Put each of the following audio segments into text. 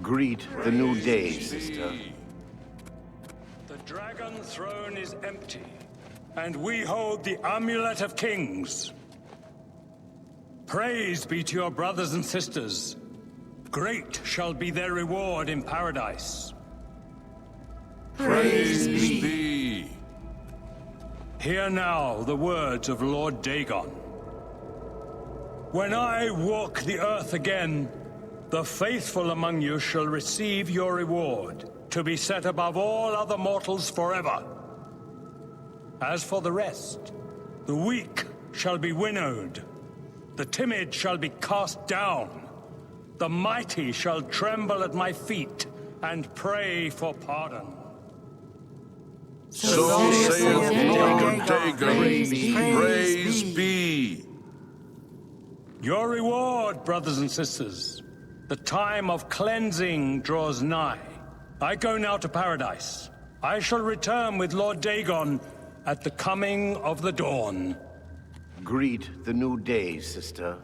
Greet the new day, sister. The dragon throne is empty, and we hold the Amulet of Kings. Praise be to your brothers and sisters. Great shall be their reward in paradise. Praise be. Hear now the words of Lord Dagon. When I walk the earth again, the faithful among you shall receive your reward, to be set above all other mortals forever. As for the rest, the weak shall be winnowed, the timid shall be cast down, the mighty shall tremble at my feet and pray for pardon. So saith Lord Dagon, praise be. Your reward, brothers and sisters. The time of cleansing draws nigh. I go now to paradise. I shall return with Lord Dagon at the coming of the dawn. Greet the new day, sister.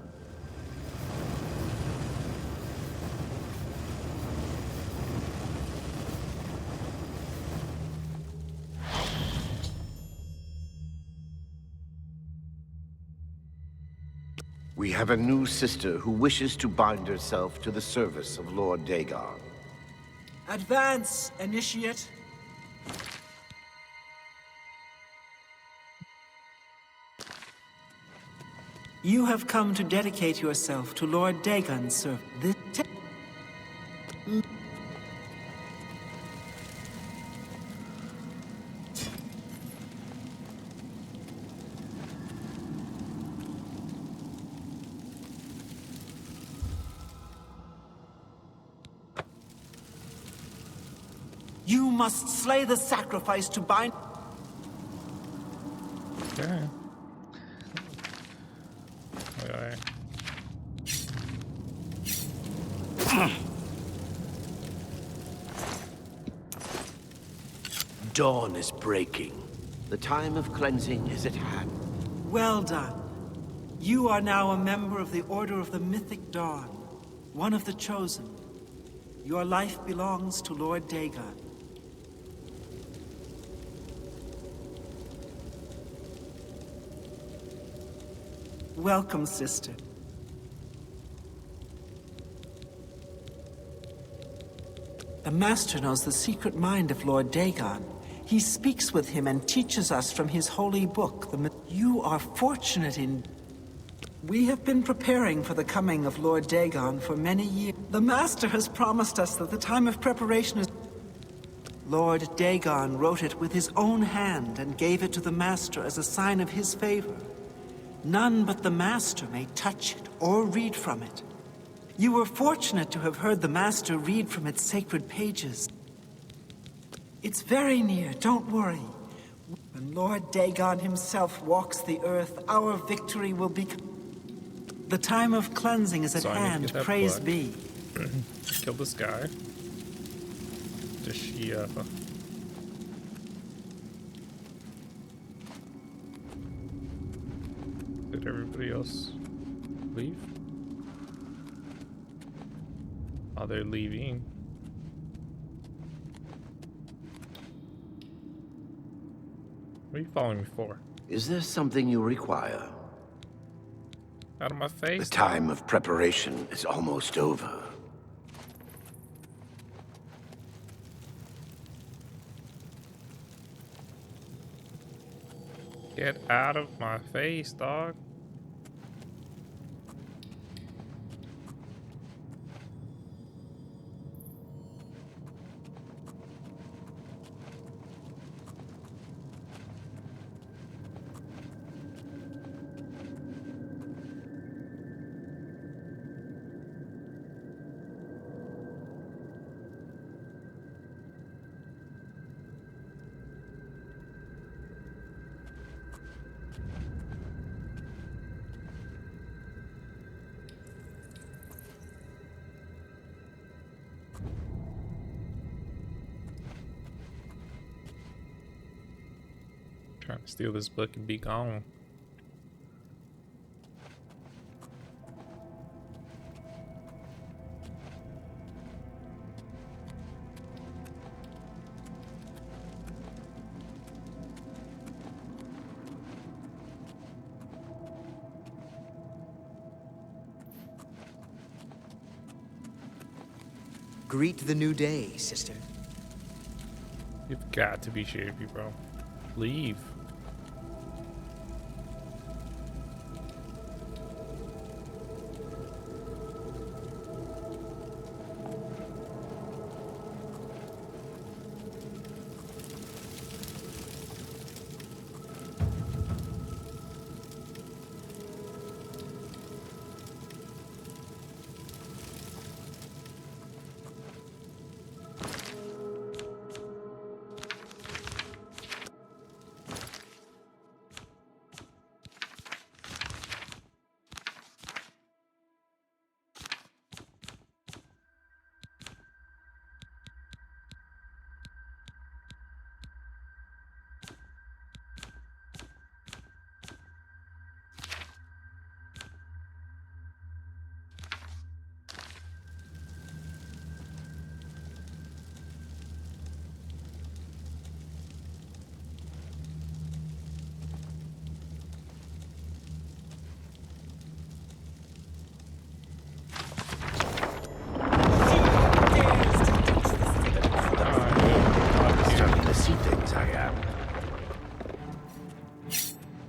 We have a new sister who wishes to bind herself to the service of Lord Dagon. Advance, initiate. You have come to dedicate yourself to Lord Dagon's service. You must slay the sacrifice to bind. Okay. Okay. Dawn is breaking. The time of cleansing is at hand. Well done. You are now a member of the Order of the Mythic Dawn, one of the Chosen. Your life belongs to Lord Dagon. Welcome, sister. The Master knows the secret mind of Lord Dagon. He speaks with him and teaches us from his holy book. You are fortunate in... We have been preparing for the coming of Lord Dagon for many years. The Master has promised us that the time of preparation is... Lord Dagon wrote it with his own hand and gave it to the Master as a sign of his favor. None but the Master may touch it or read from it. You were fortunate to have heard the Master read from its sacred pages. It's very near, don't worry. When Lord Dagon himself walks the earth, our victory will be... The time of cleansing is at hand, praise be. Kill this guy. Does she, Did everybody else leave? Oh, they're leaving. What are you following me for? Is there something you require? Out of my face? The time of preparation is almost over. Get out of my face, dog. Trying to steal this book and be gone. Greet the new day, sister. You've got to be shady, bro. Leave.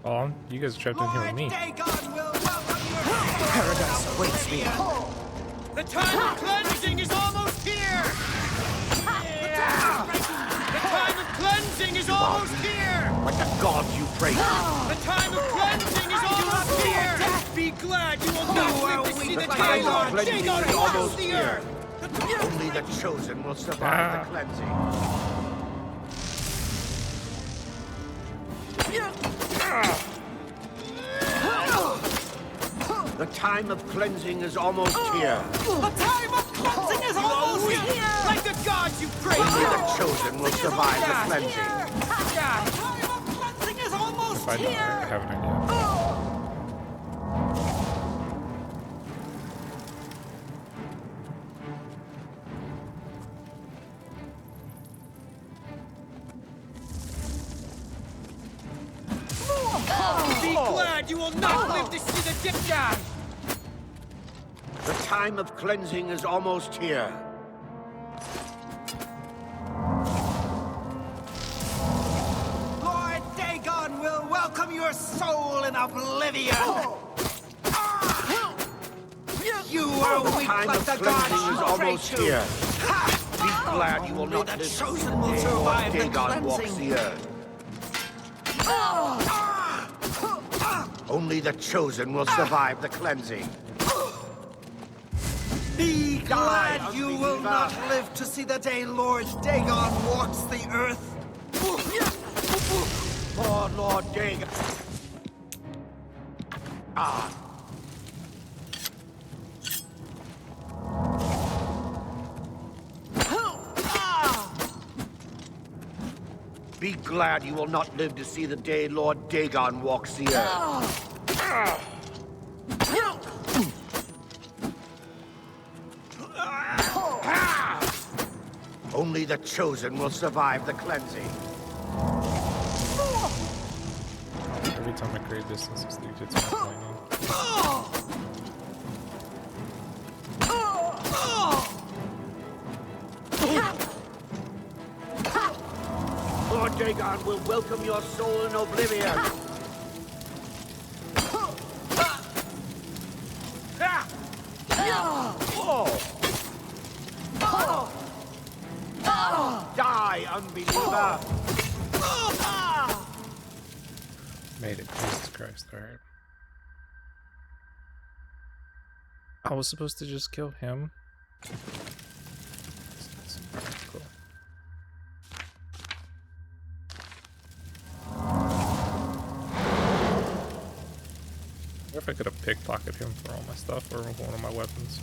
Oh, you guys are trapped in here with me. Paradise awaits me. The time of cleansing is almost here! The time of cleansing is almost here! Like the gods you pray to. The time of cleansing is almost here! Be glad you will not live to see the day Lord Dagon walks the earth! Only the chosen will survive the cleansing. The time of cleansing is almost here. The time of cleansing is almost here! Like the gods you pray Only to! the chosen will survive the cleansing. The time of cleansing is almost If I don't have an idea. Be glad you will not live to see the dip die! The time of cleansing is almost here. Lord Dagon will welcome your soul in Oblivion! You are The weak time like of the cleansing is gods you pray almost to! here. Be glad you will Only not the live to see chosen the will day survive the Lord Dagon walks cleansing. the earth. Only the chosen will survive the cleansing. Be glad Die, you will unbeliever. not live to see the day Lord Dagon walks the earth! For Lord Dagon. Ah. Be glad you will not live to see the day Lord Dagon walks the earth. Only the chosen will survive the cleansing. Every time I create distance, it's my point on. Lord Dagon will welcome your soul in Oblivion. Die, unbeliever! Made it. Jesus Christ. Alright. I was supposed to just kill him. Alright, cool. I wonder if I could have pickpocketed him for all my stuff or one of my weapons.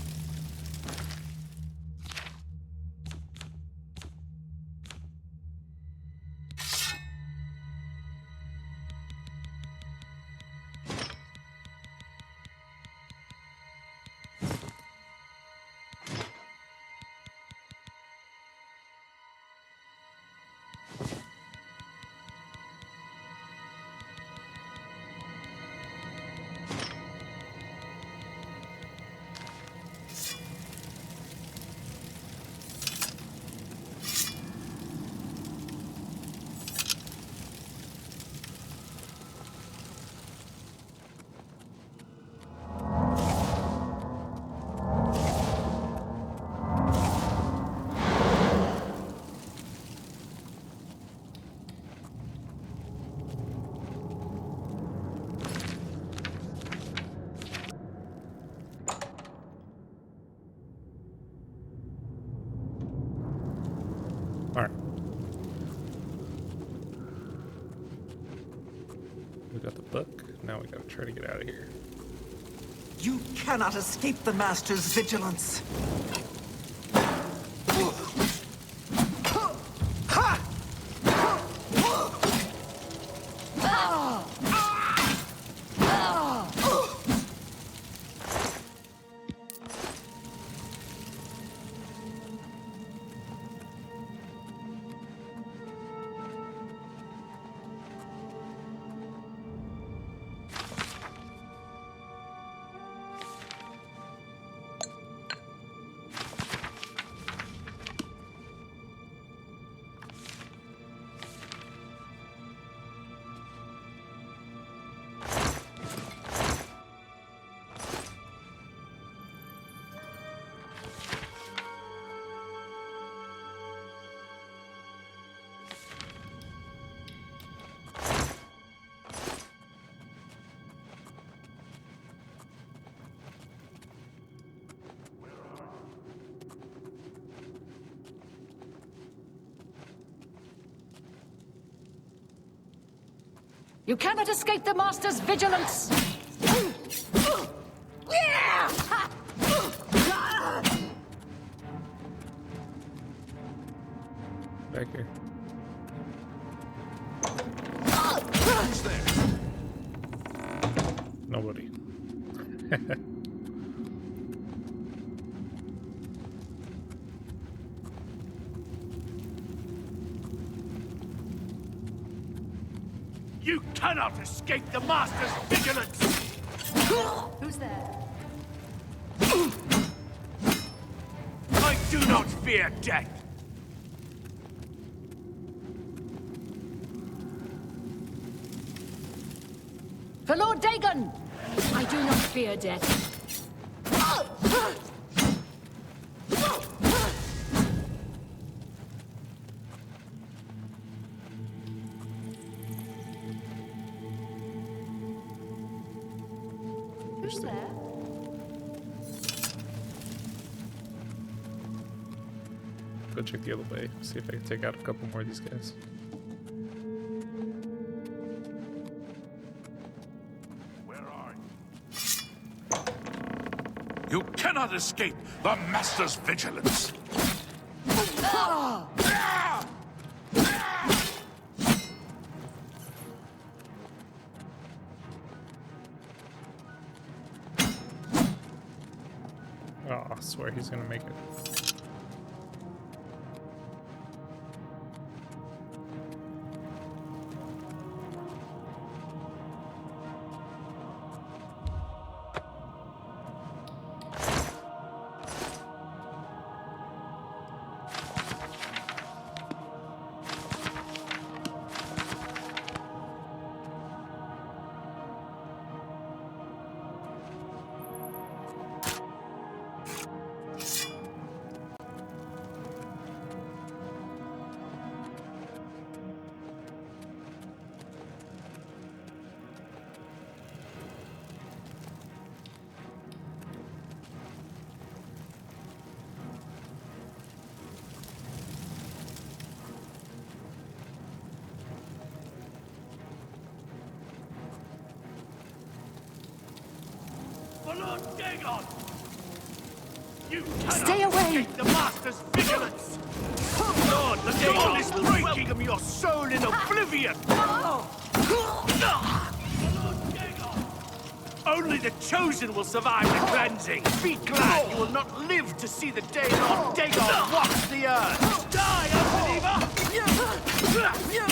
We got the book. Now we gotta try to get out of here. You cannot escape the Master's vigilance. You cannot escape the Master's vigilance! Back here. Who's there? Nobody. You cannot escape the Master's vigilance! Who's there? I do not fear death! For Lord Dagon! I do not fear death. Who's there? Go check the other way. See if I can take out a couple more of these guys. You cannot escape the Master's vigilance. Oh, I swear he's gonna make it. For Lord Dagon! You cannot Stay away! escape the Master's vigilance! Lord, the dawn is breaking of your soul in oblivion! Only the chosen will survive the cleansing! Be glad you will not live to see the day Lord Dagon walks the earth! Die, unbeliever!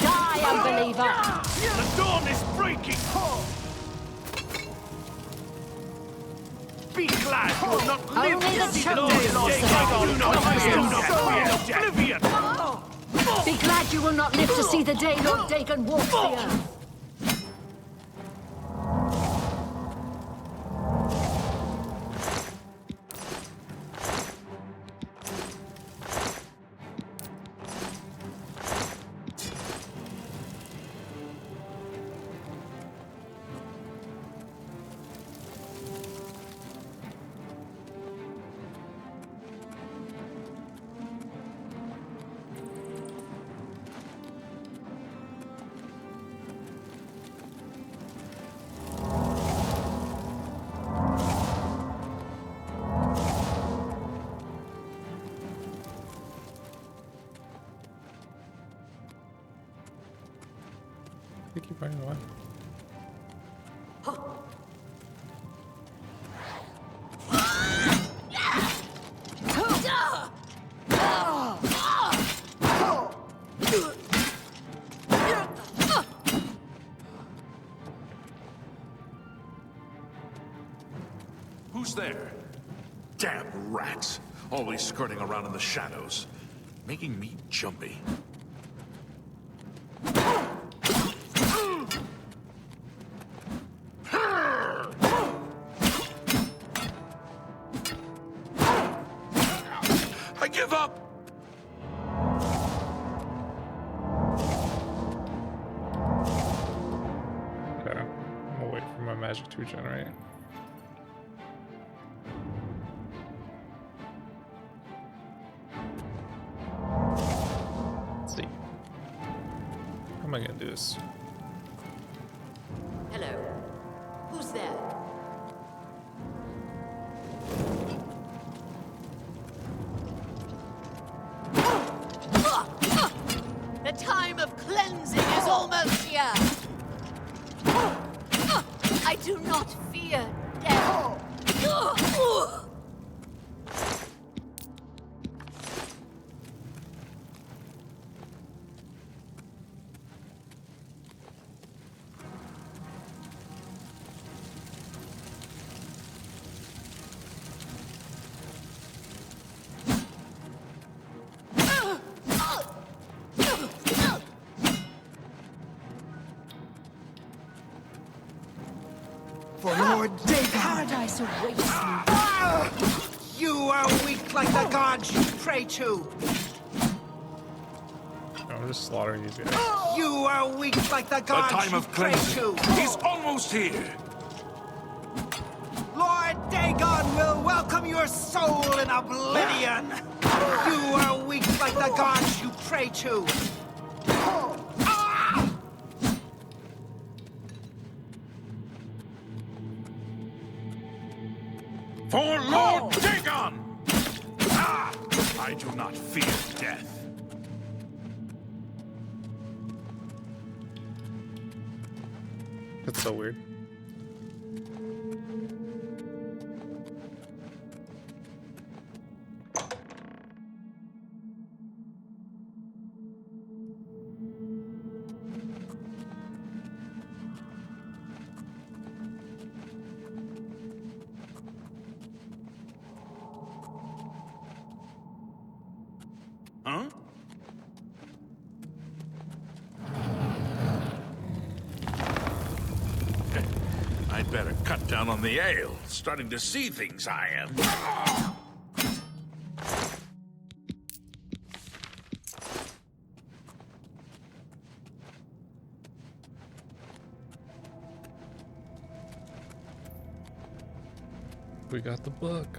Die, unbeliever! The dawn is breaking! Be glad you will not live Only to the see the chosen day will Lord survive Dagon the walks cleansing. the earth! Oblivion! Be glad you will not live to see the day Lord Dagon walks the earth. They keep running away. Who's there? Damn rats. Always skirting around in the shadows. Making me jumpy. I give up! Okay. I'm gonna wait for my magic to regenerate. Let's see. How am I gonna do this? Hello. Who's there? The time of cleansing is almost here. I do not fear death. For Lord Dagon! Paradise awaits me. You are weak like the gods you pray to! I'm just slaughtering these guys. You are weak like the The gods time you of pray cleansing to! is almost here. Lord Dagon will welcome your soul in oblivion! You are weak like the gods you pray to! For Lord Dagon! Ah! I do not fear death. That's so weird. Huh? I'd better cut down on the ale. Starting to see things, I am. We got the book.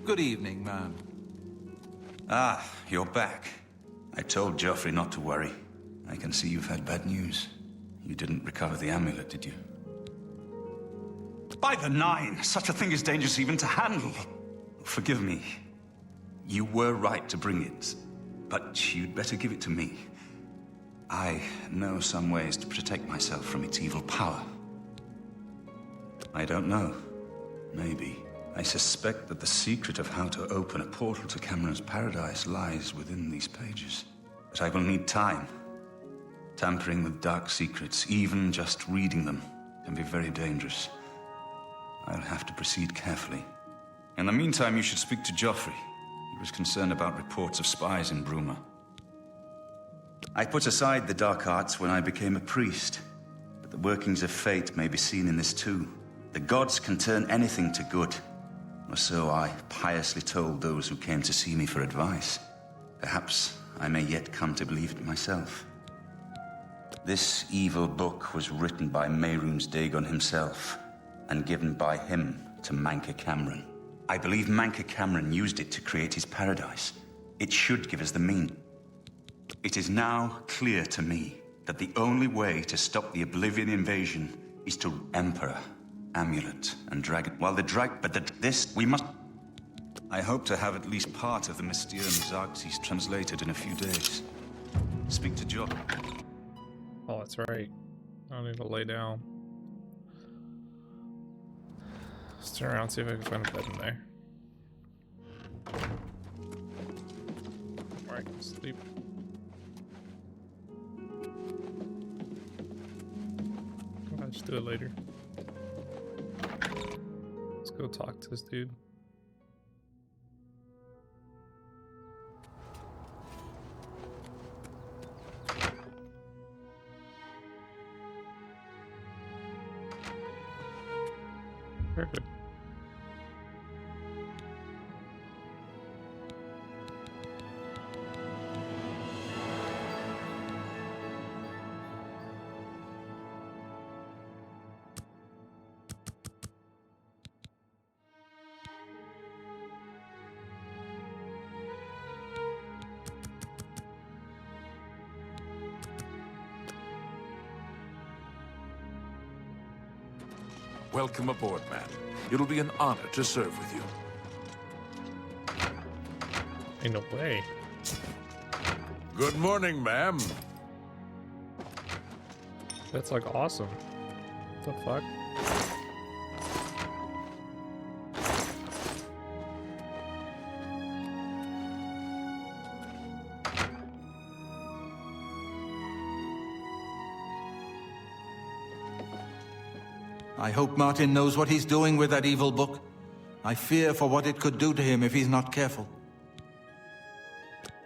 Good evening, ma'am. Ah, you're back. I told Geoffrey not to worry. I can see you've had bad news. You didn't recover the amulet, did you? By the Nine! Such a thing is dangerous even to handle. Forgive me. You were right to bring it, but you'd better give it to me. I know some ways to protect myself from its evil power. I don't know. Maybe. I suspect that the secret of how to open a portal to Cameron's paradise lies within these pages. But I will need time. Tampering with dark secrets, even just reading them, can be very dangerous. I'll have to proceed carefully. In the meantime, you should speak to Geoffrey. He was concerned about reports of spies in Bruma. I put aside the dark arts when I became a priest, but the workings of fate may be seen in this too. The gods can turn anything to good, or so I piously told those who came to see me for advice. Perhaps I may yet come to believe it myself. This evil book was written by Mehrunes Dagon himself, and given by him to Manka Cameron. I believe Manka Cameron used it to create his paradise. It should give us the mean. It is now clear to me that the only way to stop the Oblivion invasion is to Emperor, Amulet, and Dragon. While we must... I hope to have at least part of the Mysterium Xarxes translated in a few days. Speak to Job. Oh, that's right. I need to lay down. Let's turn around and see if I can find a bed in there. Alright, sleep. I'll just do it later. Let's go talk to this dude. Perfect. Welcome aboard, man. It'll be an honor to serve with you. Ain't no way. Good morning, ma'am. That's like awesome. What the fuck? I hope Martin knows what he's doing with that evil book. I fear for what it could do to him if he's not careful.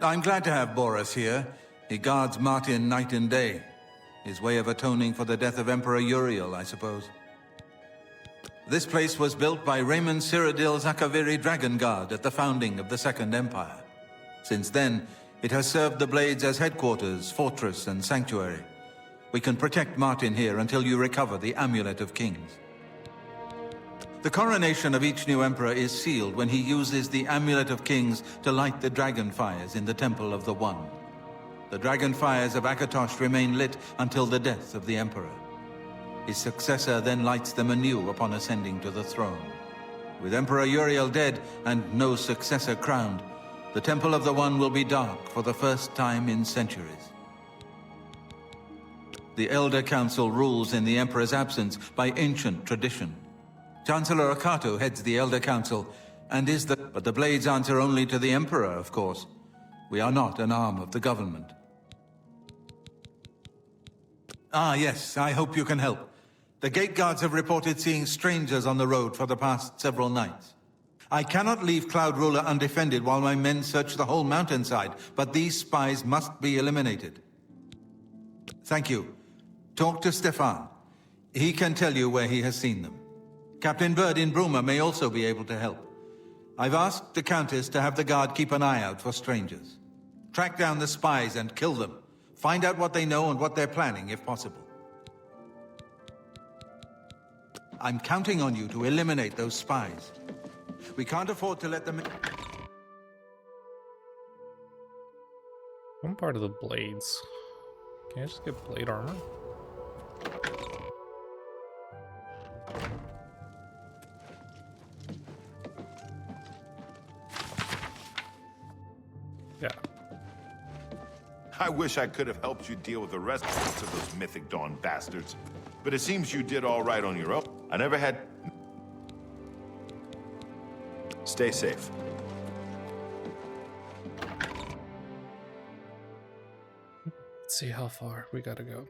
I'm glad to have Boris here. He guards Martin night and day. His way of atoning for the death of Emperor Uriel, I suppose. This place was built by Raymond Cyrodiil Zakaviri Dragon Guard at the founding of the Second Empire. Since then, it has served the Blades as headquarters, fortress, and sanctuary. We can protect Martin here until you recover the Amulet of Kings. The coronation of each new emperor is sealed when he uses the Amulet of Kings to light the dragon fires in the Temple of the One. The dragon fires of Akatosh remain lit until the death of the emperor. His successor then lights them anew upon ascending to the throne. With Emperor Uriel dead and no successor crowned, the Temple of the One will be dark for the first time in centuries. The Elder Council rules in the Emperor's absence by ancient tradition. Chancellor Akato heads the Elder Council and is the... But the Blades answer only to the Emperor, of course. We are not an arm of the government. Ah, yes, I hope you can help. The gate guards have reported seeing strangers on the road for the past several nights. I cannot leave Cloud Ruler undefended while my men search the whole mountainside, but these spies must be eliminated. Thank you. Talk to Stefan. He can tell you where he has seen them. Captain Bird in Bruma may also be able to help. I've asked the Countess to have the guard keep an eye out for strangers. Track down the spies and kill them. Find out what they know and what they're planning, if possible. I'm counting on you to eliminate those spies. We can't afford to let them... I'm part of the Blades. Can I just get blade armor? Yeah. I wish I could have helped you deal with the rest of those Mythic Dawn bastards. But it seems you did all right on your own. I never had... Stay safe. Let's see how far we gotta go.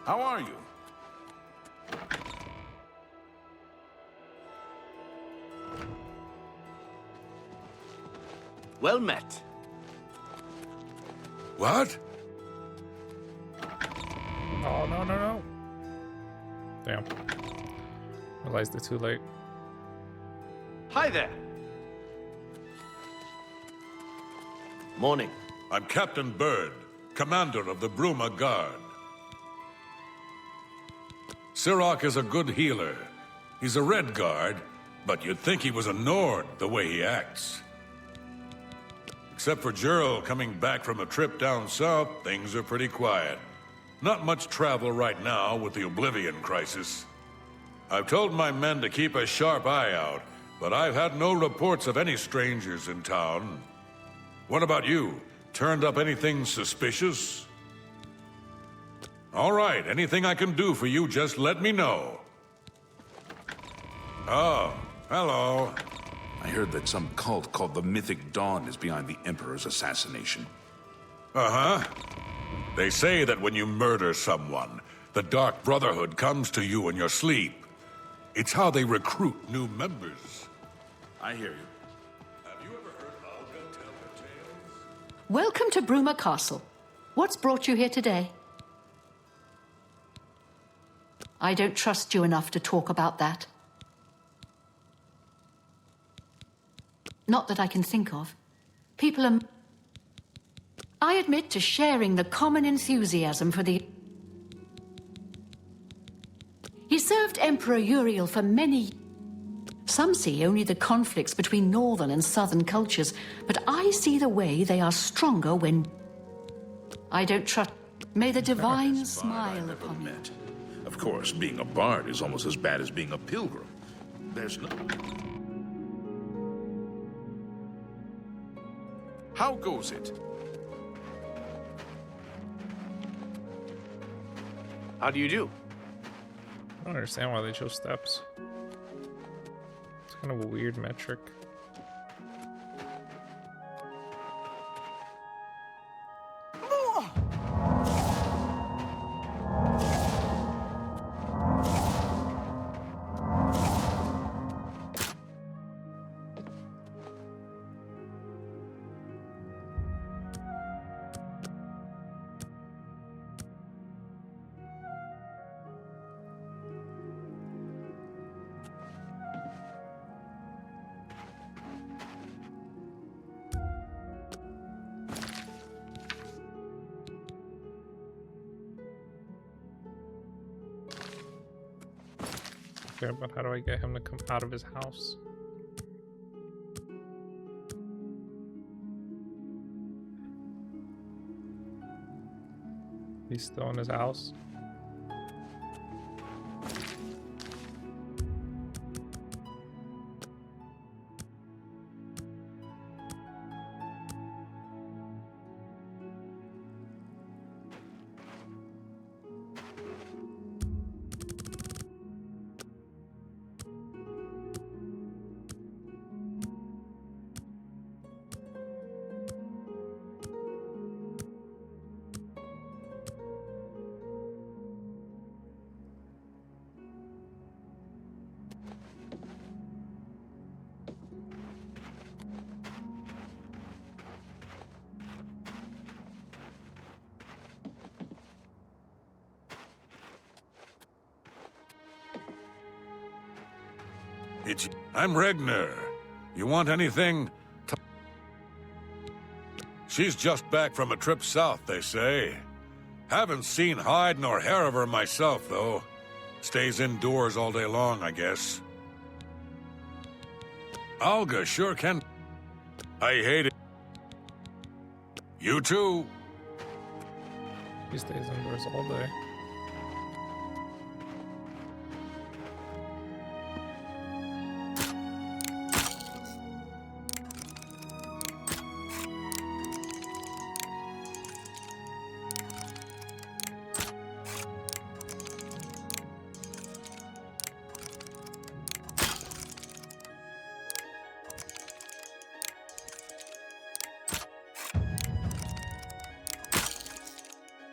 How are you? Well met. What? Oh, no, no, no. Damn. Realized it too late. Hi there. Morning. I'm Captain Bird, commander of the Bruma Guard. Sirach is a good healer. He's a Red Guard, but you'd think he was a Nord the way he acts. Except for Gerald coming back from a trip down south, things are pretty quiet. Not much travel right now with the Oblivion crisis. I've told my men to keep a sharp eye out, but I've had no reports of any strangers in town. What about you? Turned up anything suspicious? All right, anything I can do for you, just let me know. Oh, hello. I heard that some cult called the Mythic Dawn is behind the Emperor's assassination. Uh-huh. They say that when you murder someone, the Dark Brotherhood comes to you in your sleep. It's how they recruit new members. I hear you. Have you ever heard Olga tell her tales? Welcome to Bruma Castle. What's brought you here today? I don't trust you enough to talk about that. Not that I can think of. People are... I admit to sharing the common enthusiasm for the... He served Emperor Uriel for many... Some see only the conflicts between northern and southern cultures, but I see the way they are stronger when... I don't trust... May the divine smile upon you. Of course, being a bard is almost as bad as being a pilgrim. There's no... How goes it? How do you do? I don't understand why they chose steps. It's kind of a weird metric. Okay, but how do I get him to come out of his house? He's still in his house? I'm Regner. You want anything? She's just back from a trip south, they say. Haven't seen hide nor hair of her myself, though. Stays indoors all day long, I guess. Olga sure can... I hate it. You too. He stays indoors all day.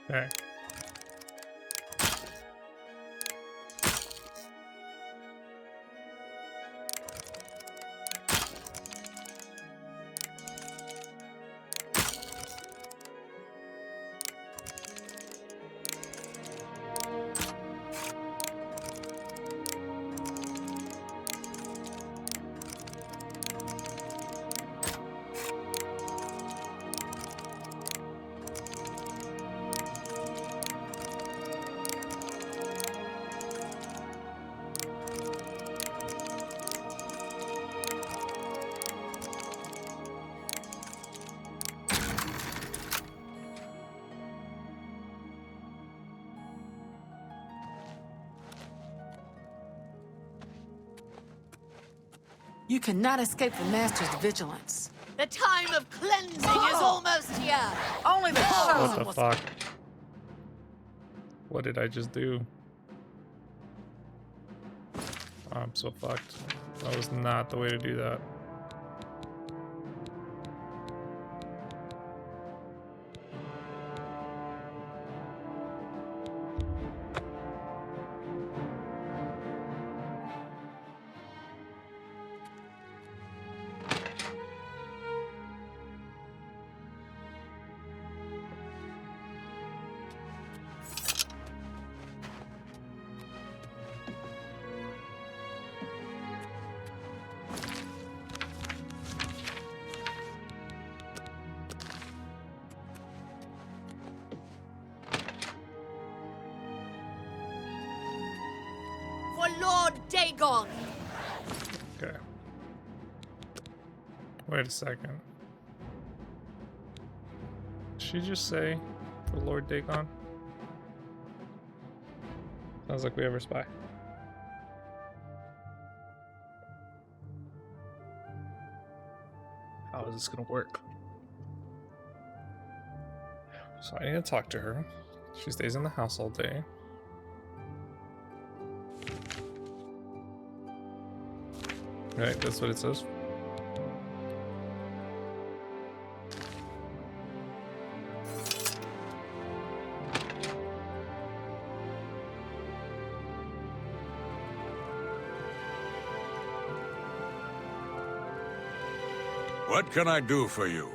Okay. You cannot escape the Master's vigilance. The time of cleansing is almost here. Only the What chosen the will... fuck? What did I just do? I'm so fucked. That was not the way to do that. For Lord Dagon. Okay. Wait a second. Did she just say for Lord Dagon? Sounds like we have her spy. How is this gonna work? So I need to talk to her. She stays in the house all day. Right, that's what it says. What can I do for you?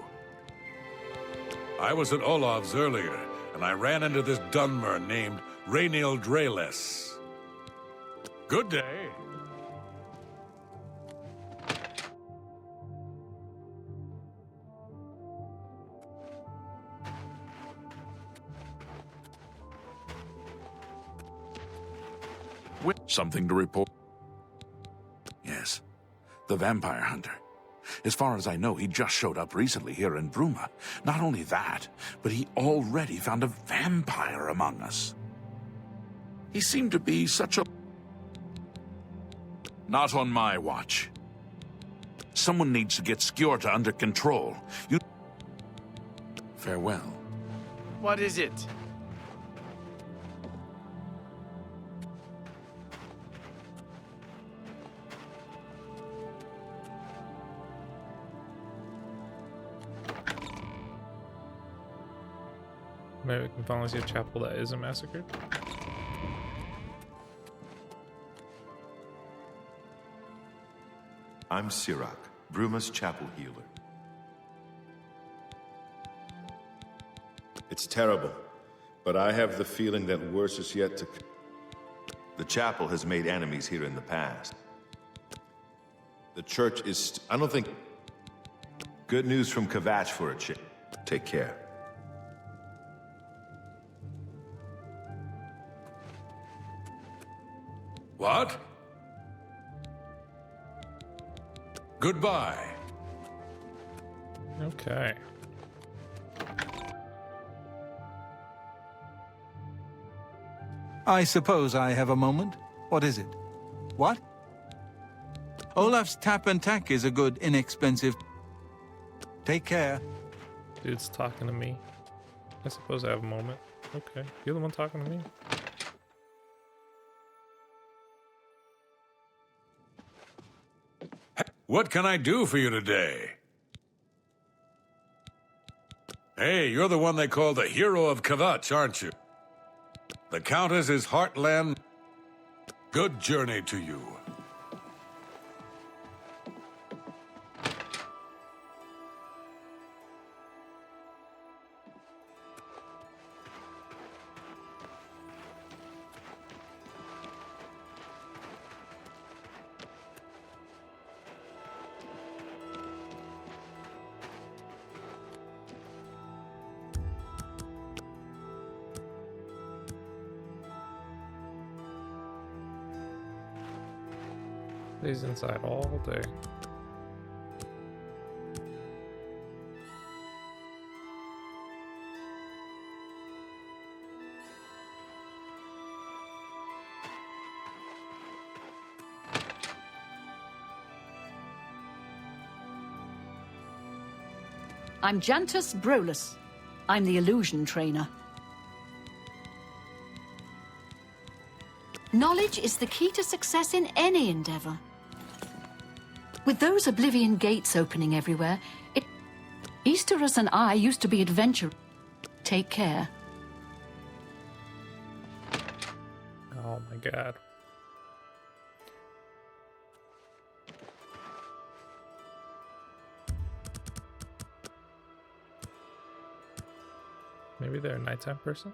I was at Olav's earlier, and I ran into this Dunmer named Rainiel Dreles. Good day. Something to report? Yes, the vampire hunter. As far as I know, he just showed up recently here in Bruma. Not only that, but he already found a vampire among us. He seemed to be such a... Not on my watch. Someone needs to get Skjorta under control. You... Farewell. What is it? Maybe we can finally see a chapel that isn't massacred. I'm Sirach, Bruma's chapel healer. It's terrible, but I have the feeling that worse is yet to come. The chapel has made enemies here in the past. The church is... I don't think... Good news from Kvatch for a change. Take care. What? Goodbye. Okay. I suppose I have a moment. What is it? What? Olaf's tap and tack is a good, inexpensive... Take care. Dude's talking to me. I suppose I have a moment. Okay. You're the one talking to me. What can I do for you today? Hey, you're the one they call the hero of Kvatch, aren't you? The Countess is Heartland. Good journey to you. Stays inside all day. I'm Jantus Brolus. I'm the illusion trainer. Knowledge is the key to success in any endeavor. With those Oblivion gates opening everywhere, Easterus and I used to be adventurers. Take care. Oh my god. Maybe they're a nighttime person?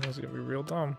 This is gonna be real dumb.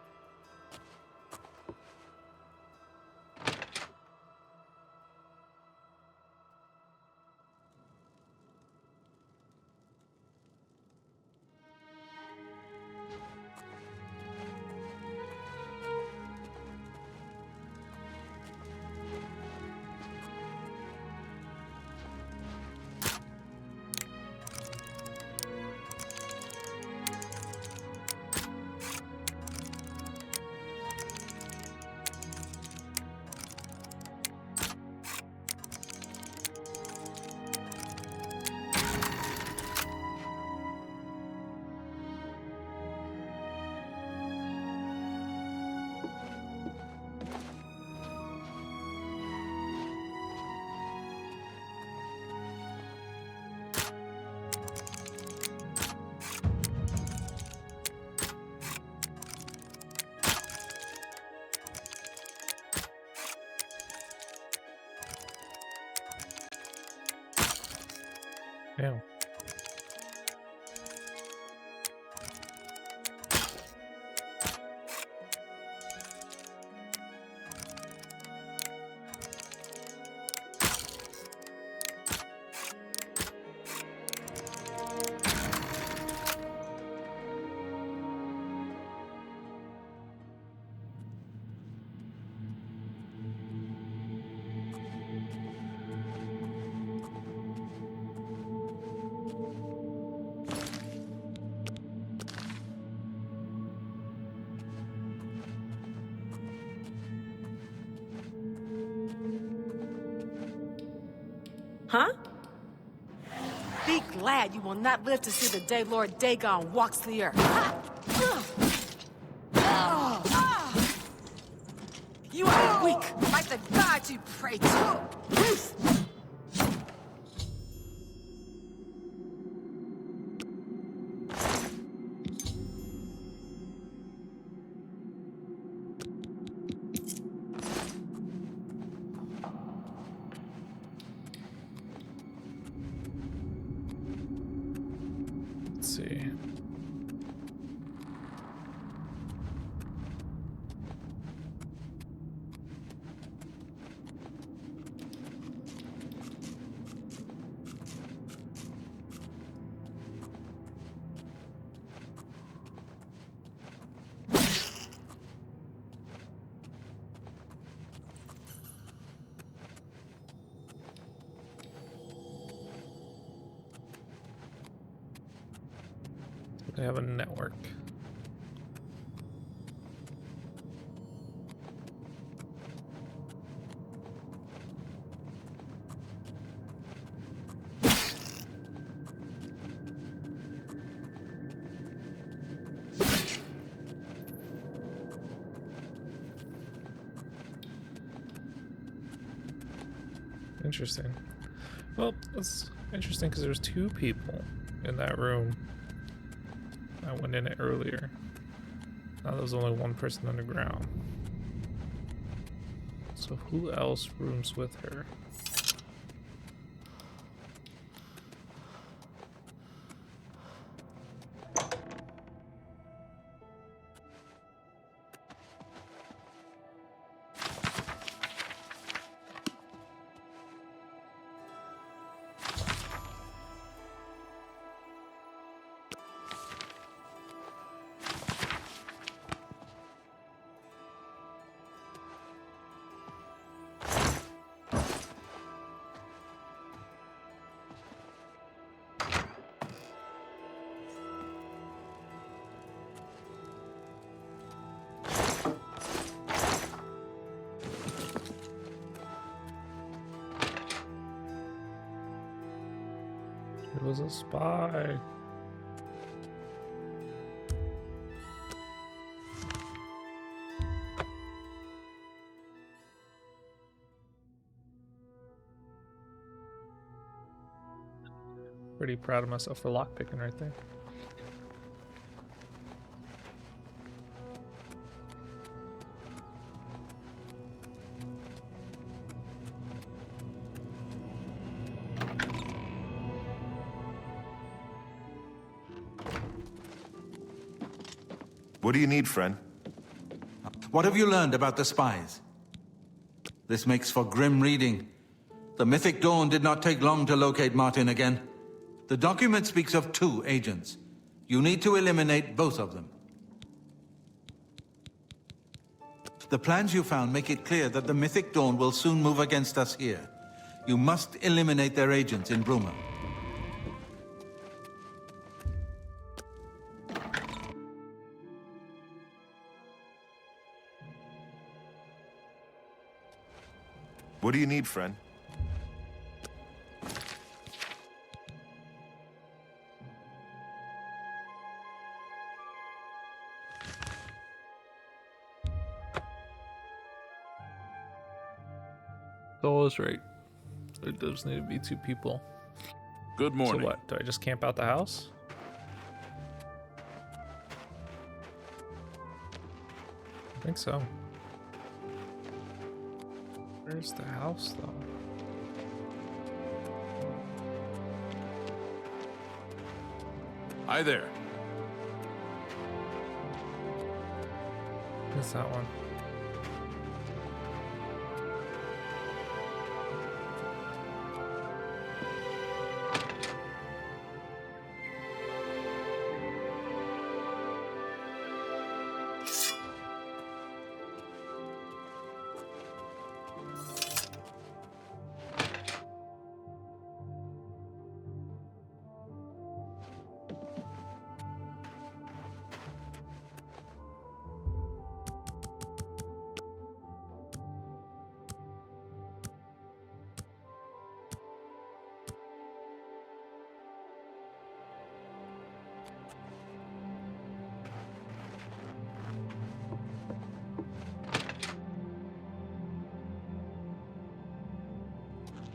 Damn. Huh? Be glad you will not live to see the day Lord Dagon walks the earth. You are weak, like the gods you pray to. Let's see. They have a network. Interesting. Well, that's interesting because there's two people in that room. I went in it earlier. Now there's only one person underground. So who else rooms with her? It was a spy. Pretty proud of myself for lockpicking right there. What do you need, friend? What have you learned about the spies? This makes for grim reading. The Mythic Dawn did not take long to locate Martin again. The document speaks of 2 agents. You need to eliminate both of them. The plans you found make it clear that the Mythic Dawn will soon move against us here. You must eliminate their agents in Bruma. What do you need, friend? Soul is right. There does need to be 2 people. Good morning. So what? Do I just camp out the house? I think so. Where's the house, though? Hi there. What's that one?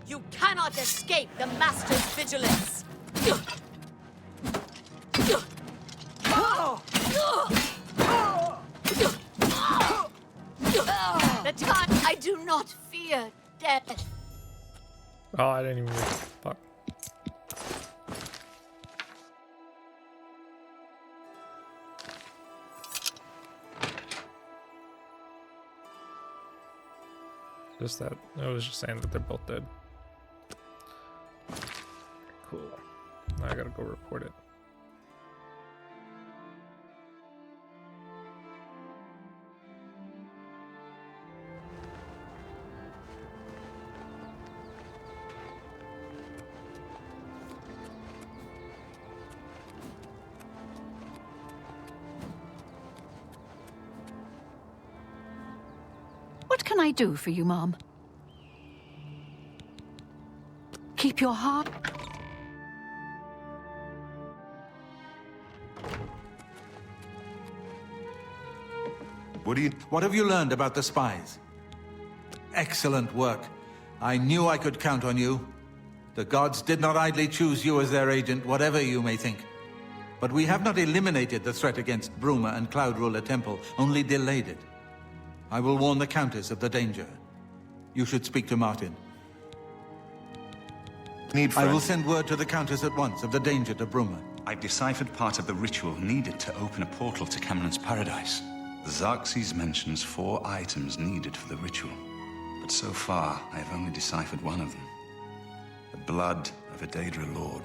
You cannot escape the Master's vigilance! The time I do not fear death. Oh, I didn't even read. Fuck. Just that. I was just saying that they're both dead. Cool. Now I gotta go report it. What can I do for you, Mom? Keep your heart. What have you learned about the spies? Excellent work. I knew I could count on you. The gods did not idly choose you as their agent, whatever you may think. But we have not eliminated the threat against Bruma and Cloud Ruler Temple, only delayed it. I will warn the Countess of the danger. You should speak to Martin. I will send word to the Countess at once of the danger to Bruma. I've deciphered part of the ritual needed to open a portal to Cameron's paradise. Xerxes mentions 4 items needed for the ritual, but so far I have only deciphered one of them. The blood of a Daedra Lord.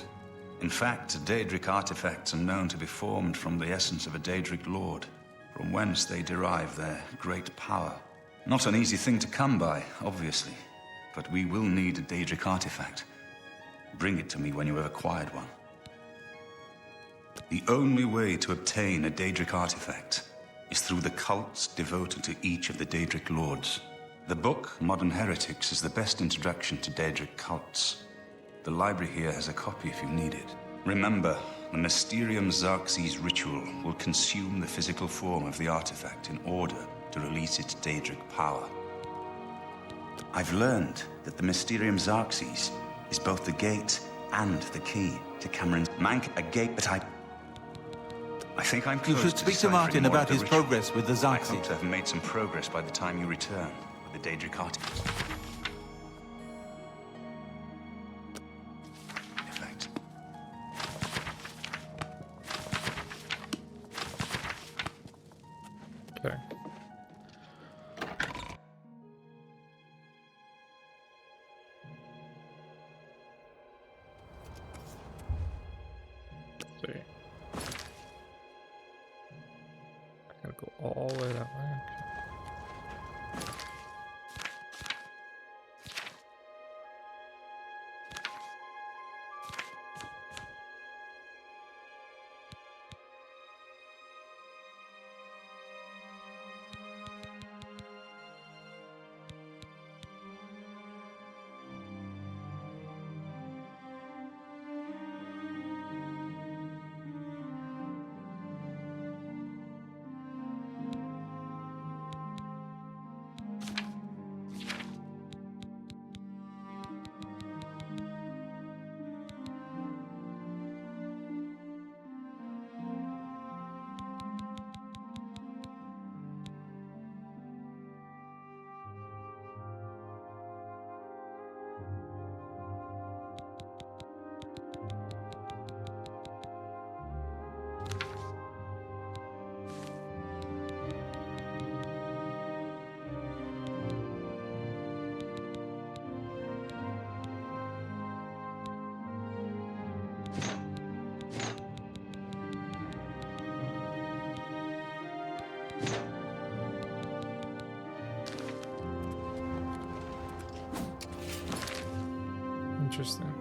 In fact, Daedric artifacts are known to be formed from the essence of a Daedric Lord, from whence they derive their great power. Not an easy thing to come by, obviously, but we will need a Daedric artifact. Bring it to me when you have acquired one. The only way to obtain a Daedric artifact is through the cults devoted to each of the Daedric Lords. The book, Modern Heretics, is the best introduction to Daedric cults. The library here has a copy if you need it. Remember, the Mysterium Xerxes ritual will consume the physical form of the artifact in order to release its Daedric power. I've learned that the Mysterium Xerxes is both the gate and the key to Cameron's a gate that I think I'm close. You should speak to Martin about his progress with the Xerxes. I hope to have made some progress by the time you return with the Daedric artifact. Okay. See. I gotta go all the way that way. Okay. Interesting.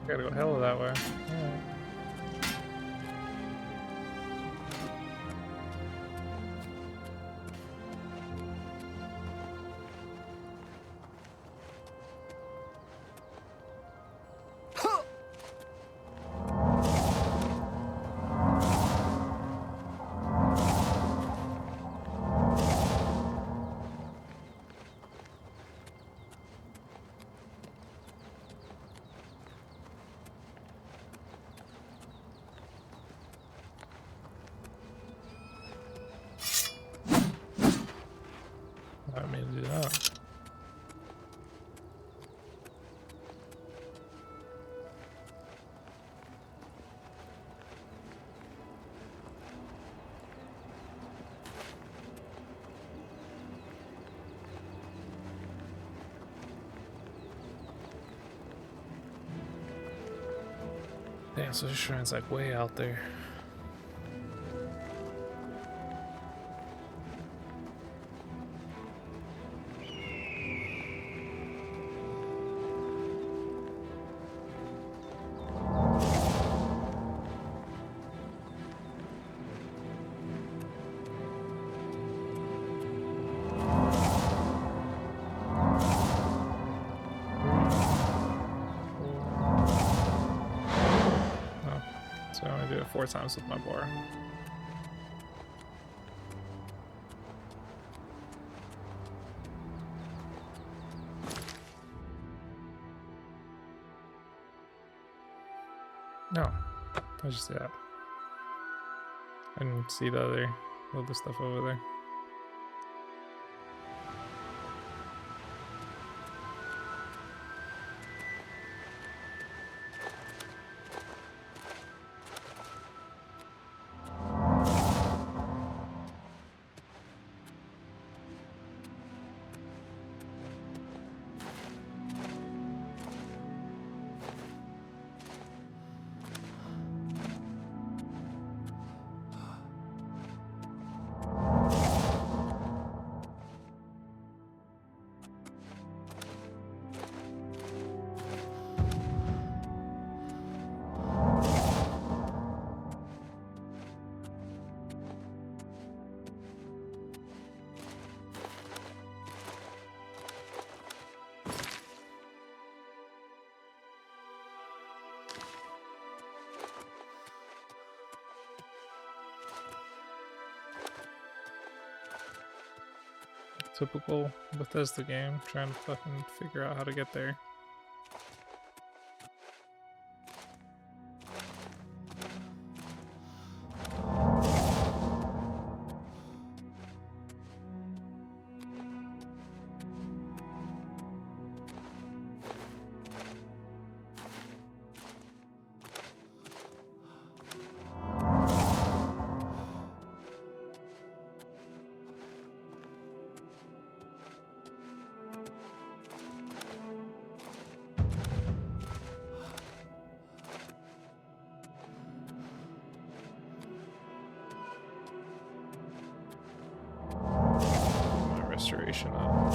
Gotta go hell of that way. Alright. I mean, do that. Damn, so this shrine's like way out there. So I only do it 4 times with my bar. No, I just see that. I didn't see the other stuff over there. Typical Bethesda game, trying to fucking figure out how to get there. Restoration up.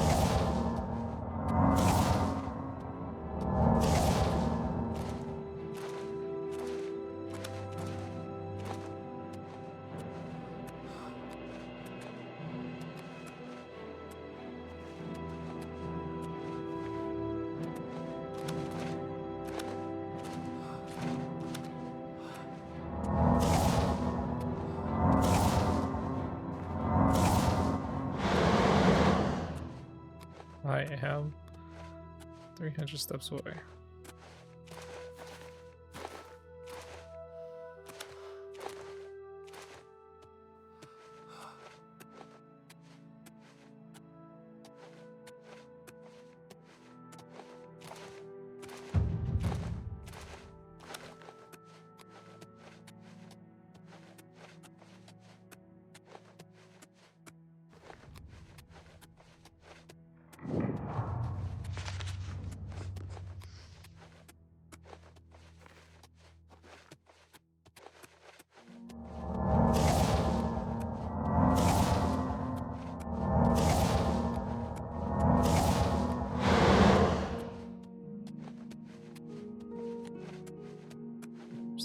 I am 300 steps away.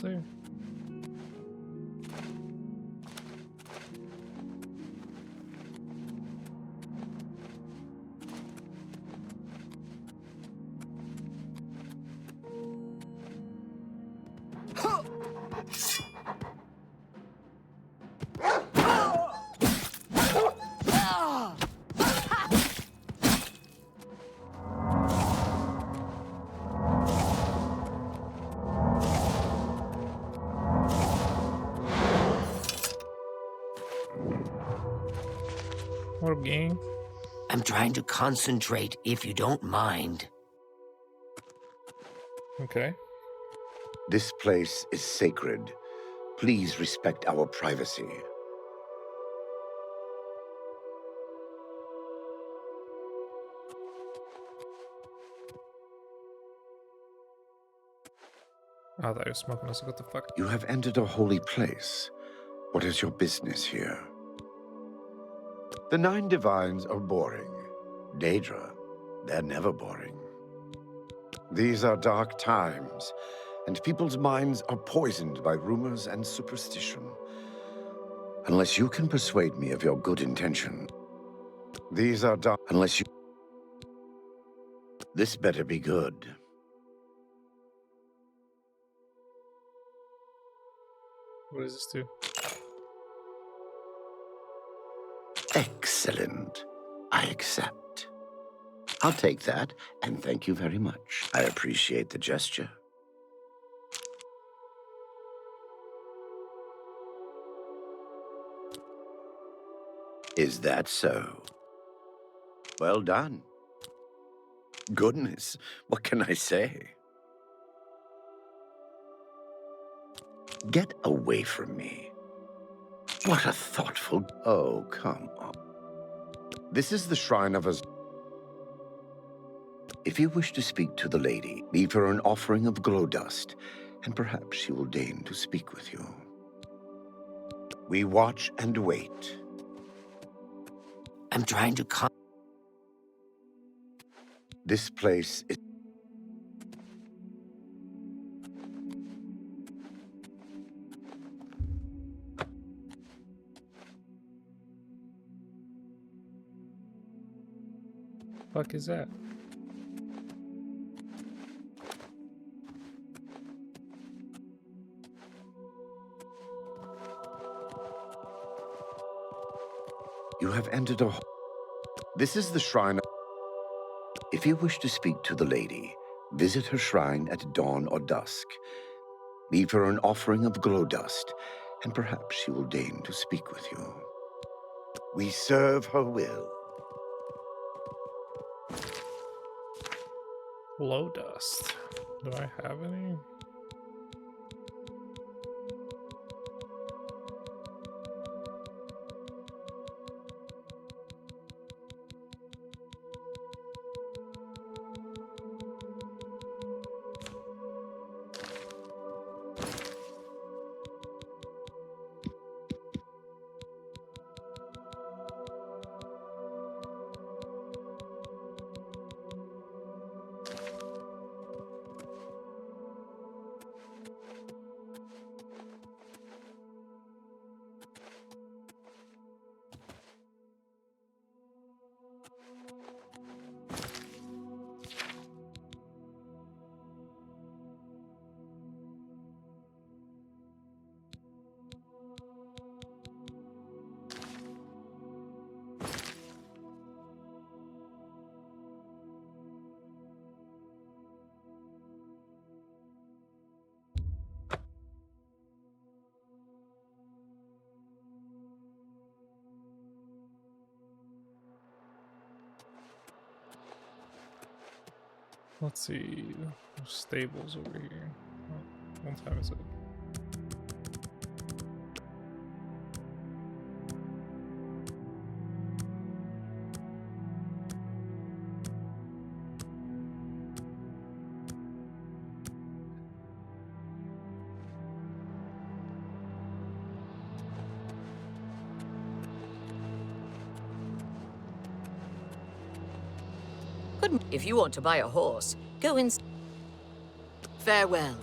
There. What up, gang? I'm trying to concentrate, if you don't mind. Okay. This place is sacred. Please respect our privacy. Oh, that was smoking. I was like, what the fuck? You have entered a holy place. What is your business here? The 9 divines are boring. Daedra, they're never boring. These are dark times, and people's minds are poisoned by rumors and superstition. Unless you can persuade me of your good intention. These are dark... Unless you... This better be good. What does this do? Excellent. I accept. I'll take that, and thank you very much. I appreciate the gesture. Is that so? Well done. Goodness, what can I say? Get away from me. What a thoughtful... Oh, come on. This is the shrine of us. If you wish to speak to the lady, leave her an offering of glow dust, and perhaps she will deign to speak with you. We watch and wait. I'm trying to This place is... Fuck is that? You have entered a... This is the shrine. If you wish to speak to the lady, visit her shrine at dawn or dusk. Leave her an offering of glow dust, and perhaps she will deign to speak with you. We serve her will. Glow dust. Do I have any? Let's see. Stables over here. Oh, what time is it? If you want to buy a horse, go in. Farewell.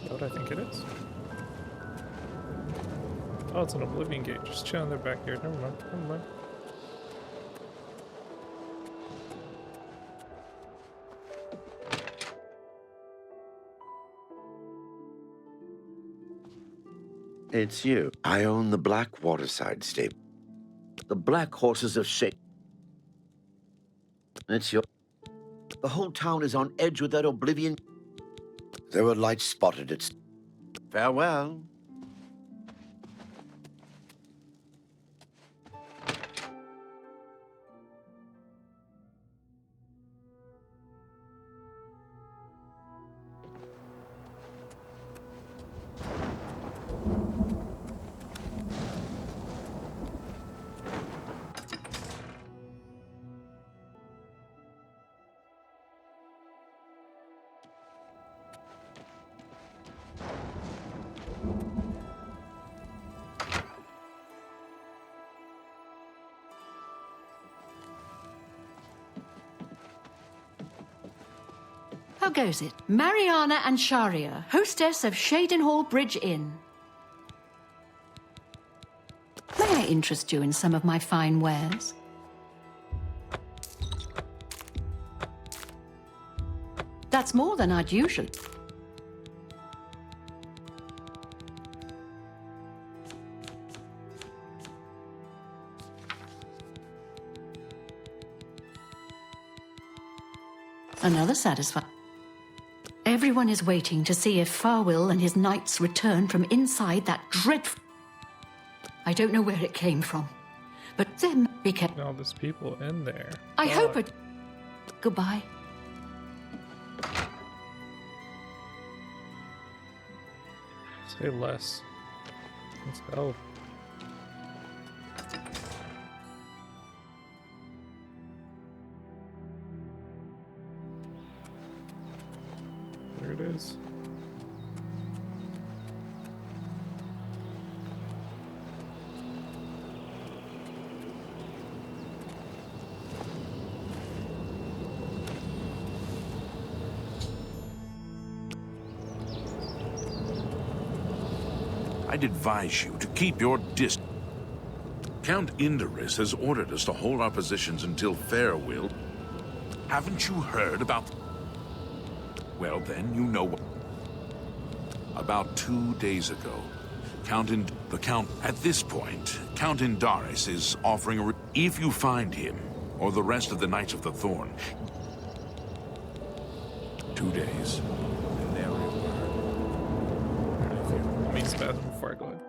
Is that what I think it is? Oh, it's an Oblivion gate. Just chilling there back here. Never mind. Never mind. It's you. I own the Black Waterside stable. The black horses of shame. It's your... The whole town is on edge with that Oblivion. There were lights spotted at... Farewell. How goes it? Mariana and Sharia, hostess of Shadenhall Bridge Inn. May I interest you in some of my fine wares? That's more than I'd usually... Another satisfied. Everyone is waiting to see if Farwill and his knights return from inside that dreadful... I don't know where it came from, but them became... All these people in there. I hope it... Goodbye. Say less. Let's go. There it is. I'd advise you to keep your distance. Count Indorus has ordered us to hold our positions until Farewell. Haven't you heard about... Well, then, you know what... About 2 days ago. At this point, Count Indaris is offering a if you find him, or the rest of the Knights of the Thorn, 2 days, and there we Cool. Let me use the bathroom before I go in.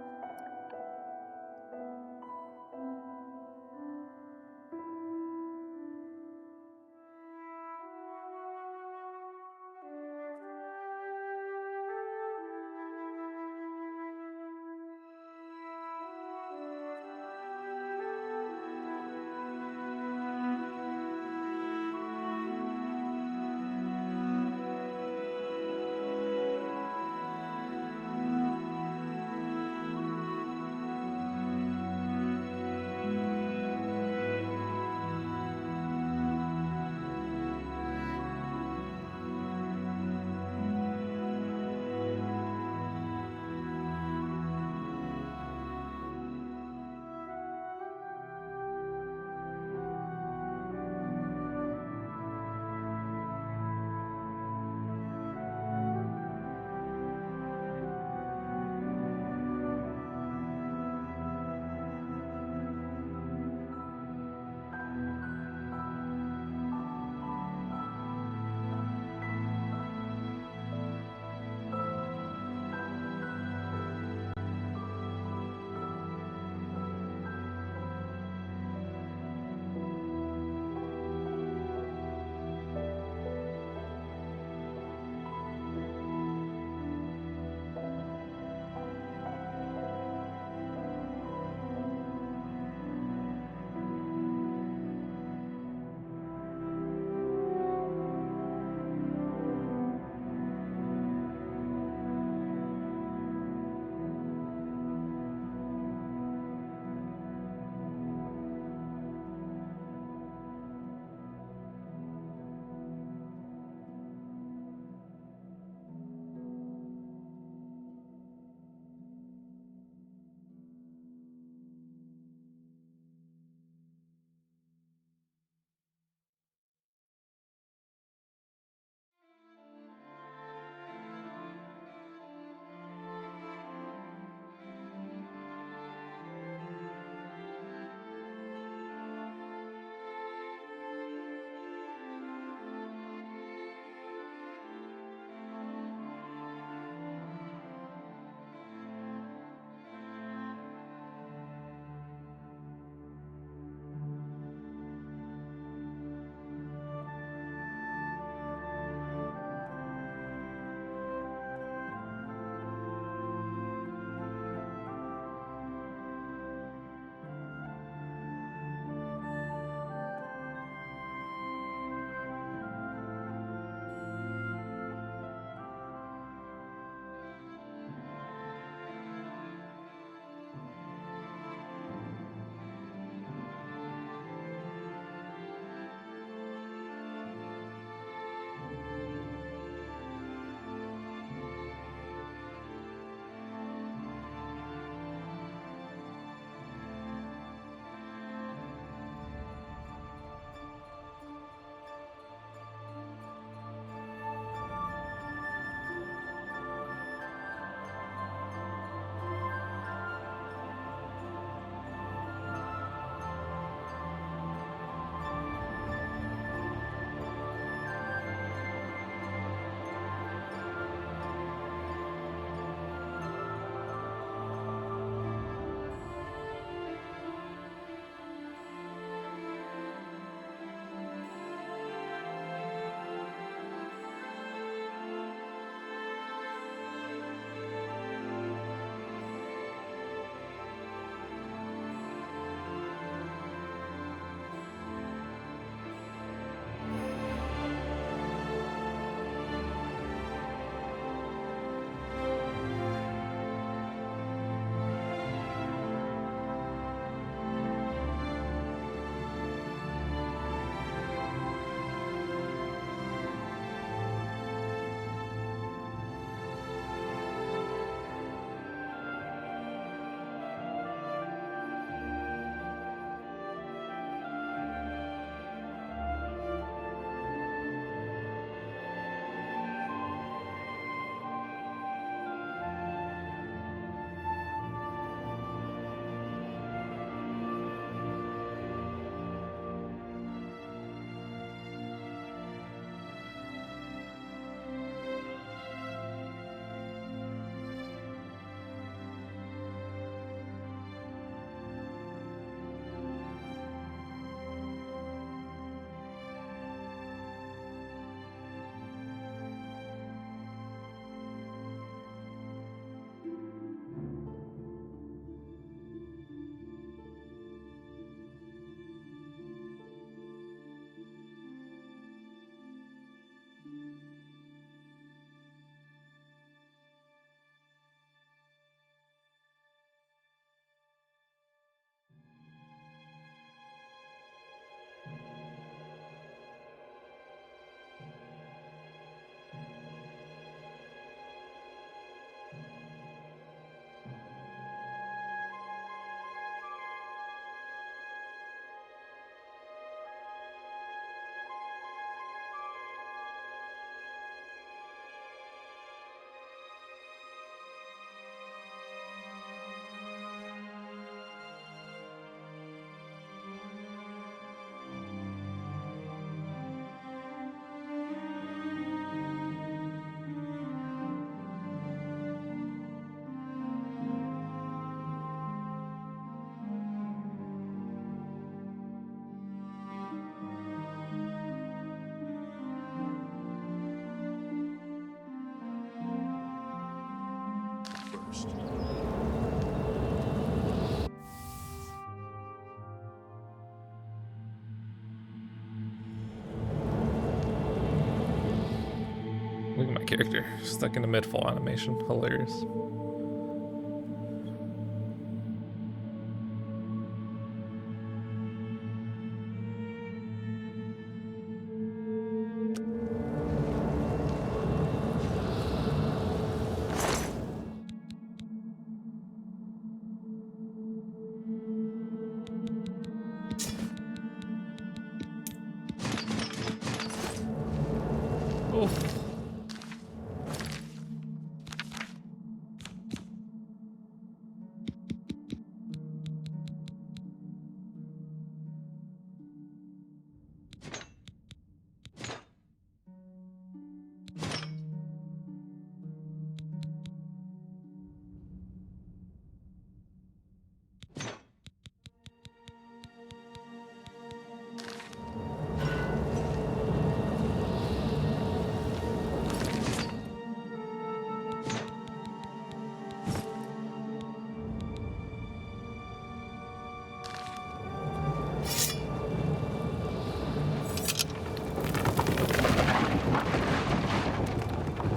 character stuck in a mid-fall animation. Hilarious.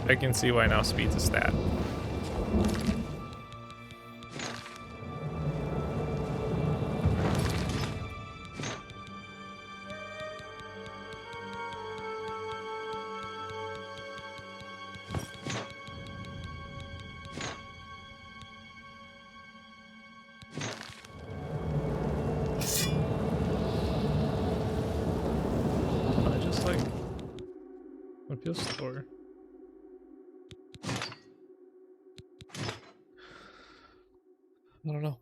I can see why now speed's a stat. I just like, it feels slower. I don't know.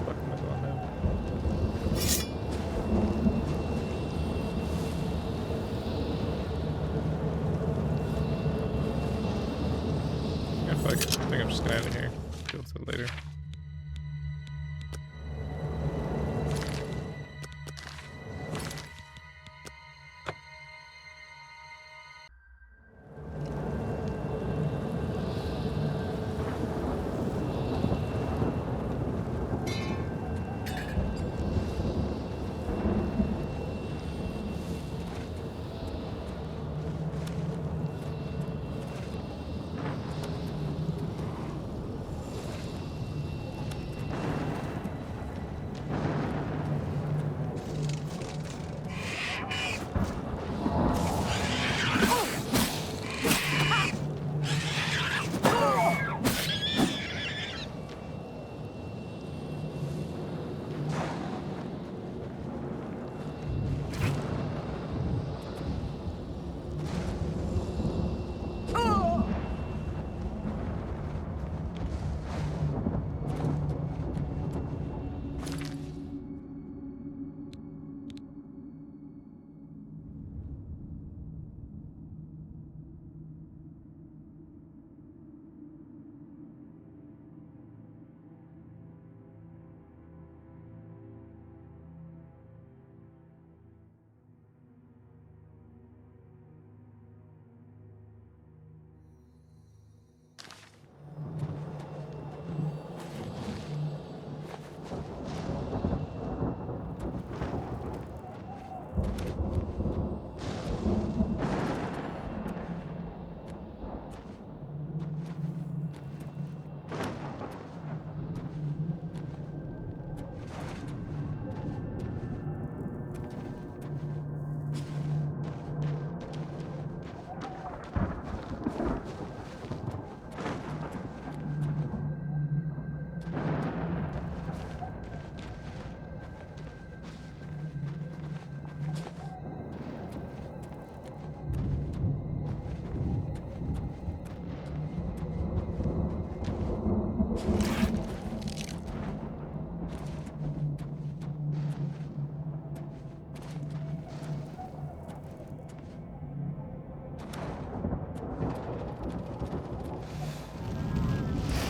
What am I doing now? Yeah, fuck it. I think I'm just gonna end it here. Deal with it later.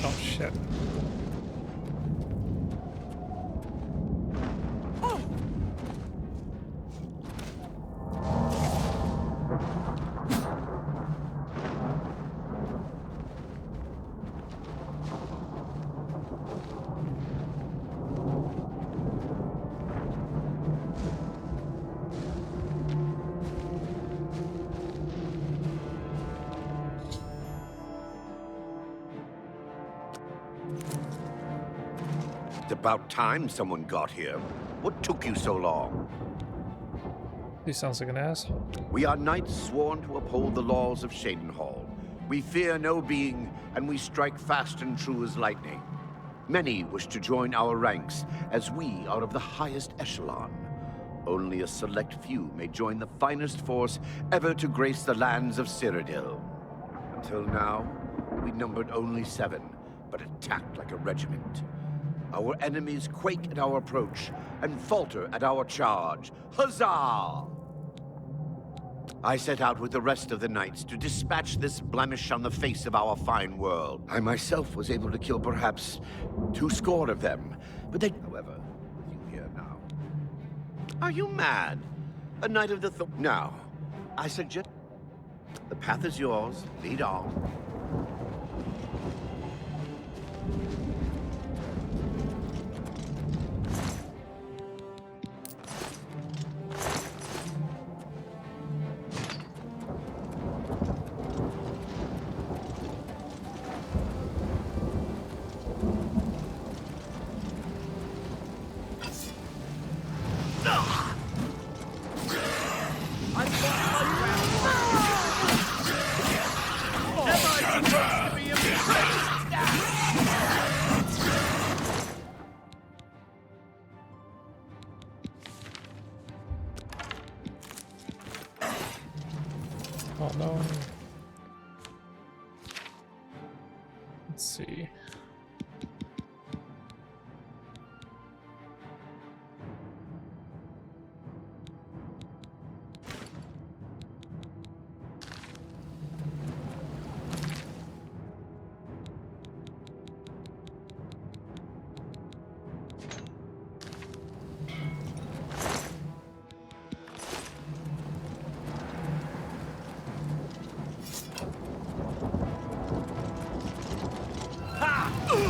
Oh shit. About time someone got here. What took you so long? He sounds like an asshole. We are knights sworn to uphold the laws of Shadenhall. We fear no being, and we strike fast and true as lightning. Many wish to join our ranks, as we are of the highest echelon. Only a select few may join the finest force ever to grace the lands of Cyrodiil. Until now, we numbered only 7, but attacked like a regiment. Our enemies quake at our approach and falter at our charge. Huzzah! I set out with the rest of the knights to dispatch this blemish on the face of our fine world. I myself was able to kill perhaps 200 of them, but they, however, with you here now. Are you mad? A knight of the now, I suggest the path is yours. Lead on. Oh no. Let's see.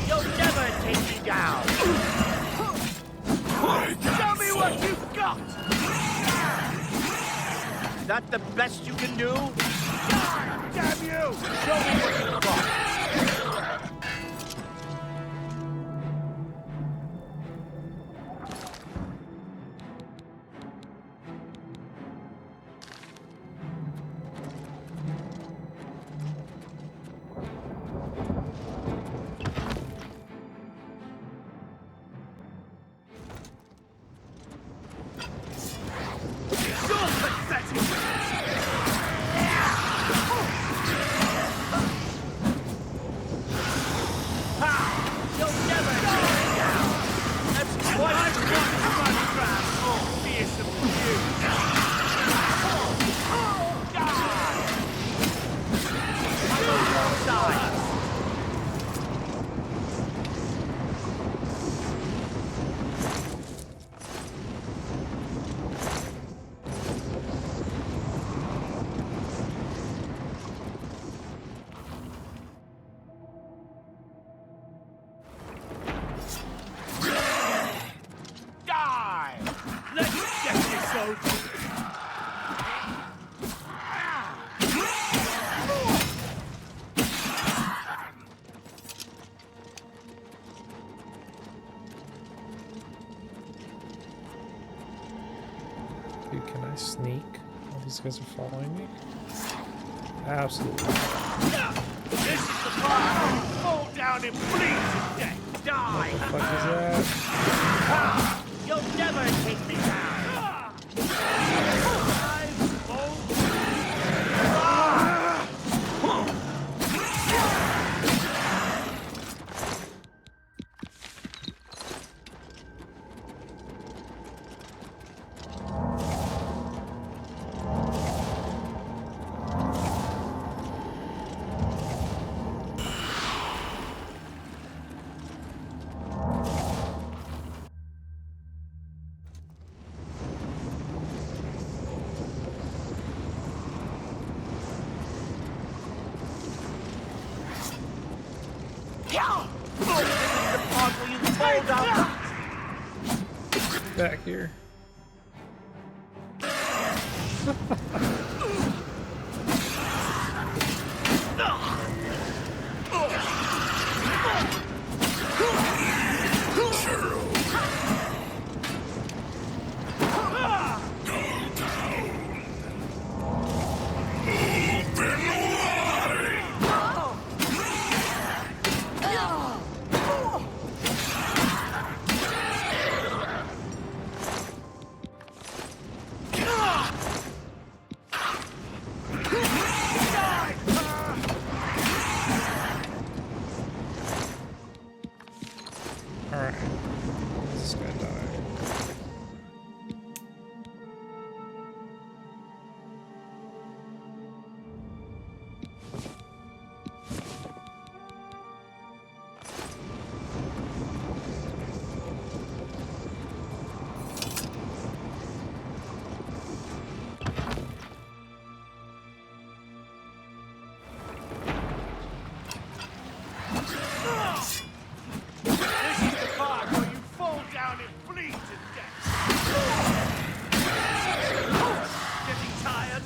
You'll never take me down! Show me what you've got! Is that the best you can do? Damn you! Show me what you've got! Dude, can I sneak while these guys are following me? Absolutely. This is the part! Fall down and bleed to death! Die! What the fuck is that? You'll never take me down! Back here. certain death. Getting tired?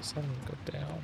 Something go down.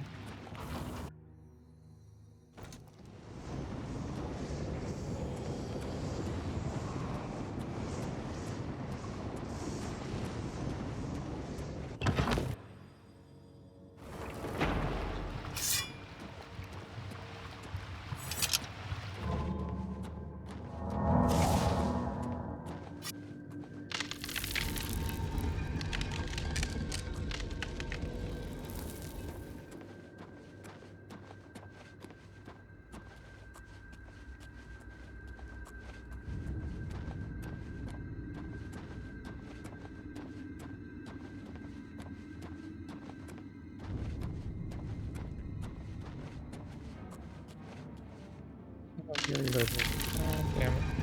Damn it.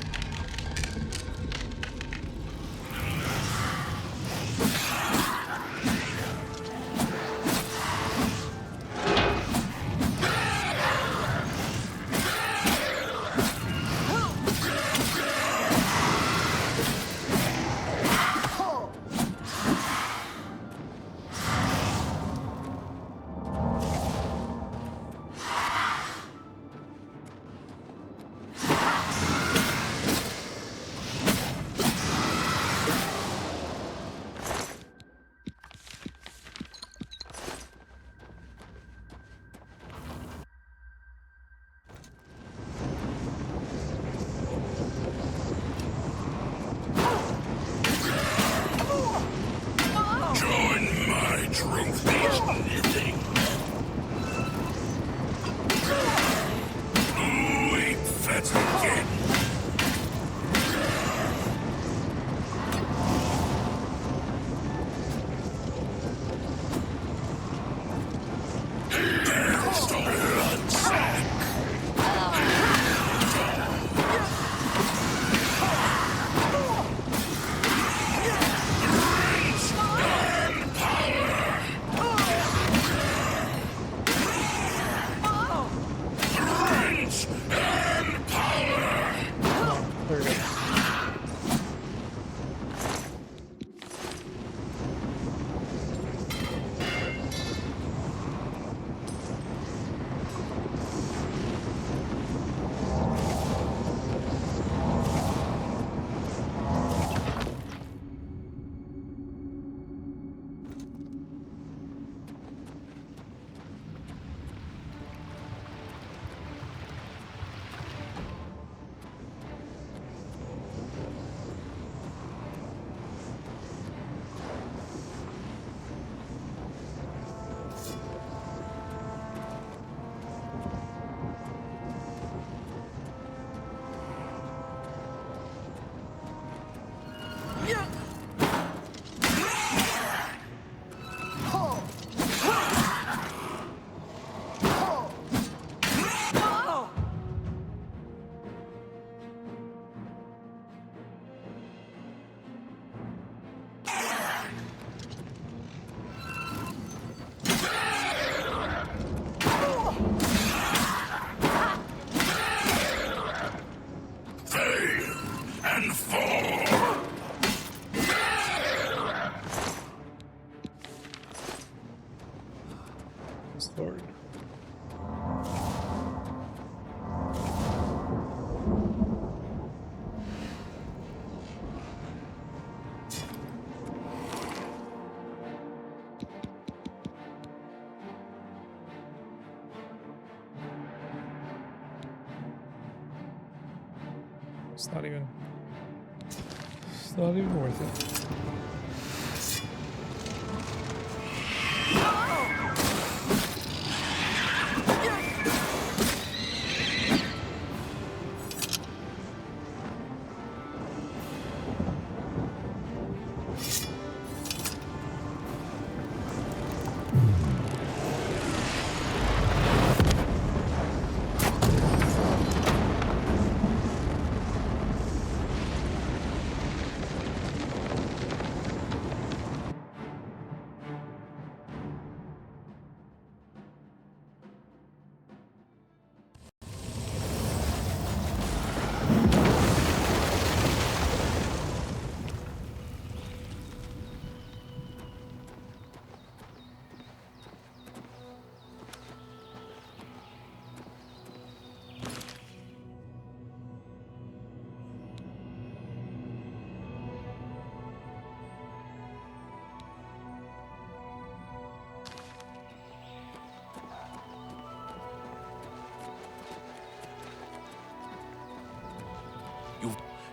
Lord. It's not even worth it.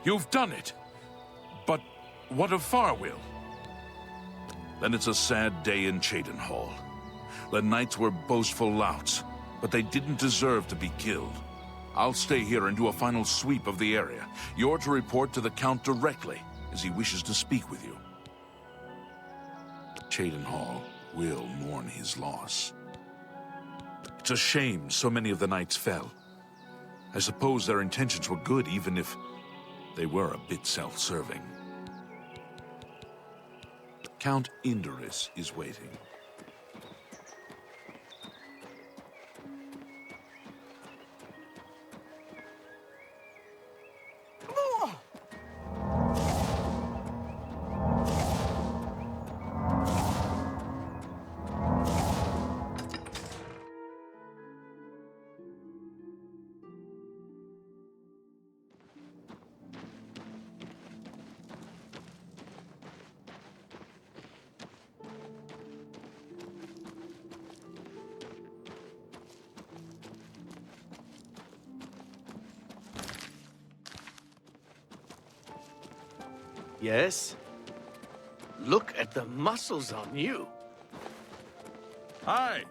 You've done it. But what of Farwill? Then it's a sad day in Cheydinhall. The knights were boastful louts, but they didn't deserve to be killed. I'll stay here and do a final sweep of the area. You're to report to the Count directly, as he wishes to speak with you. Cheydinhall will mourn his loss. It's a shame so many of the knights fell. I suppose their intentions were good, even if they were a bit self-serving. Count Indorus is waiting. Yes? Look at the muscles on you. Hi.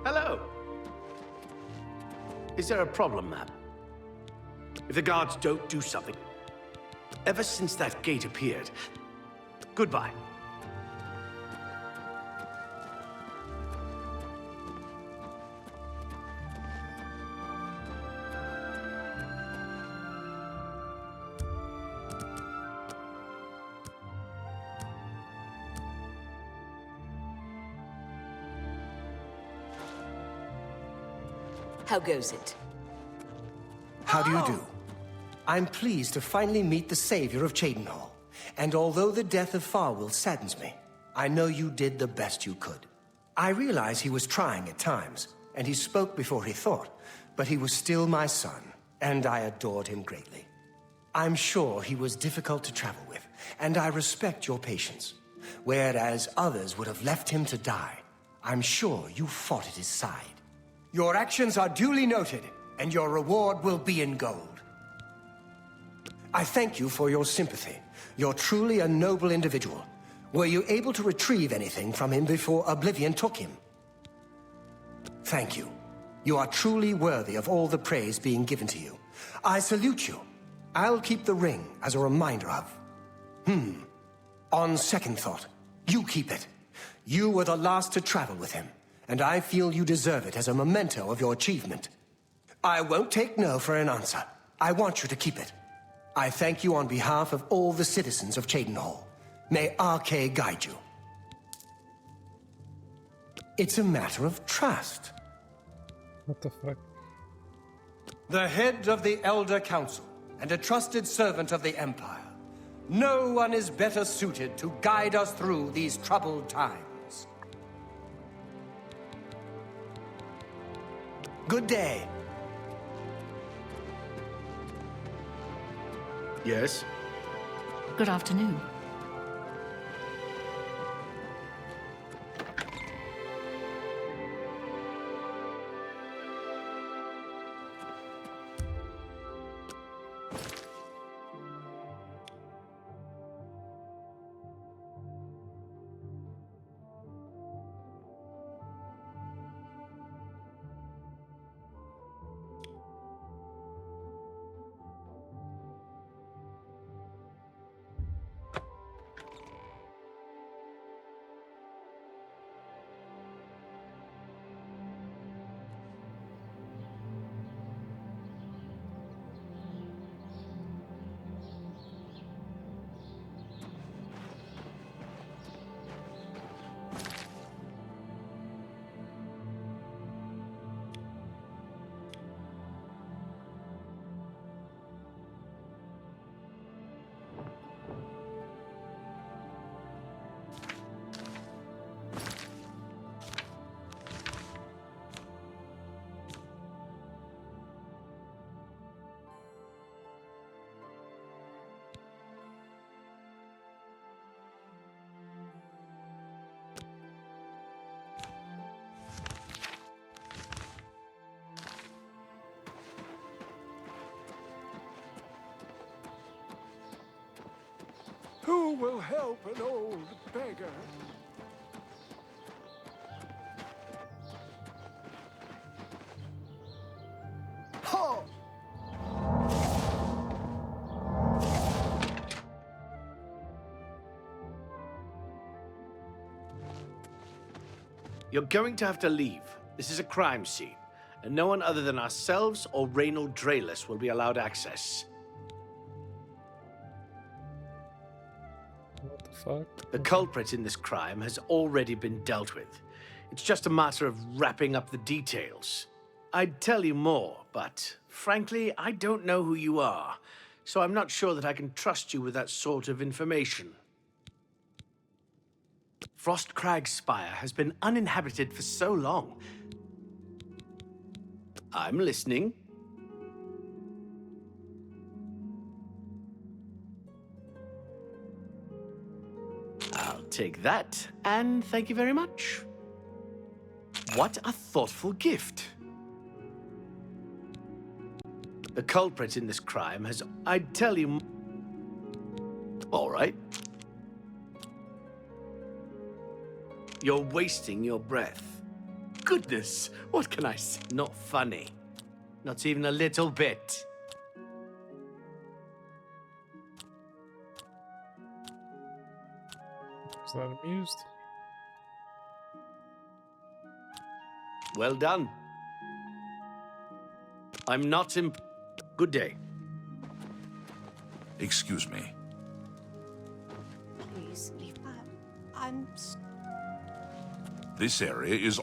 Hello. Is there a problem, ma'am? If the guards don't do something... Ever since that gate appeared... Goodbye. How goes it? How do you do? I'm pleased to finally meet the savior of Cheydinhall. And although the death of Farwill saddens me, I know you did the best you could. I realize he was trying at times, and he spoke before he thought, but he was still my son, and I adored him greatly. I'm sure he was difficult to travel with, and I respect your patience. Whereas others would have left him to die, I'm sure you fought at his side. Your actions are duly noted, and your reward will be in gold. I thank you for your sympathy. You're truly a noble individual. Were you able to retrieve anything from him before Oblivion took him? Thank you. You are truly worthy of all the praise being given to you. I salute you. I'll keep the ring as a reminder of... On second thought, you keep it. You were the last to travel with him, and I feel you deserve it as a memento of your achievement. I won't take no for an answer. I want you to keep it. I thank you on behalf of all the citizens of Cheydinhal. May RK guide you. It's a matter of trust. What the fuck? The head of the Elder Council and a trusted servant of the Empire. No one is better suited to guide us through these troubled times. Good day. Yes? Good afternoon. Who will help an old beggar? Ha! You're going to have to leave. This is a crime scene, and no one other than ourselves or Reynold Draelus will be allowed access. What the fuck? The culprit in this crime has already been dealt with. It's just a matter of wrapping up the details. I'd tell you more, but frankly, I don't know who you are, so I'm not sure that I can trust you with that sort of information. Frostcrag Spire has been uninhabited for so long. I'm listening. I'll take that, and thank you very much. What a thoughtful gift. The culprit in this crime has... I'd tell you... All right. You're wasting your breath. Goodness, what can I say? Not funny. Not even a little bit. Is not amused? Well done. I'm not Good day. Excuse me. Please leave. I'm... This area is...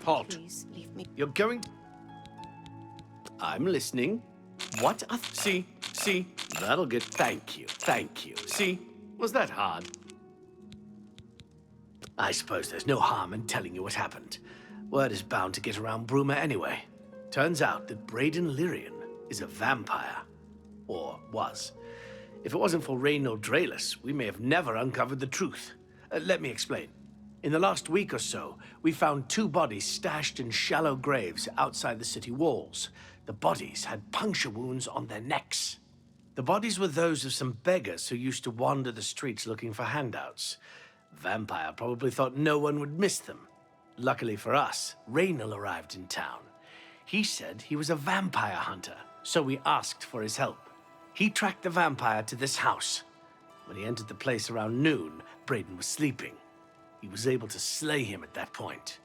Halt. Please leave me. You're going... I'm listening. What a... See, See? That'll get... Thank you. Thank you. See? Was that hard? I suppose there's no harm in telling you what happened. Word is bound to get around Bruma anyway. Turns out that Braden Lyrian is a vampire. Or was. If it wasn't for Reynold Draelus, we may have never uncovered the truth. Let me explain. In the last week or so, we found 2 bodies stashed in shallow graves outside the city walls. The bodies had puncture wounds on their necks. The bodies were those of some beggars who used to wander the streets looking for handouts. Vampire probably thought no one would miss them. Luckily for us, Reynold arrived in town. He said he was a vampire hunter, so we asked for his help. He tracked the vampire to this house. When he entered the place around noon, Braden was sleeping. He was able to slay him at that point.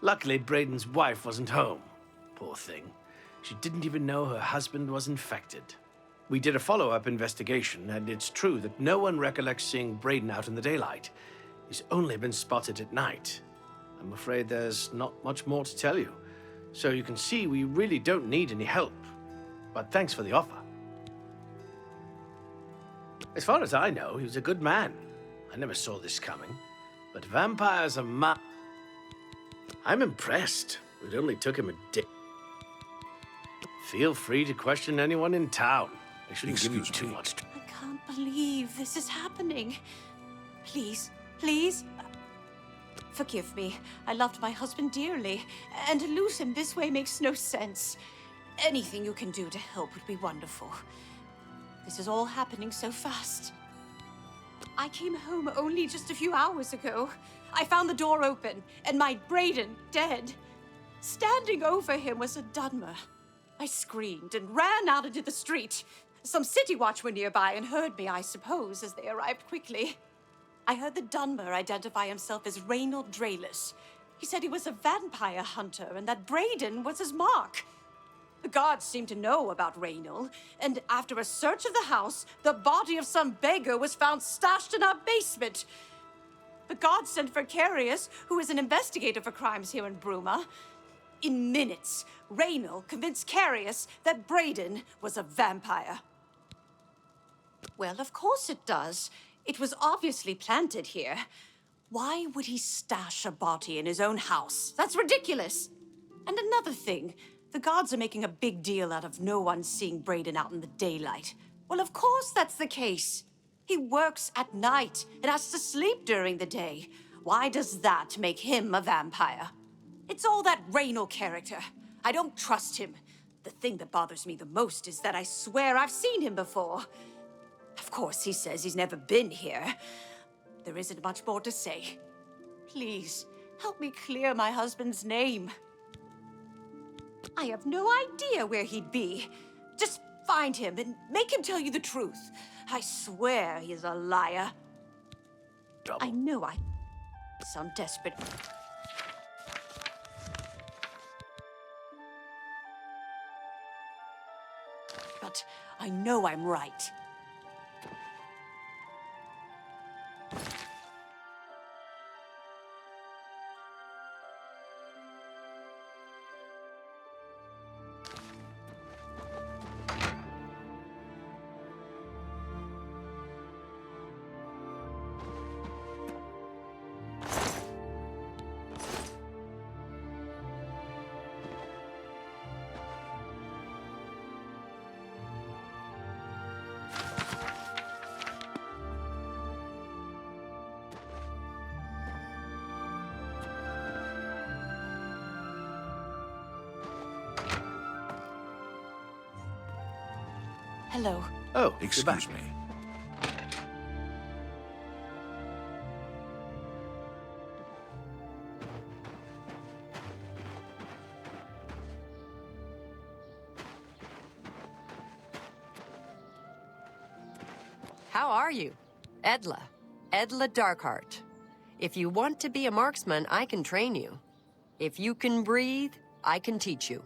Luckily, Braden's wife wasn't home. Poor thing. She didn't even know her husband was infected. We did a follow-up investigation, and it's true that no one recollects seeing Braden out in the daylight. He's only been spotted at night. I'm afraid there's not much more to tell you. So you can see we really don't need any help. But thanks for the offer. As far as I know, he was a good man. I never saw this coming. But vampires are I'm impressed. It only took him a day. Feel free to question anyone in town. I shouldn't give you too much. I can't believe this is happening. Please, please. Forgive me. I loved my husband dearly, and to lose him this way makes no sense. Anything you can do to help would be wonderful. This is all happening so fast. I came home only just a few hours ago. I found the door open, and my Braden dead. Standing over him was a Dunmer. I screamed and ran out into the street. Some city watch were nearby and heard me, I suppose, as they arrived quickly. I heard the Dunmer identify himself as Reynold Draelus. He said he was a vampire hunter and that Braden was his mark. The guards seemed to know about Reynold, and after a search of the house, the body of some beggar was found stashed in our basement. The guards sent for Carius, who is an investigator for crimes here in Bruma. In minutes, Reynold convinced Carius that Braden was a vampire. Well, of course it does. It was obviously planted here. Why would he stash a body in his own house? That's ridiculous. And another thing, the guards are making a big deal out of no one seeing Braden out in the daylight. Well, of course that's the case. He works at night and has to sleep during the day. Why does that make him a vampire? It's all that Reynold character. I don't trust him. The thing that bothers me the most is that I swear I've seen him before. Of course, he says he's never been here. There isn't much more to say. Please, help me clear my husband's name. I have no idea where he'd be. Just find him and make him tell you the truth. I swear he's a liar. I know I sound desperate. But I know I'm right. Hello. Oh, excuse me. How are you? Edla. Edla Darkheart. If you want to be a marksman, I can train you. If you can breathe, I can teach you.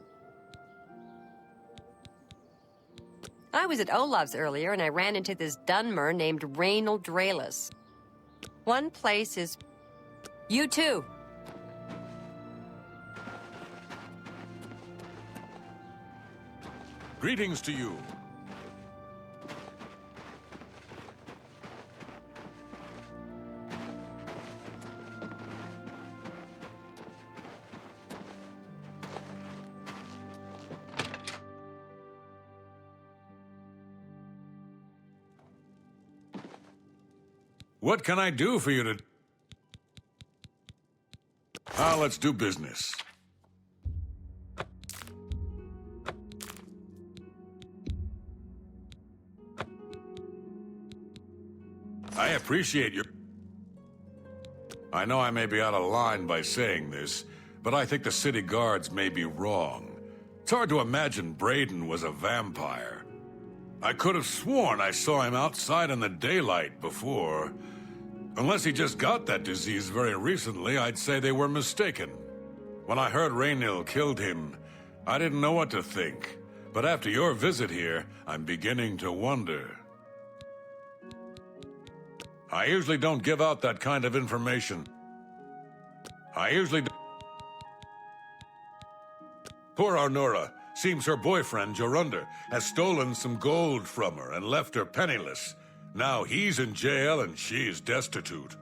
I was at Olav's earlier, and I ran into this Dunmer named Reynold Draelus. One place is... You too. Greetings to you. What can I do for you to... Ah, let's do business. I appreciate your... I know I may be out of line by saying this, but I think the city guards may be wrong. It's hard to imagine Braden was a vampire. I could have sworn I saw him outside in the daylight before. Unless he just got that disease very recently, I'd say they were mistaken. When I heard Raynil killed him, I didn't know what to think. But after your visit here, I'm beginning to wonder. I usually don't give out that kind of information. I usually don't. Poor Arnora. Seems her boyfriend, Jorunder, has stolen some gold from her and left her penniless. Now he's in jail and she's destitute.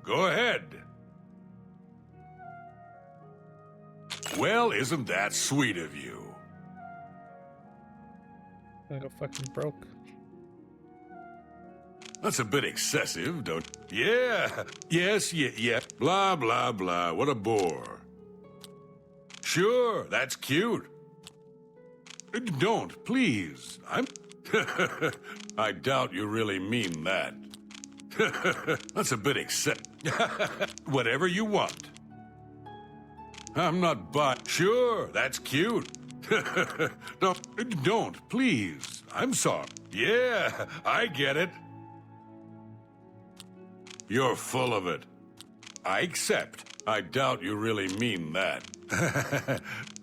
Go ahead. Well, isn't that sweet of you? I go fucking broke. That's a bit excessive, don't... Yeah, yes, yeah, blah, blah, blah, what a bore. Sure, that's cute. Don't, please, I'm... I doubt you really mean that. That's a bit excessive. Whatever you want. I'm not Sure, that's cute. Don't, please, I'm sorry. Yeah, I get it. You're full of it. I accept. I doubt you really mean that.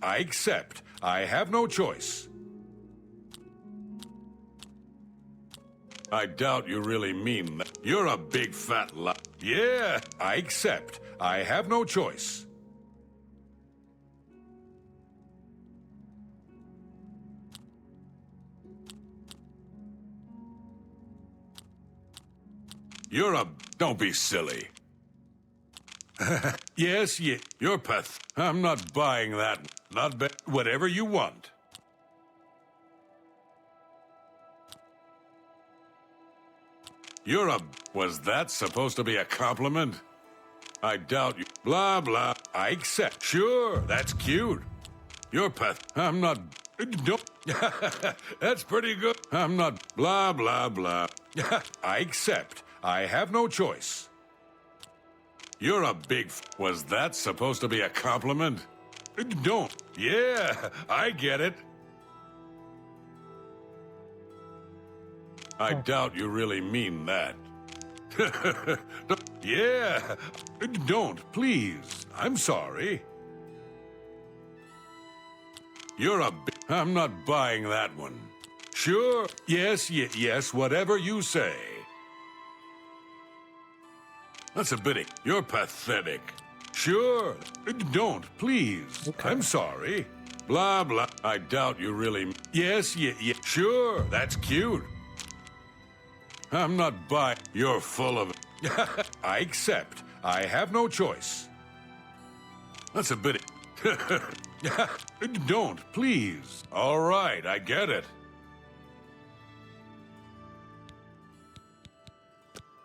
I accept. I have no choice. I doubt you really mean that. You're a big fat lie. Yeah, I accept. I have no choice. You're a... Don't be silly. Yes, you're I'm not buying that. Not whatever you want. You're a... Was that supposed to be a compliment? I doubt you. Blah, blah. I accept. Sure, that's cute. You're I'm not... Don't... That's pretty good. I'm not... Blah, blah, blah. I accept. I have no choice. You're a big... Was that supposed to be a compliment? Don't. Yeah, I get it. I doubt you really mean that. Yeah, don't, please. I'm sorry. You're a I'm not buying that one. Sure, yes, yes, whatever you say. That's a bit... You're pathetic. Sure, don't, please. Okay. I'm sorry. Blah, blah. I doubt you really... Yes, sure, that's cute. I'm not buying... You're full of... I accept. I have no choice. That's a bit... Don't, please. All right, I get it.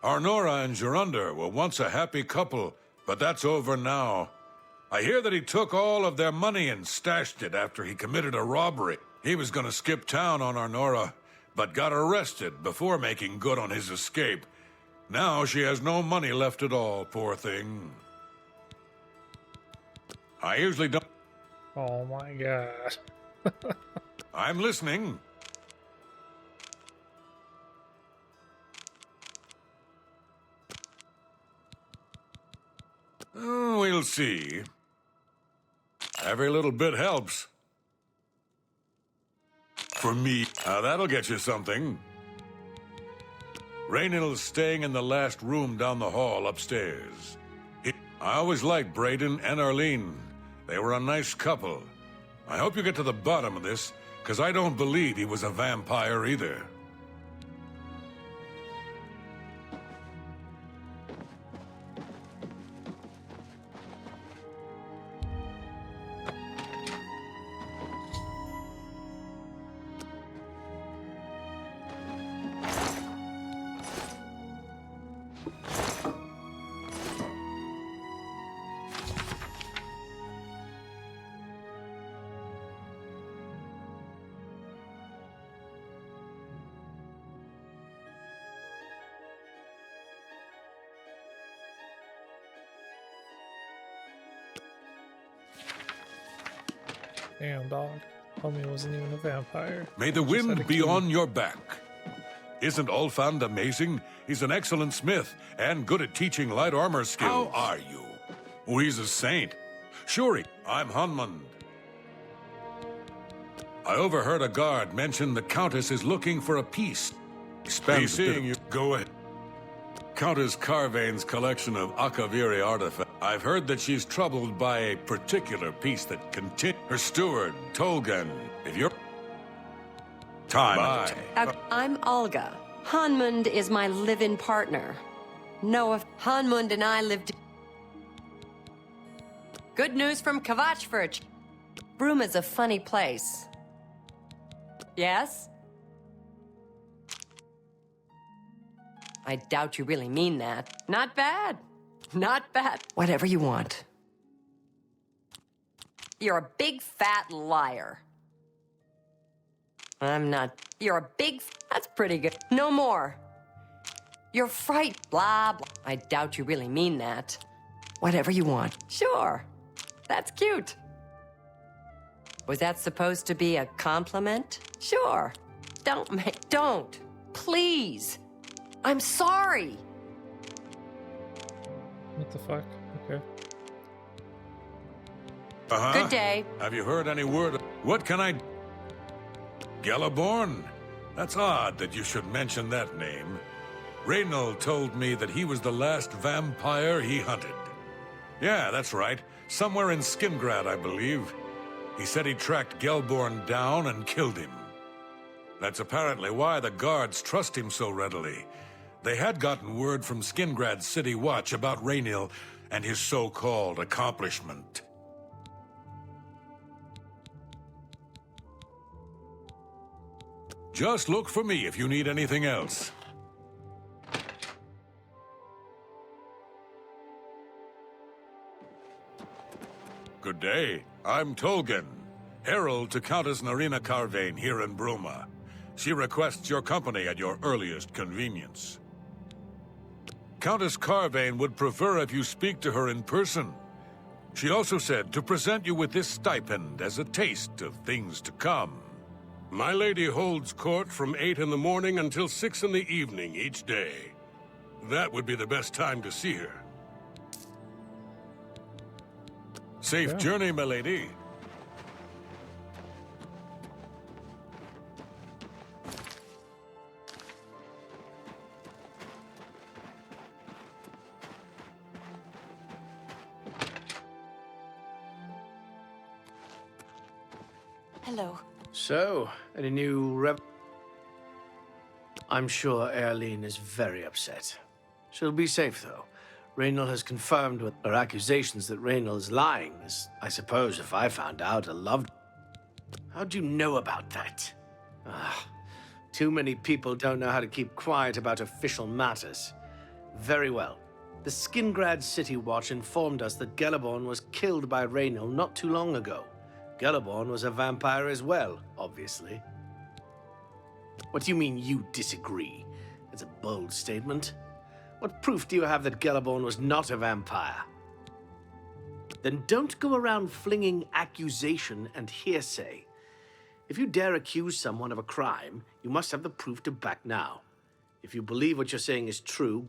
Arnora and Jorunder were once a happy couple, but that's over now. I hear that he took all of their money and stashed it after he committed a robbery. He was gonna skip town on Arnora, but got arrested before making good on his escape. Now she has no money left at all, poor thing. I usually don't... Oh my god. I'm listening. We'll see. Every little bit helps. For me, that'll get you something. Raynil's staying in the last room down the hall upstairs. I always liked Braden and Arlene. They were a nice couple. I hope you get to the bottom of this, because I don't believe he was a vampire either. Damn, dog. Homie wasn't even a vampire. May the Just had a wind be key. on your back. Isn't Olfand amazing? He's an excellent smith and good at teaching light armor skills. How are you? Oh, he's a saint. Shuri, I'm Hanmund. I overheard a guard mention the Countess is looking for a piece. He's seeing you. Go ahead. Countess Carvane's collection of Akaviri artifacts. I've heard that she's troubled by a particular piece that her steward, Tolgan. If you're... Time. I'm Olga. Hanmund is my live-in partner. Noah, Hanmund and I lived... Good news from Kvatchfurt. Bruma's a funny place. Yes? I doubt you really mean that. Not bad. Not bad. Whatever you want. You're a big fat liar. I'm not. You're a big... That's pretty good. No more. You're blah, blah. I doubt you really mean that. Whatever you want. Sure. That's cute. Was that supposed to be a compliment? Sure. Don't. Please. I'm sorry. What the fuck? Okay. Good day. Have you heard any word? What can I... Galaborn? That's odd that you should mention that name. Reynald told me that he was the last vampire he hunted. Yeah, that's right. Somewhere in Skingrad, I believe. He said he tracked Gelborn down and killed him. That's apparently why the guards trust him so readily. They had gotten word from Skingrad's City Watch about Raynil and his so-called accomplishment. Just look for me if you need anything else. Good day. I'm Tolgan, herald to Countess Narina Carvane here in Bruma. She requests your company at your earliest convenience. Countess Carvane would prefer if you speak to her in person. She also said to present you with this stipend as a taste of things to come. My lady holds court from 8 in the morning until 6 in the evening each day. That would be the best time to see her. Safe journey, my lady. Hello. So, any new I'm sure Erlene is very upset. She'll be safe, though. Raynal has confirmed with her accusations that Raynal is lying, as I suppose if I found out a loved... How'd you know about that? Too many people don't know how to keep quiet about official matters. Very well. The Skingrad City Watch informed us that Gelaborn was killed by Raynal not too long ago. Gelaborn was a vampire as well, obviously. What do you mean you disagree? That's a bold statement. What proof do you have that Gelaborn was not a vampire? Then don't go around flinging accusation and hearsay. If you dare accuse someone of a crime, you must have the proof to back now. If you believe what you're saying is true,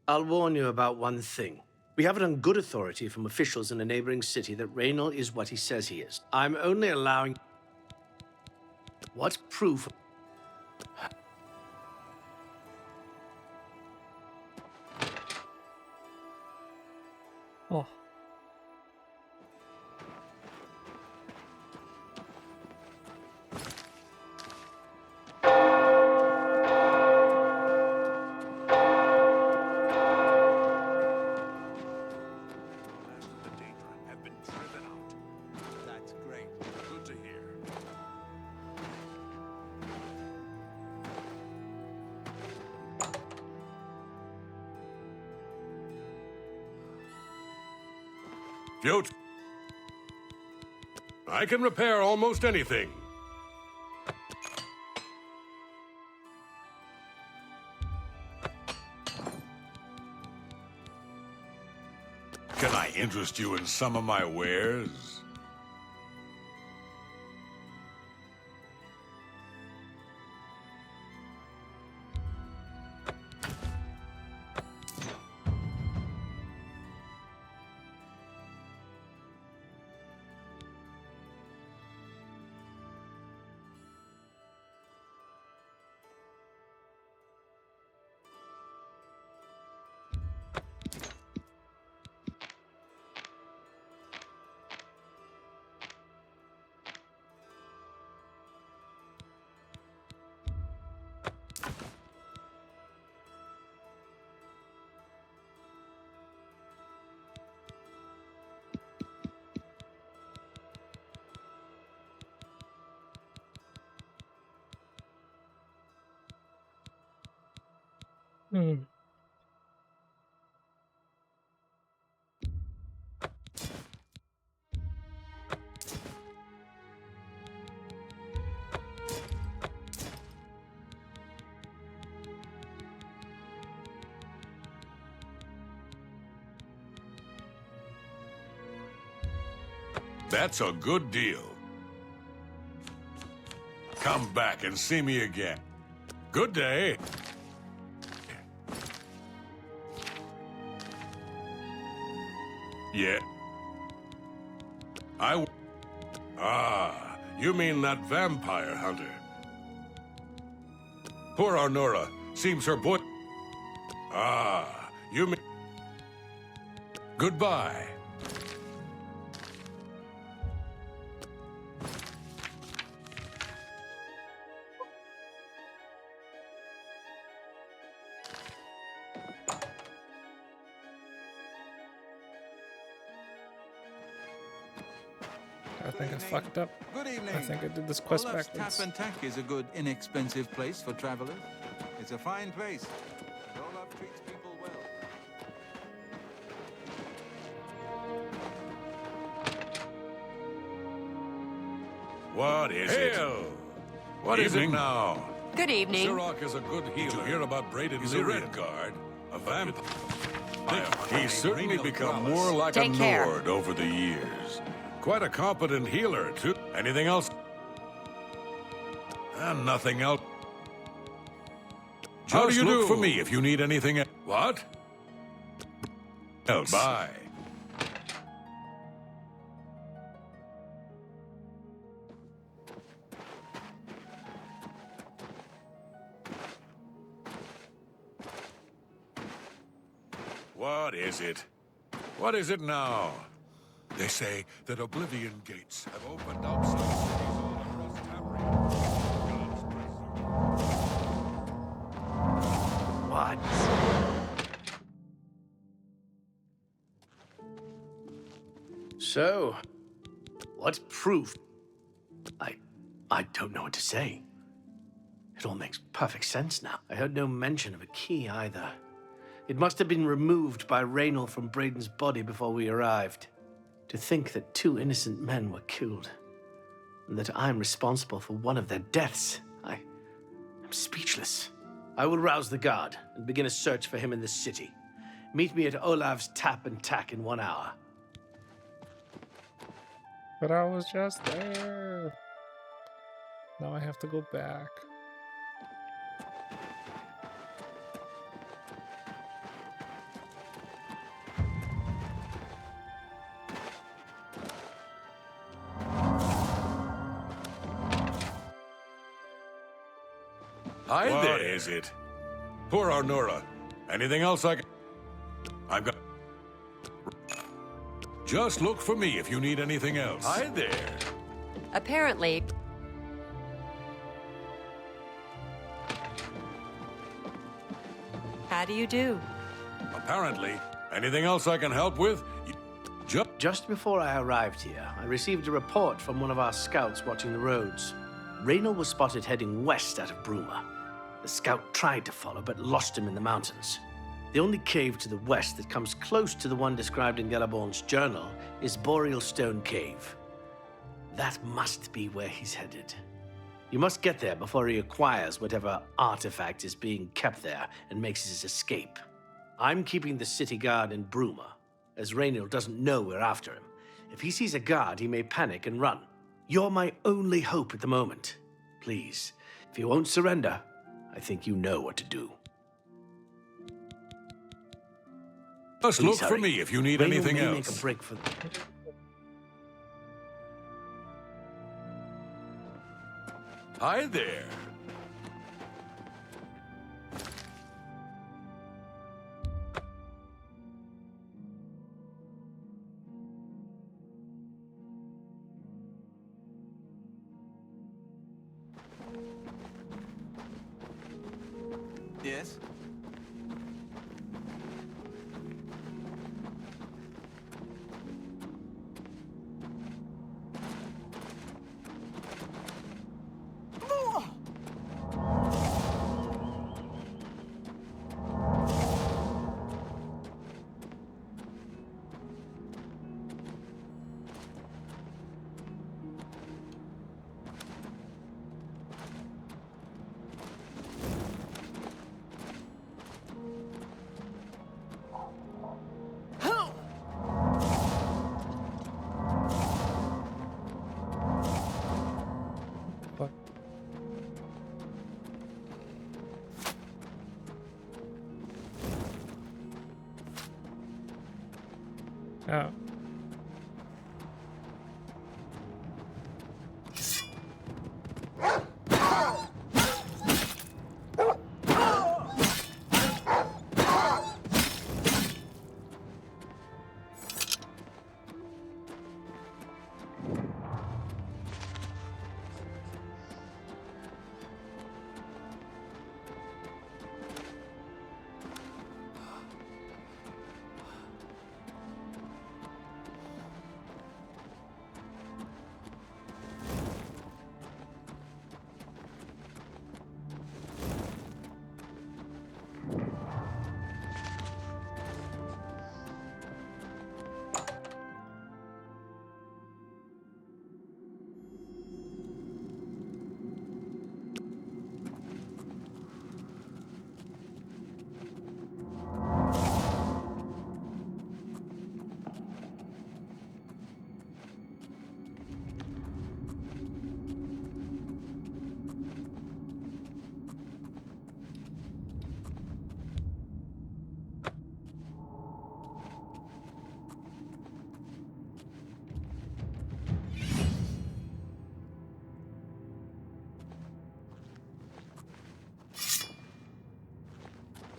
I'll warn you about one thing. We have it on good authority from officials in a neighboring city that Raynal is what he says he is. I'm only allowing... What proof... Oh. That's great. Good to hear. Future. I can repair almost anything. Can I interest you in some of my wares? Hmm. That's a good deal. Come back and see me again. Good day. Yeah. Ah, you mean that vampire hunter. Poor Arnora. Seems her boy... Ah, you mean... Goodbye. I think I fucked up. Good evening. I think I did this quest Olaf's backwards. Tap and Tack is a good, inexpensive place for travelers. It's a fine place, and Olaf treats people well. What is it? What is it now? Good evening. Sirach is a good healer. Did you hear about Braden? He's a red guard, a vampire. He's certainly become more like a Take care. Nord over the years. Quite a competent healer, too. Anything else? And nothing else. How do you look for me if you need anything? What? Else. Bye. What is it? What is it now? They say that Oblivion gates have opened up some cities all across Tamriel. What? So, what's proof? I don't know what to say. It all makes perfect sense now. I heard no mention of a key either. It must have been removed by Raynor from Braden's body before we arrived. To think that 2 innocent men were killed, and that I'm responsible for one of their deaths, I'm speechless. I will rouse the guard and begin a search for him in the city. Meet me at Olav's Tap and Tack in 1 hour. But I was just there. Now I have to go back. Hi there. What is it? Poor Arnora. Anything else I can... I've got... Just look for me if you need anything else. Hi there. Apparently... How do you do? Apparently. Anything else I can help with? Just before I arrived here, I received a report from one of our scouts watching the roads. Raynor was spotted heading west out of Bruma. The scout tried to follow, but lost him in the mountains. The only cave to the west that comes close to the one described in Galaborn's journal is Boreal Stone Cave. That must be where he's headed. You must get there before he acquires whatever artifact is being kept there and makes his escape. I'm keeping the city guard in Bruma, as Rainiel doesn't know we're after him. If he sees a guard, he may panic and run. You're my only hope at the moment. Please, if you won't surrender, I think you know what to do. Just Please look for hurry. me if you need Rainiel anything may make else. a break for Hi there. Yes? Fuck. Oh.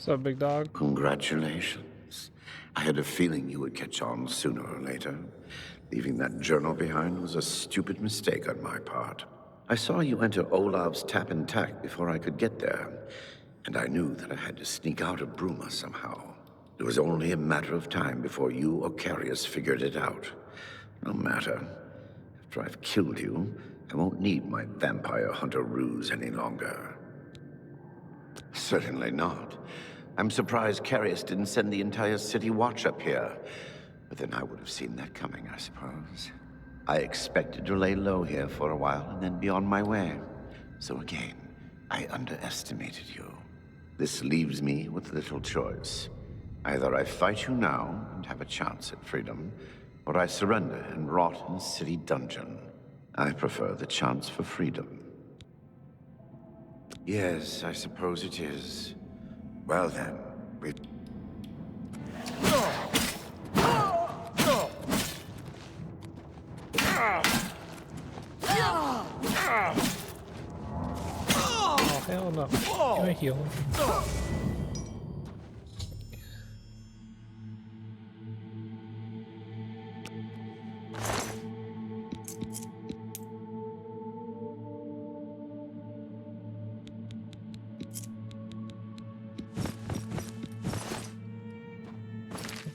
What's up, big dog? Congratulations. I had a feeling you would catch on sooner or later. Leaving that journal behind was a stupid mistake on my part. I saw you enter Olav's tap and tack before I could get there, and I knew that I had to sneak out of Bruma somehow. It was only a matter of time before you or Carius figured it out. No matter. After I've killed you, I won't need my vampire hunter ruse any longer. Certainly not. I'm surprised Carius didn't send the entire city watch up here. But then I would have seen that coming, I suppose. I expected to lay low here for a while and then be on my way. So again, I underestimated you. This leaves me with little choice. Either I fight you now and have a chance at freedom, or I surrender and rot in a city dungeon. I prefer the chance for freedom. Yes, I suppose it is. Well then, we... Oh, hell no. Give me a heal.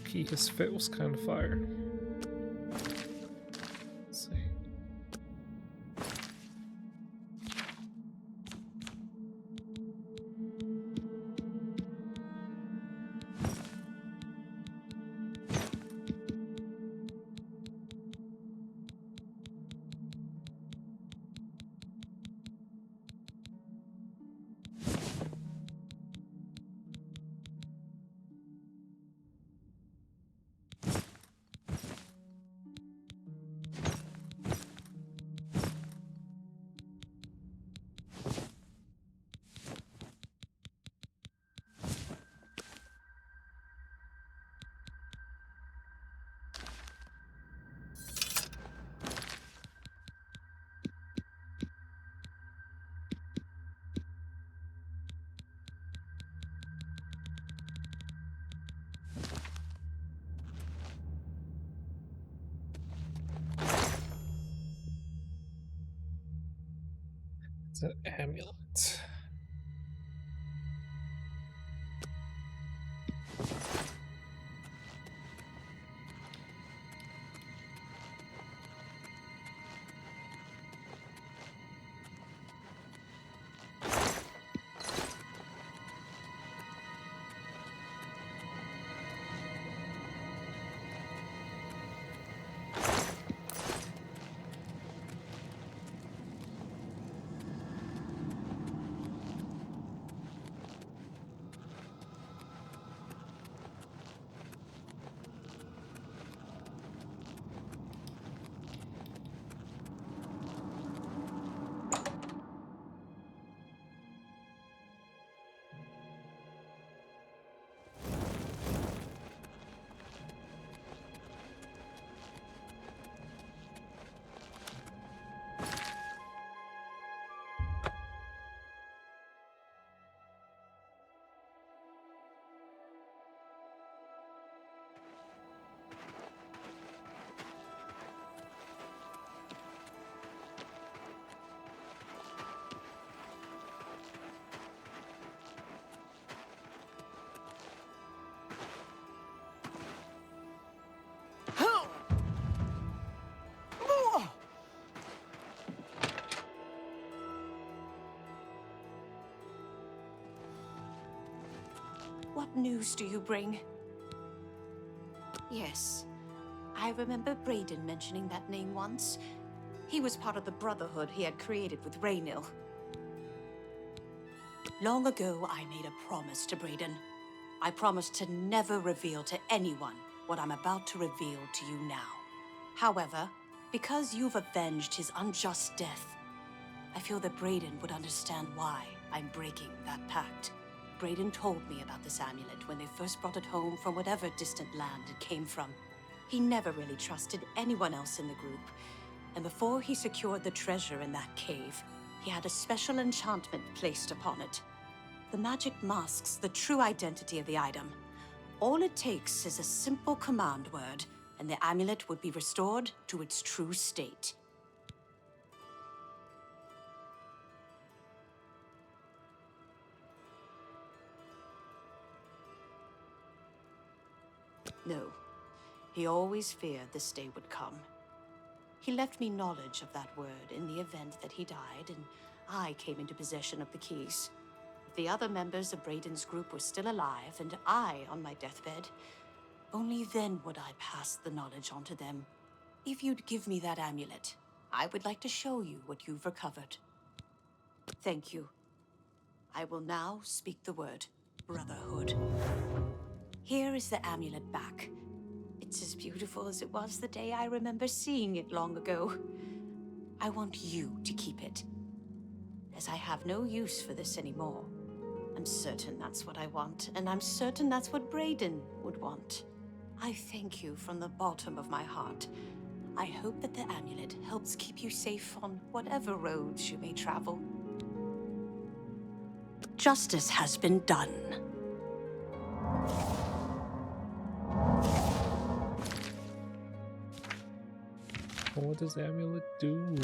Okay, his fit was kind of fire. Let's see. It's an amulet. What news do you bring? Yes, I remember Brayden mentioning that name once. He was part of the Brotherhood he had created with Raynil. Long ago, I made a promise to Brayden. I promised to never reveal to anyone what I'm about to reveal to you now. However, because you've avenged his unjust death, I feel that Brayden would understand why I'm breaking that pact. Brayden told me about this amulet when they first brought it home from whatever distant land it came from. He never really trusted anyone else in the group, and before he secured the treasure in that cave, he had a special enchantment placed upon it. The magic masks the true identity of the item. All it takes is a simple command word, and the amulet would be restored to its true state. No, he always feared this day would come. He left me knowledge of that word in the event that he died, and I came into possession of the keys. If the other members of Brayden's group were still alive, and I on my deathbed, only then would I pass the knowledge on to them. If you'd give me that amulet, I would like to show you what you've recovered. Thank you. I will now speak the word Brotherhood. Here is the amulet back. It's as beautiful as it was the day I remember seeing it long ago. I want you to keep it, as I have no use for this anymore. I'm certain that's what I want, and I'm certain that's what Brayden would want. I thank you from the bottom of my heart. I hope that the amulet helps keep you safe on whatever roads you may travel. Justice has been done. What does the amulet do?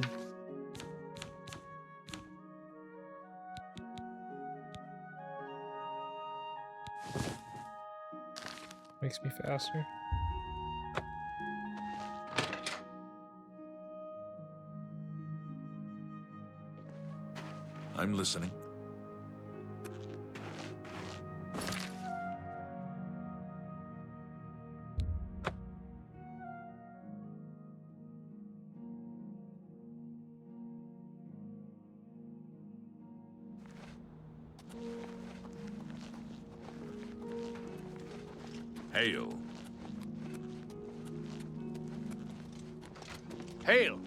Makes me faster. I'm listening. Hail. Hail!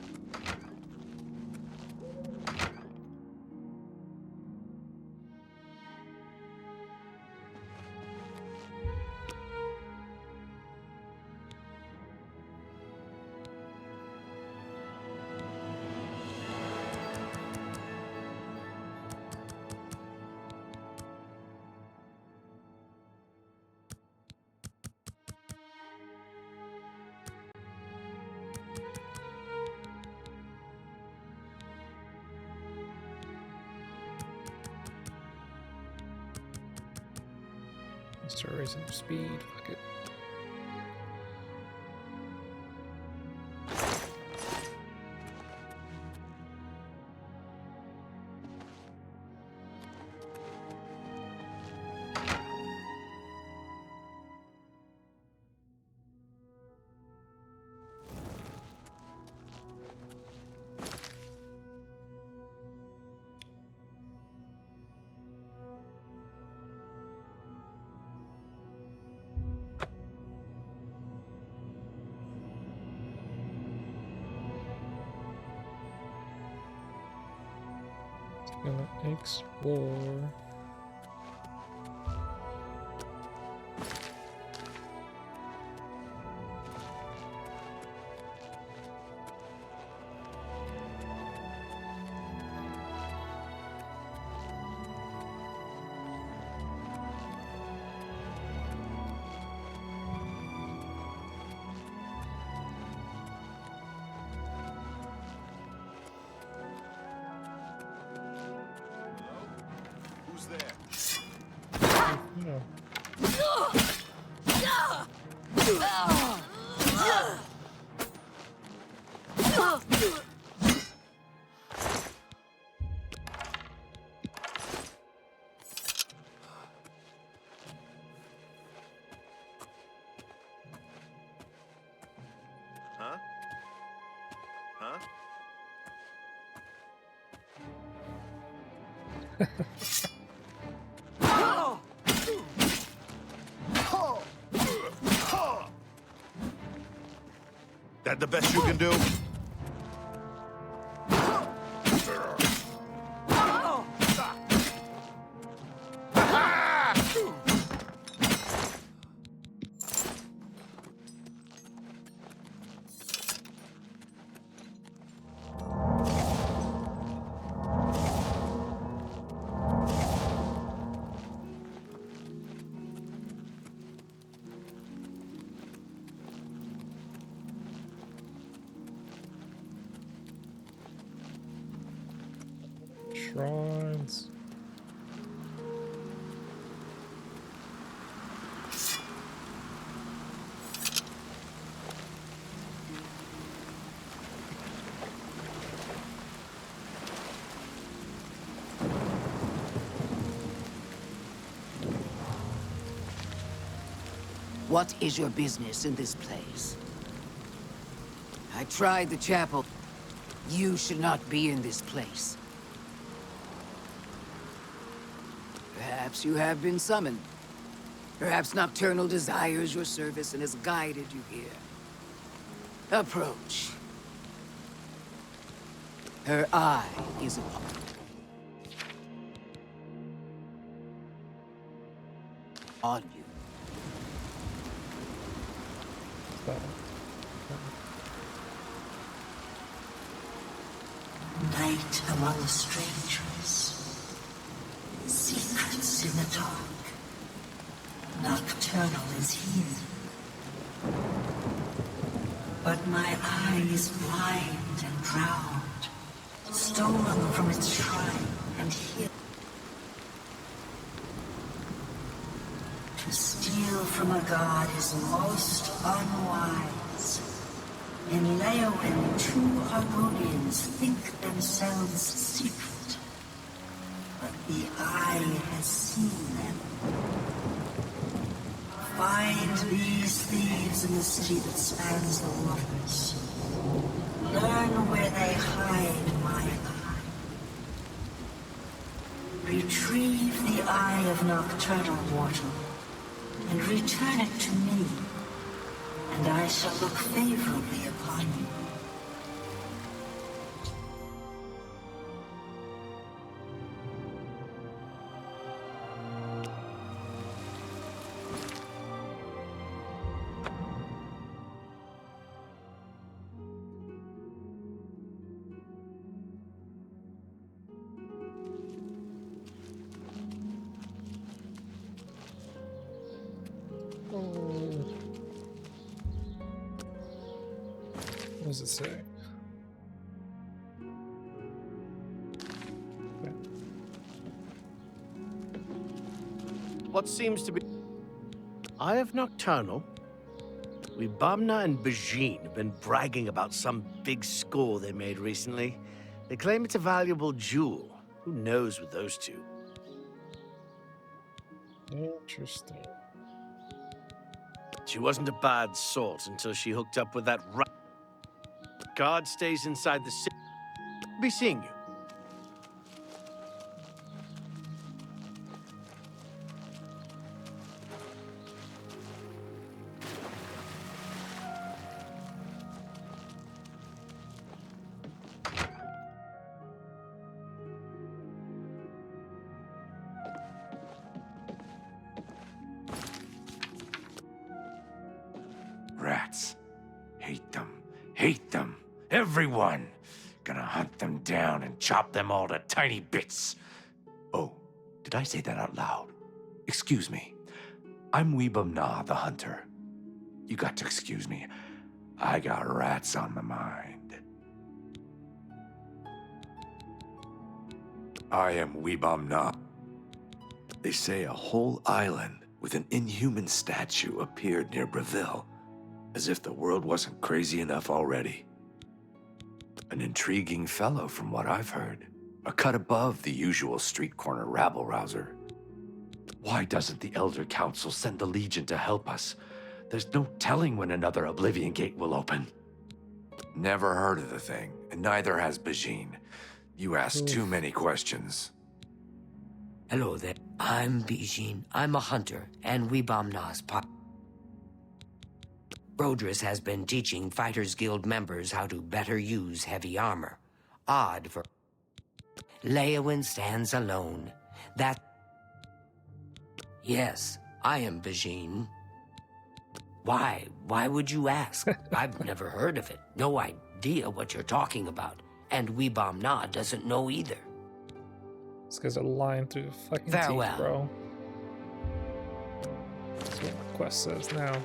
Let's start raising up speed. Fuck it. Gonna explore. Who's there? No. Huh? Huh? That the best you can do? Shrines. What is your business in this place? I tried the chapel. You should not be in this place. Perhaps you have been summoned. Perhaps Nocturnal desires your service and has guided you here. Approach. Her eye is upon you. Night among strangers. Secrets in the dark. Nocturnal is here. But my eye is blind and drowned, stolen from its shrine and hid. To steal from a god is most unwise. In Leowen, two Hargonians think themselves secret, but the eye has seen them. Find these thieves in the city that spans the waters. Learn where they hide my eye. Retrieve the eye of Nocturnal mortal, and return it to me, and I shall look favorably upon you. What does it say? What seems to be... Eye of Nocturnal? Wibamna and Bajin have been bragging about some big score they made recently. They claim it's a valuable jewel. Who knows with those two? Interesting. She wasn't a bad sort until she hooked up with that rat. Guard stays inside the city. Be seeing you. Rats. Hate them. Hate them. Everyone. Gonna hunt them down and chop them all to tiny bits. Oh, did I say that out loud? Excuse me. I'm Weebum-Na, the hunter. You got to excuse me. I got rats on my mind. I am Weebum-Na. They say a whole island with an inhuman statue appeared near Breville. As if the world wasn't crazy enough already. An intriguing fellow from what I've heard. A cut above the usual street corner rabble-rouser. Why doesn't the Elder Council send the Legion to help us? There's no telling when another Oblivion Gate will open. Never heard of the thing, and neither has Bajin. You ask too many questions. Hello there. I'm Bijin. I'm a hunter, and Weebam-Na's partner. Brodris has been teaching Fighters Guild members how to better use heavy armor. Odd for... Leowin stands alone. That... Yes, I am Bijin. Why? Why would you ask? I've never heard of it. No idea what you're talking about. And Weebam-Na doesn't know either. This guy's a line through the fucking Farewell. teeth, bro. That's what my quest says now.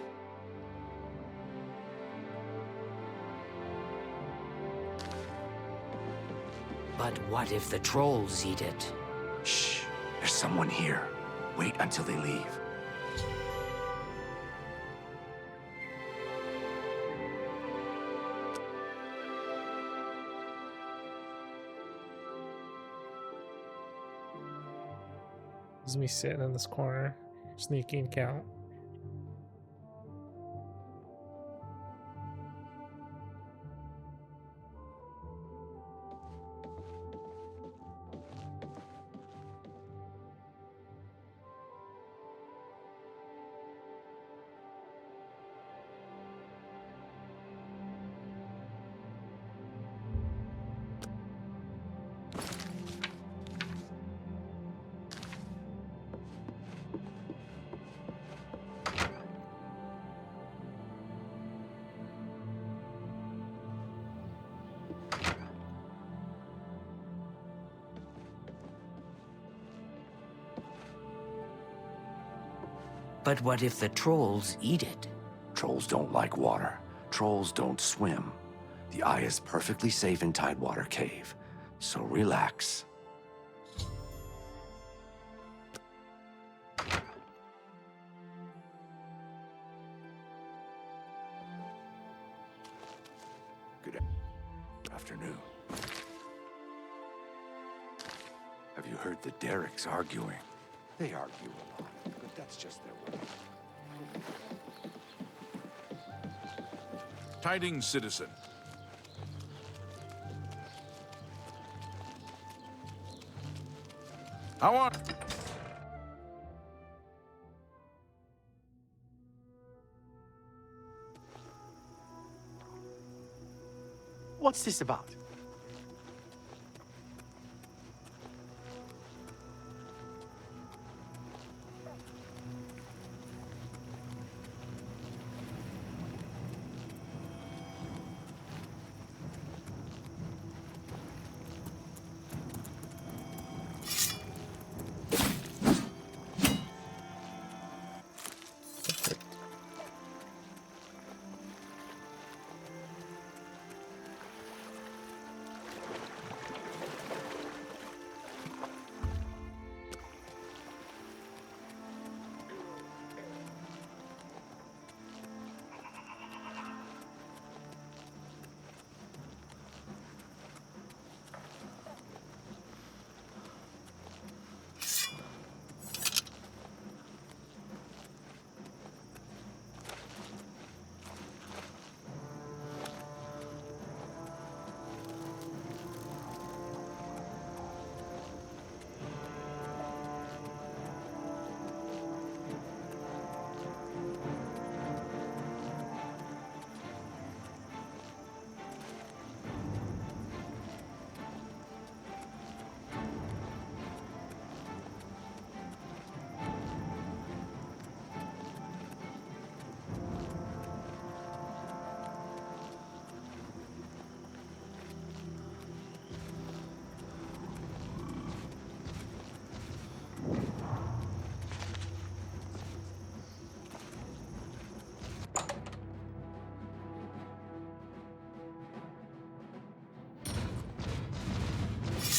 But what if the trolls eat it? Shh, there's someone here. Wait until they leave. This is me sitting in this corner, sneaking count. But what if the trolls eat it? Trolls don't like water. Trolls don't swim. The eye is perfectly safe in Tidewater Cave, so relax. Good afternoon. Have you heard the Derricks arguing? They argue a lot, but that's just their way. Tidings, citizen. How are... What's this about?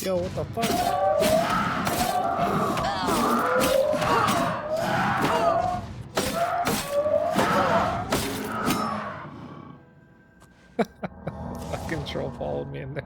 Yo, what the fuck? Fucking troll followed me in there.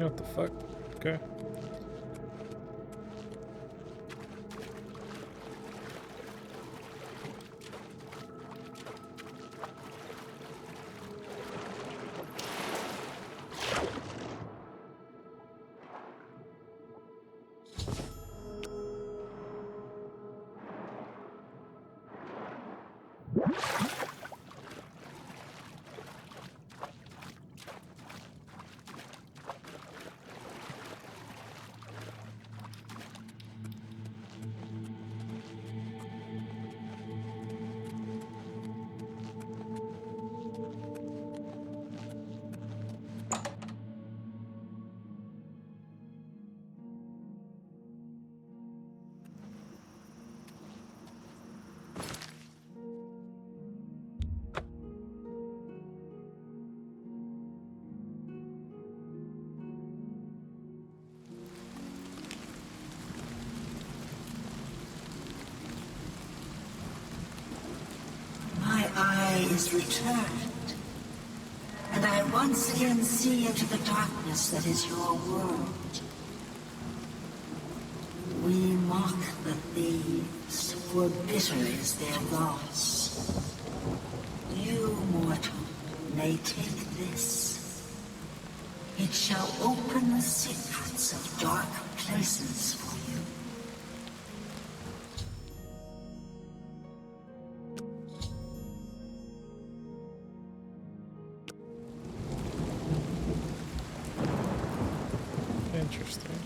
What the fuck? Okay. Is returned, and I once again see into the darkness that is your world. were bitter as their loss. You, mortal, may take this. It shall open the secrets of dark places for you. Interesting.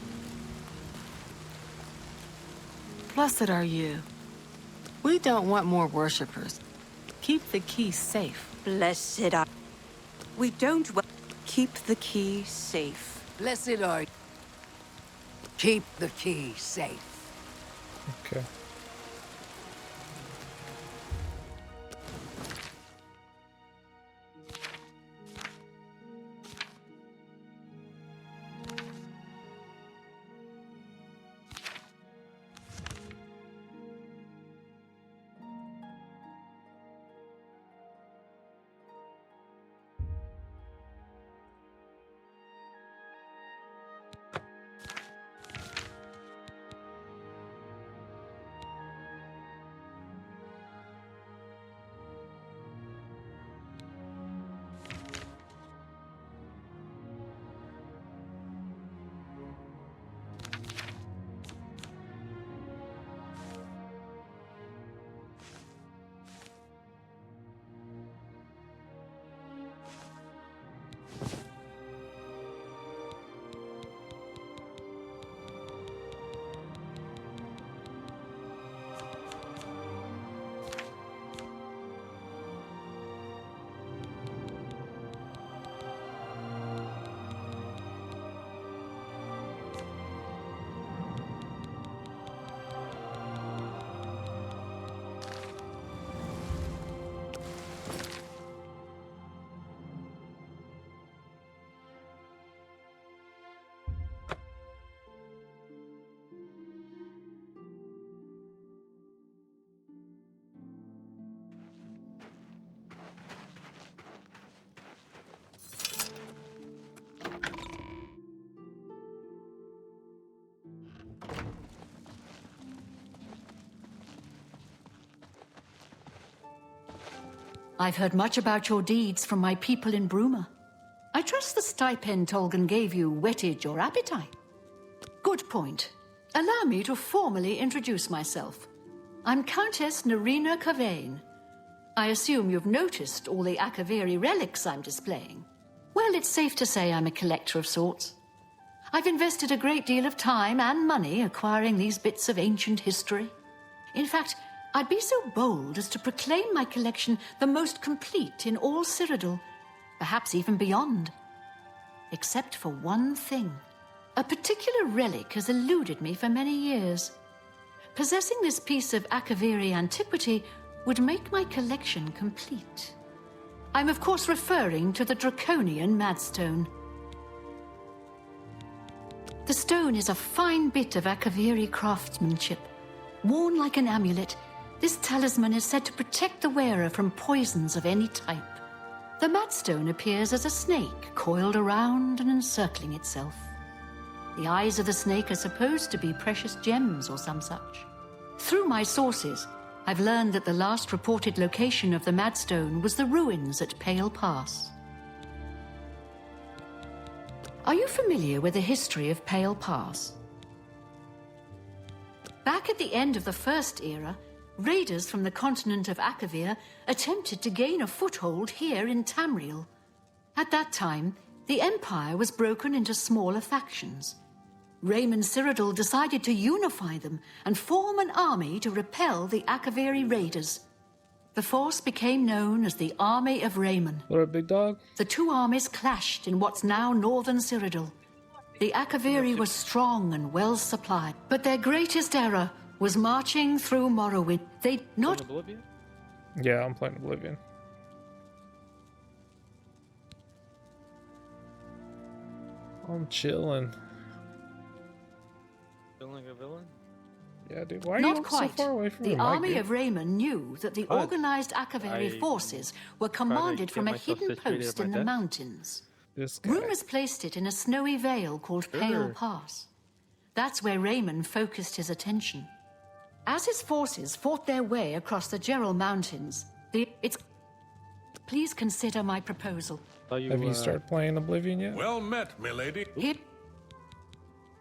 Blessed are you. We don't want more worshippers. Keep the key safe. Blessed are... We don't... Keep the key safe. Blessed are you. Keep the key safe. Okay. I've heard much about your deeds from my people in Bruma. I trust the stipend Tolgan gave you whetted your appetite. Good point. Allow me to formally introduce myself. I'm Countess Nerina Cavain. I assume you've noticed all the Akaviri relics I'm displaying. Well, it's safe to say I'm a collector of sorts. I've invested a great deal of time and money acquiring these bits of ancient history. In fact, I'd be so bold as to proclaim my collection the most complete in all Cyrodiil, perhaps even beyond. Except for one thing. A particular relic has eluded me for many years. Possessing this piece of Akaviri antiquity would make my collection complete. I'm of course referring to the Draconian Madstone. The stone is a fine bit of Akaviri craftsmanship. Worn like an amulet, this talisman is said to protect the wearer from poisons of any type. The Madstone appears as a snake coiled around and encircling itself. The eyes of the snake are supposed to be precious gems or some such. Through my sources, I've learned that the last reported location of the Madstone was the ruins at Pale Pass. Are you familiar with the history of Pale Pass? Back at the end of the First Era, raiders from the continent of Akavir attempted to gain a foothold here in Tamriel. At that time, the Empire was broken into smaller factions. Raymond Cyrodiil decided to unify them and form an army to repel the Akaviri raiders. The force became known as the Army of Raymond. What up, big dog? The two armies clashed in what's now northern Cyrodiil. The Akaviri were strong and well supplied, but their greatest error was marching through Morrowind. They'd not... Oblivion? Yeah, I'm playing Oblivion. I'm chilling. Feeling like a villain? Yeah, dude. Why are Not you quite. so far away from the your mic, army dude? of Raymond knew that the organized Akaviri forces were commanded from a hidden post in the mountains. This guy. Rumors placed it in a snowy vale called Pale Pass. That's where Raymond focused his attention. As his forces fought their way across the Gerald Mountains, please consider my proposal. Have you started playing Oblivion yet? Well met, milady.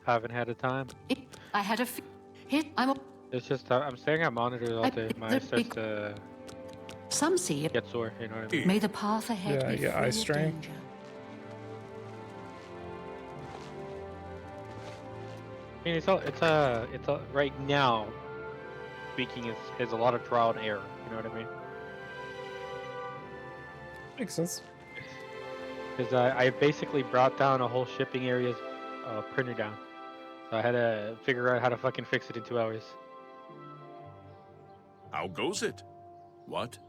Haven't had a time. I had a It's just I'm staring at monitors all day. My eyes starts to some see it get sore. You know what I mean? May the path ahead Yeah, be yeah, eye free of strain. danger. I mean, it's a right now. Speaking is a lot of trial and error. You know what I mean? Makes sense. Because I basically brought down a whole shipping area's printer down, so I had to figure out how to fucking fix it in 2 hours. How goes it? What?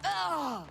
Ah!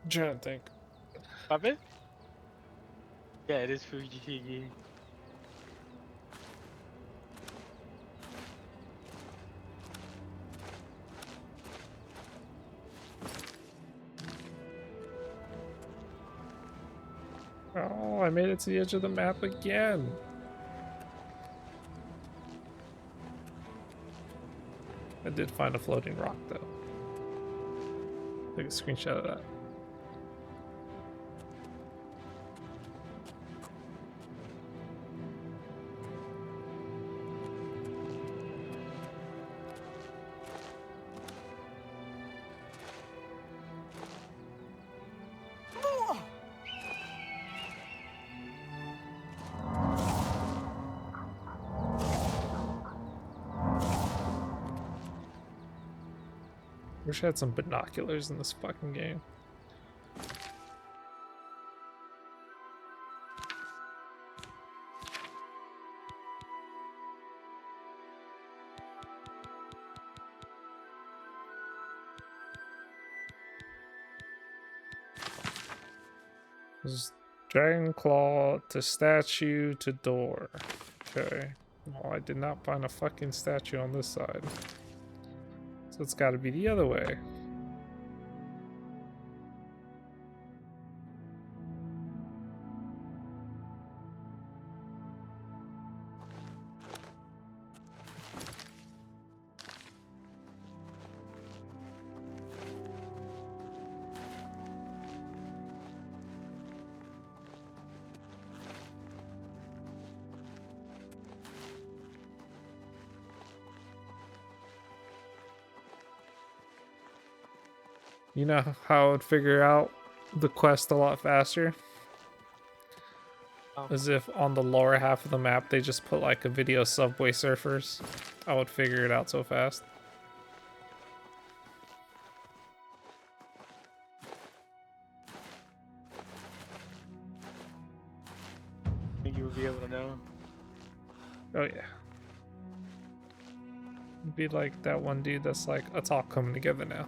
I'm trying to think. Puppet? Yeah, it is Fuji. Oh, I made it to the edge of the map again. I did find a floating rock, though. Take a screenshot of that. Wish I had some binoculars in this fucking game. There's Dragon Claw to statue to door. Okay. Well, I did not find a fucking statue on this side. So it's gotta be the other way. You know how I would figure out the quest a lot faster? As if on the lower half of the map they just put like a video Subway Surfers. I would figure it out so fast. Think you would be able to know? Oh yeah. It'd be like that one dude that's like, it's all coming together now.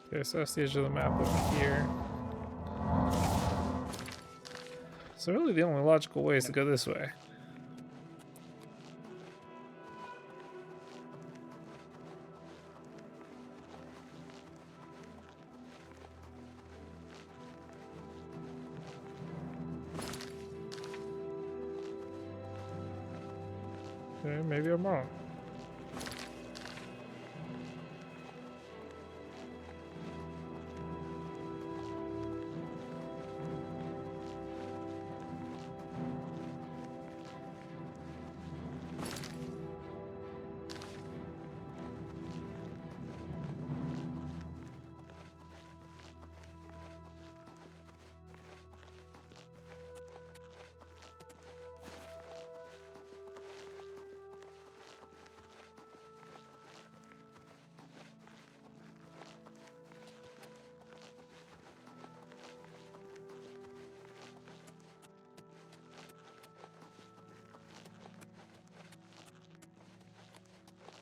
Okay, so that's the edge of the map over here. So really the only logical way is to go this way. Okay, maybe I'm wrong.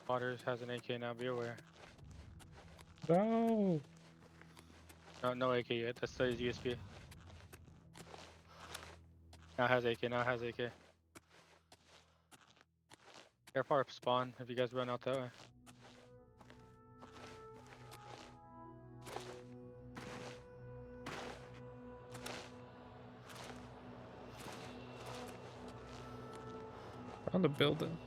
Waters has an AK now, be aware. No. No AK yet, that's still his USB. Now has AK, now has AK. Careful of spawn if you guys run out that way. On the building.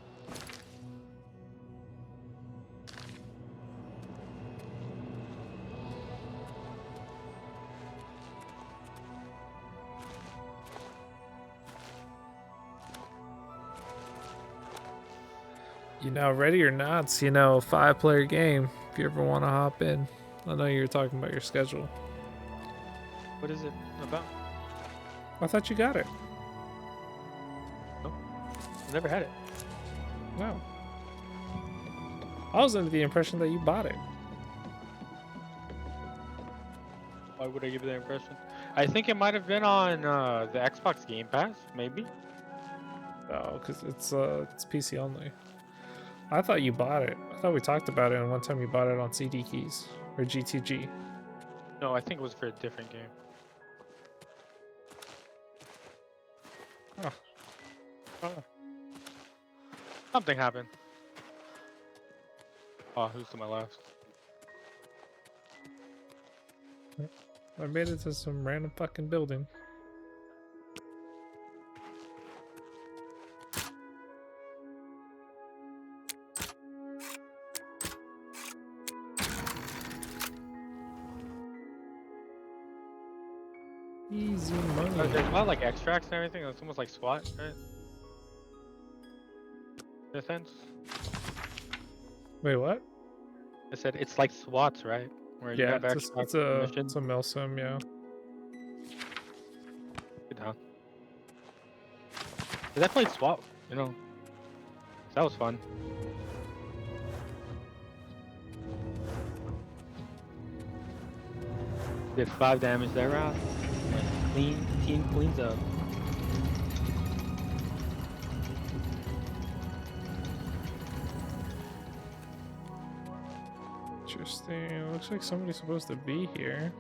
You know, ready or not, you know, 5-player game. If you ever want to hop in, I know you were talking about your schedule. What is it about? I thought you got it. Nope. I've never had it. No. I was under the impression that you bought it. Why would I give you that impression? I think it might have been on the Xbox Game Pass, maybe. Oh, because it's PC only. I thought you bought it. I thought we talked about it, and one time you bought it on CD keys or GTG. No, I think it was for a different game. Oh. Something happened. Oh, who's to my left? I made it to some random fucking building. Easy money. Oh, there's a lot of like extracts and everything. It's almost like SWAT, right? In a sense. Wait, what? I said it's like SWATs, right? Where you Yeah, have it's a mail sim, yeah. Good down. I played SWAT, you know. That was fun. Did 5 damage that round. Team cleans up. Interesting. Looks like somebody's supposed to be here.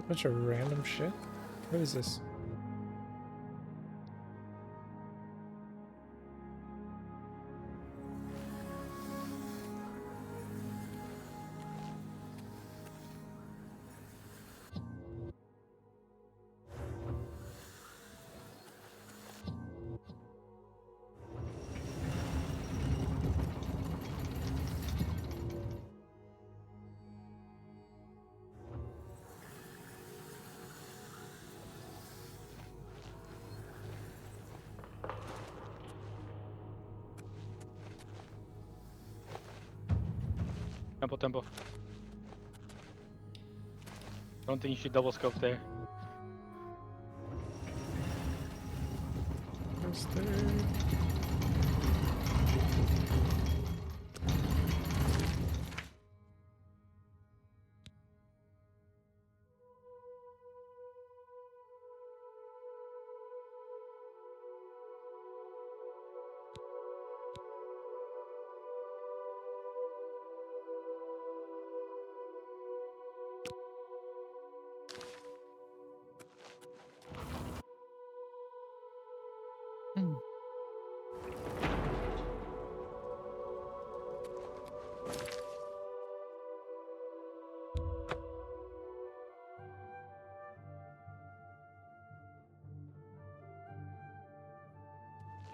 Bunch of random shit. What is this? Temple. Don't think you should double scope there. What's there?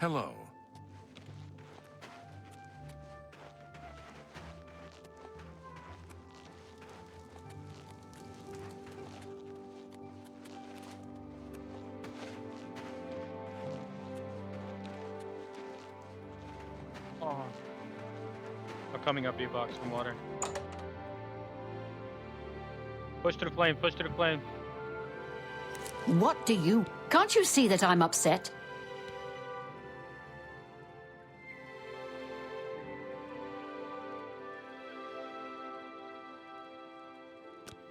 Hello. Oh. I'm coming up, B-box from water. Push to the flame, push to the flame. What do you... Can't you see that I'm upset?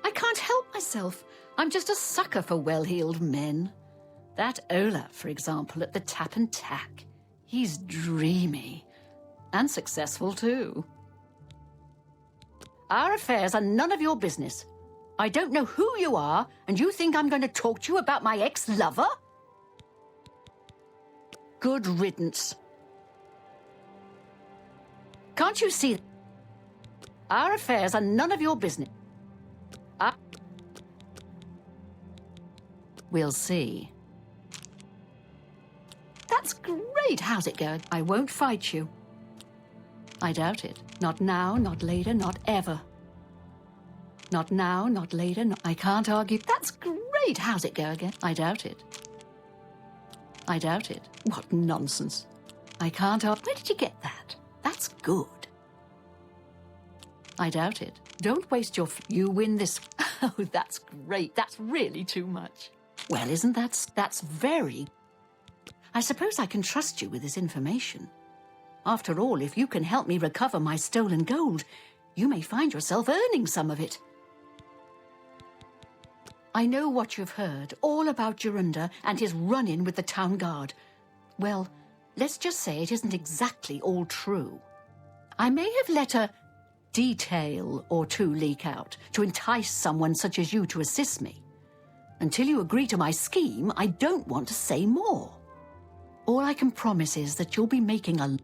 I can't help myself. I'm just a sucker for well-heeled men. That Ola, for example, at the Tap and Tack. He's dreamy. And successful, too. Our affairs are none of your business. I don't know who you are, and you think I'm going to talk to you about my ex-lover? Good riddance. Can't you see? Our affairs are none of your business. We'll see. That's great. How's it going? I won't fight you. I doubt it. Not now, not later, not ever. Not now, not later, I can't argue. That's great! How's it go again? I doubt it. I doubt it. What nonsense. I can't argue. Where did you get that? That's good. I doubt it. Don't waste your... You win this... Oh, that's great. That's really too much. Well, isn't that... That's very... I suppose I can trust you with this information. After all, if you can help me recover my stolen gold, you may find yourself earning some of it. I know what you've heard, all about Jorunda and his run-in with the town guard. Well, let's just say it isn't exactly all true. I may have let a detail or two leak out to entice someone such as you to assist me. Until you agree to my scheme, I don't want to say more. All I can promise is that you'll be making a...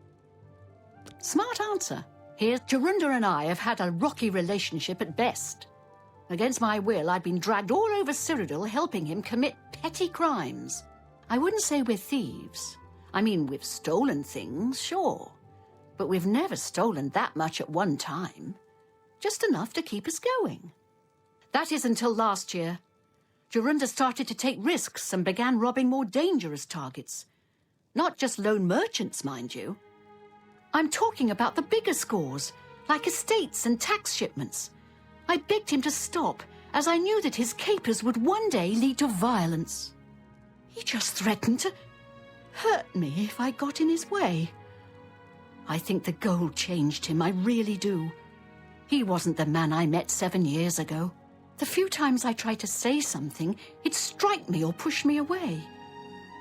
Smart answer. Here's Jorunda and I have had a rocky relationship at best. Against my will, I've been dragged all over Cyrodiil helping him commit petty crimes. I wouldn't say we're thieves. I mean, we've stolen things, sure. But we've never stolen that much at one time. Just enough to keep us going. That is until last year. Jorunda started to take risks and began robbing more dangerous targets. Not just lone merchants, mind you. I'm talking about the bigger scores, like estates and tax shipments. I begged him to stop, as I knew that his capers would one day lead to violence. He just threatened to hurt me if I got in his way. I think the gold changed him, I really do. He wasn't the man I met 7 years ago. The few times I tried to say something, he'd strike me or push me away.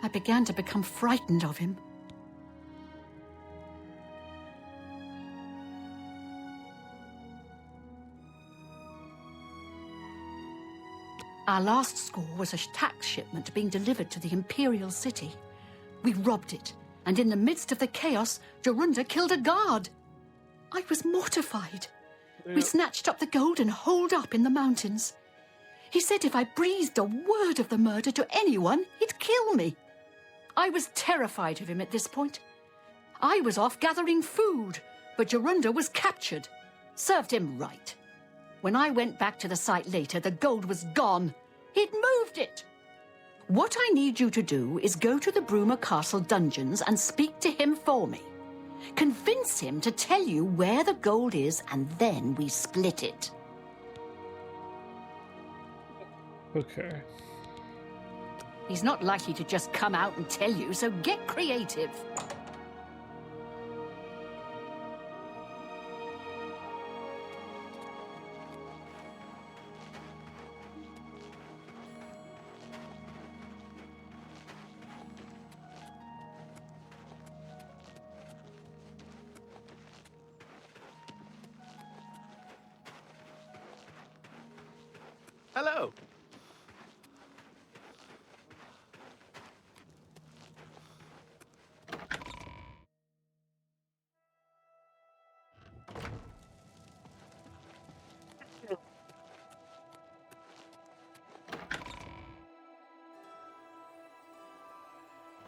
I began to become frightened of him. Our last score was a tax shipment being delivered to the Imperial City. We robbed it, and in the midst of the chaos, Jorunda killed a guard. I was mortified. We snatched up the gold and holed up in the mountains. He said if I breathed a word of the murder to anyone, he'd kill me. I was terrified of him at this point. I was off gathering food, but Jorunda was captured. Served him right. When I went back to the site later, the gold was gone. He'd moved it. What I need you to do is go to the Bruma Castle dungeons and speak to him for me. Convince him to tell you where the gold is, and then we split it. Okay. He's not likely to just come out and tell you, so get creative. Hello.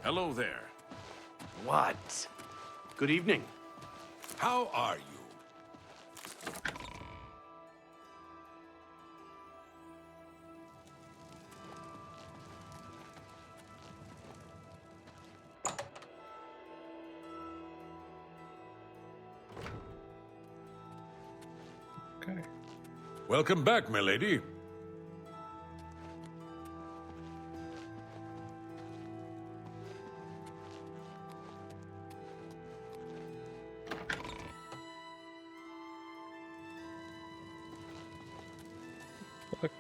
Hello there. What? Good evening. How are you? Okay. Welcome back, milady. Look.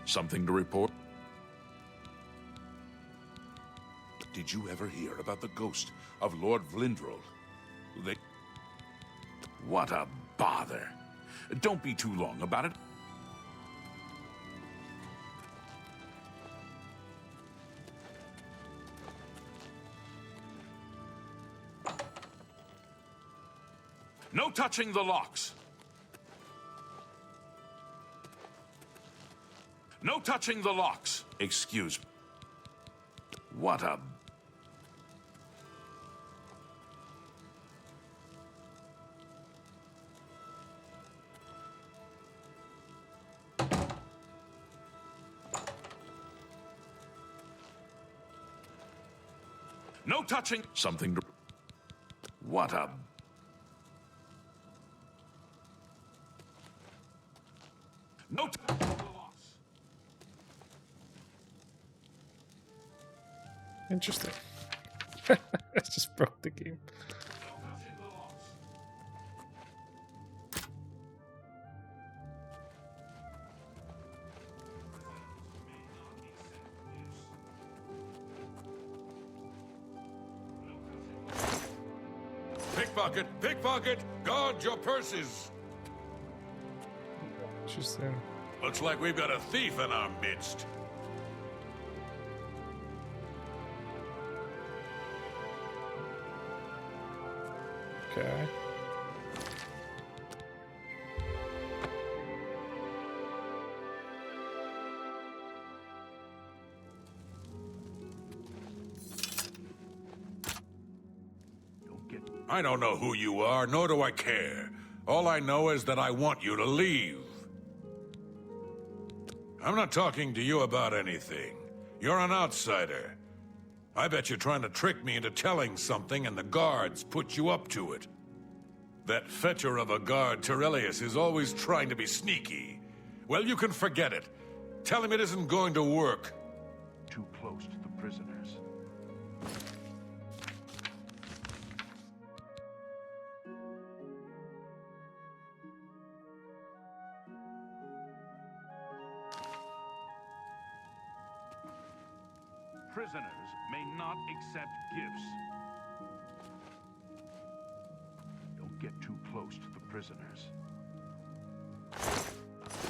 Something to report? Did you ever hear about the ghost of Lord Vlindrel? What a bother. Don't be too long about it. No touching the locks. No touching the locks. Excuse me. What a... No touching... Something to... What a... No touching the locks. Interesting. I just broke the game. Pickpocket! Pickpocket! Guard your purses! Interesting. Looks like we've got a thief in our midst. Okay. I don't know who you are, nor do I care. All I know is that I want you to leave. I'm not talking to you about anything. You're an outsider. I bet you're trying to trick me into telling something and the guards put you up to it. That fetcher of a guard, Terrellius, is always trying to be sneaky. Well, you can forget it. Tell him it isn't going to work. Too close to the prisoners. Prisoners may not accept gifts. Don't get too close to the prisoners.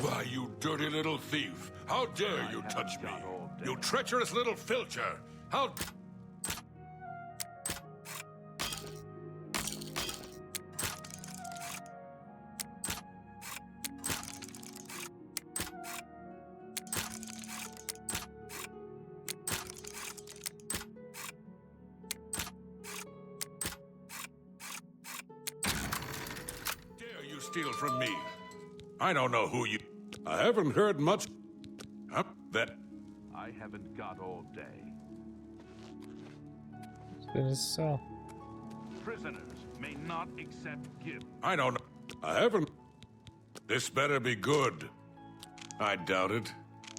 Why, you dirty little thief! How dare you touch me! You treacherous little filcher! How... dare you steal from me? I don't know who you... I haven't heard much... that... I haven't got all day. It's in his cell. Prisoners may not accept gifts. I don't know. I haven't... This better be good. I doubt it.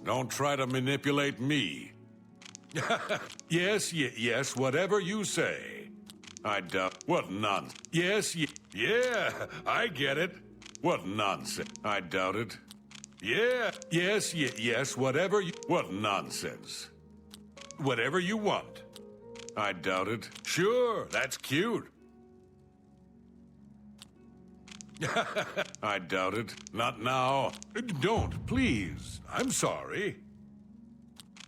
Don't try to manipulate me. Yes, whatever you say. I doubt... What nonsense. Yeah, I get it. What nonsense. I doubt it. Yes, whatever you... What nonsense. Whatever you want. I doubt it. Sure, that's cute. I doubt it. Not now. Don't, please. I'm sorry.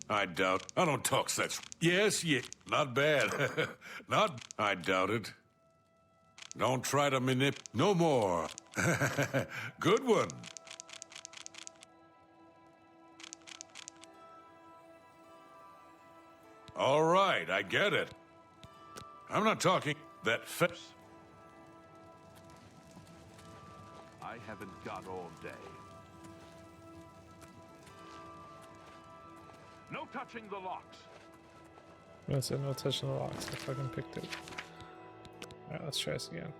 I doubt... I don't talk such... Yes, not bad. Not... I doubt it. Don't try to No more. Good one. All right, I get it. I'm not talking that I haven't got all day. No touching the locks. No, it said no touching the locks. I fucking picked it. Alright, let's try this again.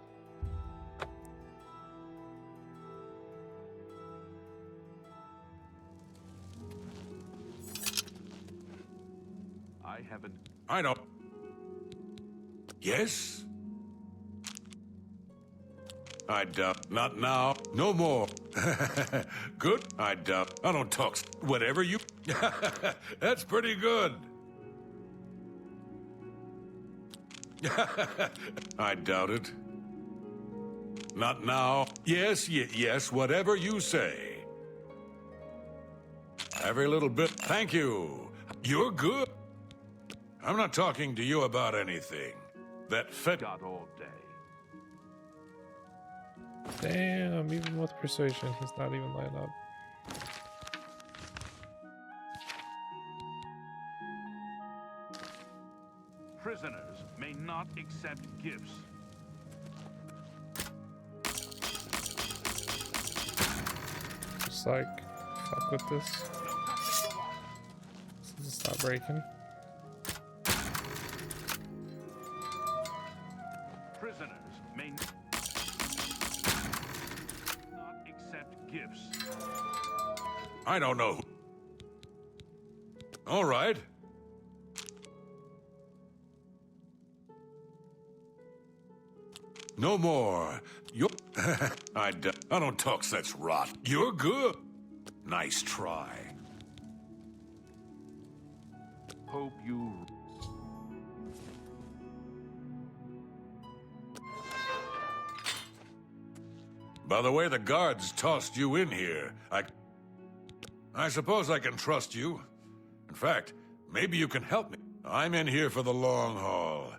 I haven't... I don't... Yes? I doubt. Not now. No more. Good? I doubt. I don't talk. Whatever you... That's pretty good. I doubt it. Not now. Yes, whatever you say. Every little bit. Thank you. You're good. I'm not talking to you about anything. That got all day. Damn, even with persuasion, he's not even lighting up. Prisoners may not accept gifts. Just like, fuck with this. Does it stop breaking? Prisoners may not accept gifts. I don't know. All right. No more. You're... I don't talk such rot. You're good. Nice try. Hope you... By the way the guards tossed you in here, I suppose I can trust you. In fact, maybe you can help me. I'm in here for the long haul.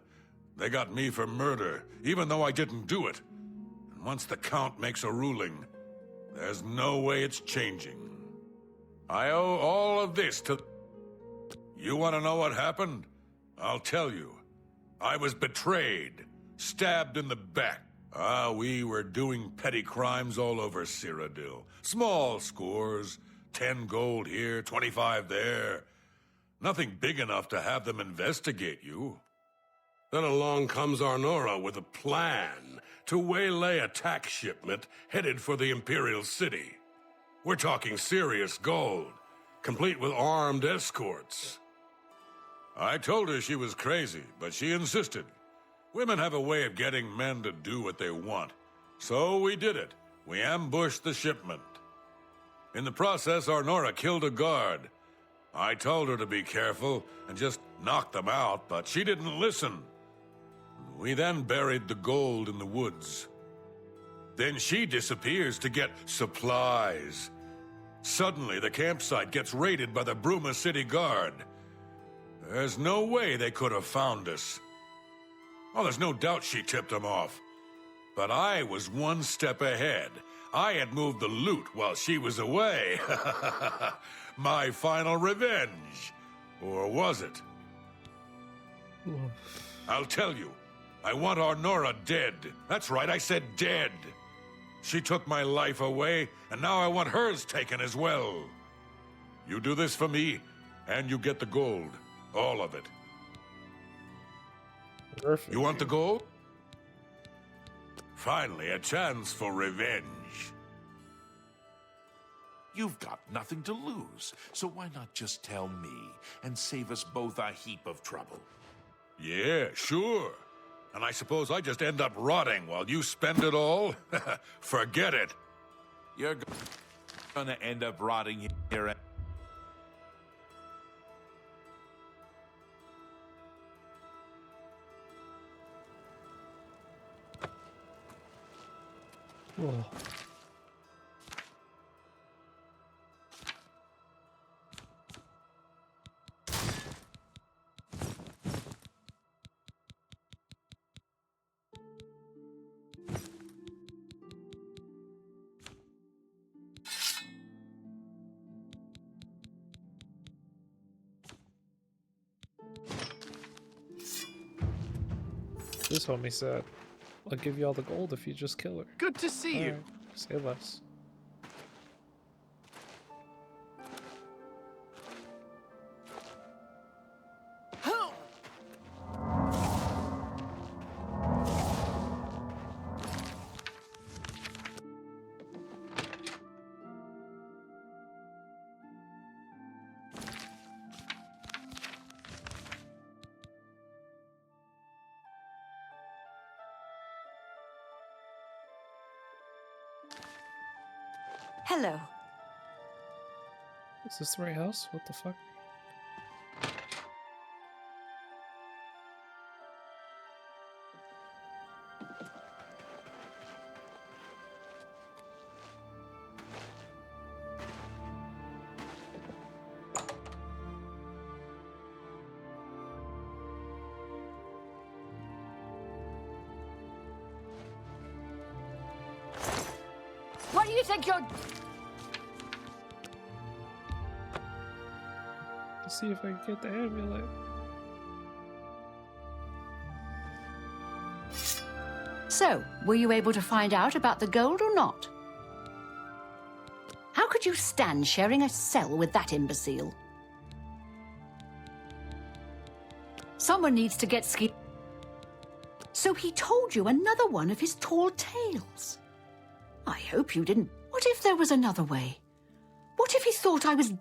They got me for murder, even though I didn't do it. And once the Count makes a ruling, there's no way it's changing. I owe all of this to... You want to know what happened? I'll tell you. I was betrayed, stabbed in the back. We were doing petty crimes all over Cyrodiil. Small scores, 10 gold here, 25 there. Nothing big enough to have them investigate you. Then along comes Arnora with a plan to waylay a tax shipment headed for the Imperial City. We're talking serious gold, complete with armed escorts. I told her she was crazy, but she insisted. Women have a way of getting men to do what they want. So we did it. We ambushed the shipment. In the process, Arnora killed a guard. I told her to be careful and just knock them out, but she didn't listen. We then buried the gold in the woods. Then she disappears to get supplies. Suddenly, the campsite gets raided by the Bruma City Guard. There's no way they could have found us. Oh, there's no doubt she tipped them off. But I was one step ahead. I had moved the loot while she was away. My final revenge. Or was it? I'll tell you. I want Arnora dead. That's right, I said dead. She took my life away, and now I want hers taken as well. You do this for me, and you get the gold. All of it. Perfect. You want the gold? Finally, a chance for revenge. You've got nothing to lose, so why not just tell me and save us both a heap of trouble? Yeah, sure. And I suppose I just end up rotting while you spend it all? Forget it. You're gonna end up rotting here. Whoa. This homie said, I'll give you all the gold if you just kill her. Good to see you. Alright, say less. Hello. Is this the right house? What the fuck? What do you think you're... Let's see if I can get the amulet. So, were you able to find out about the gold or not? How could you stand sharing a cell with that imbecile? Someone needs to get ski. So he told you another one of his tall tales. I hope you didn't. What if there was another way? What if he thought I was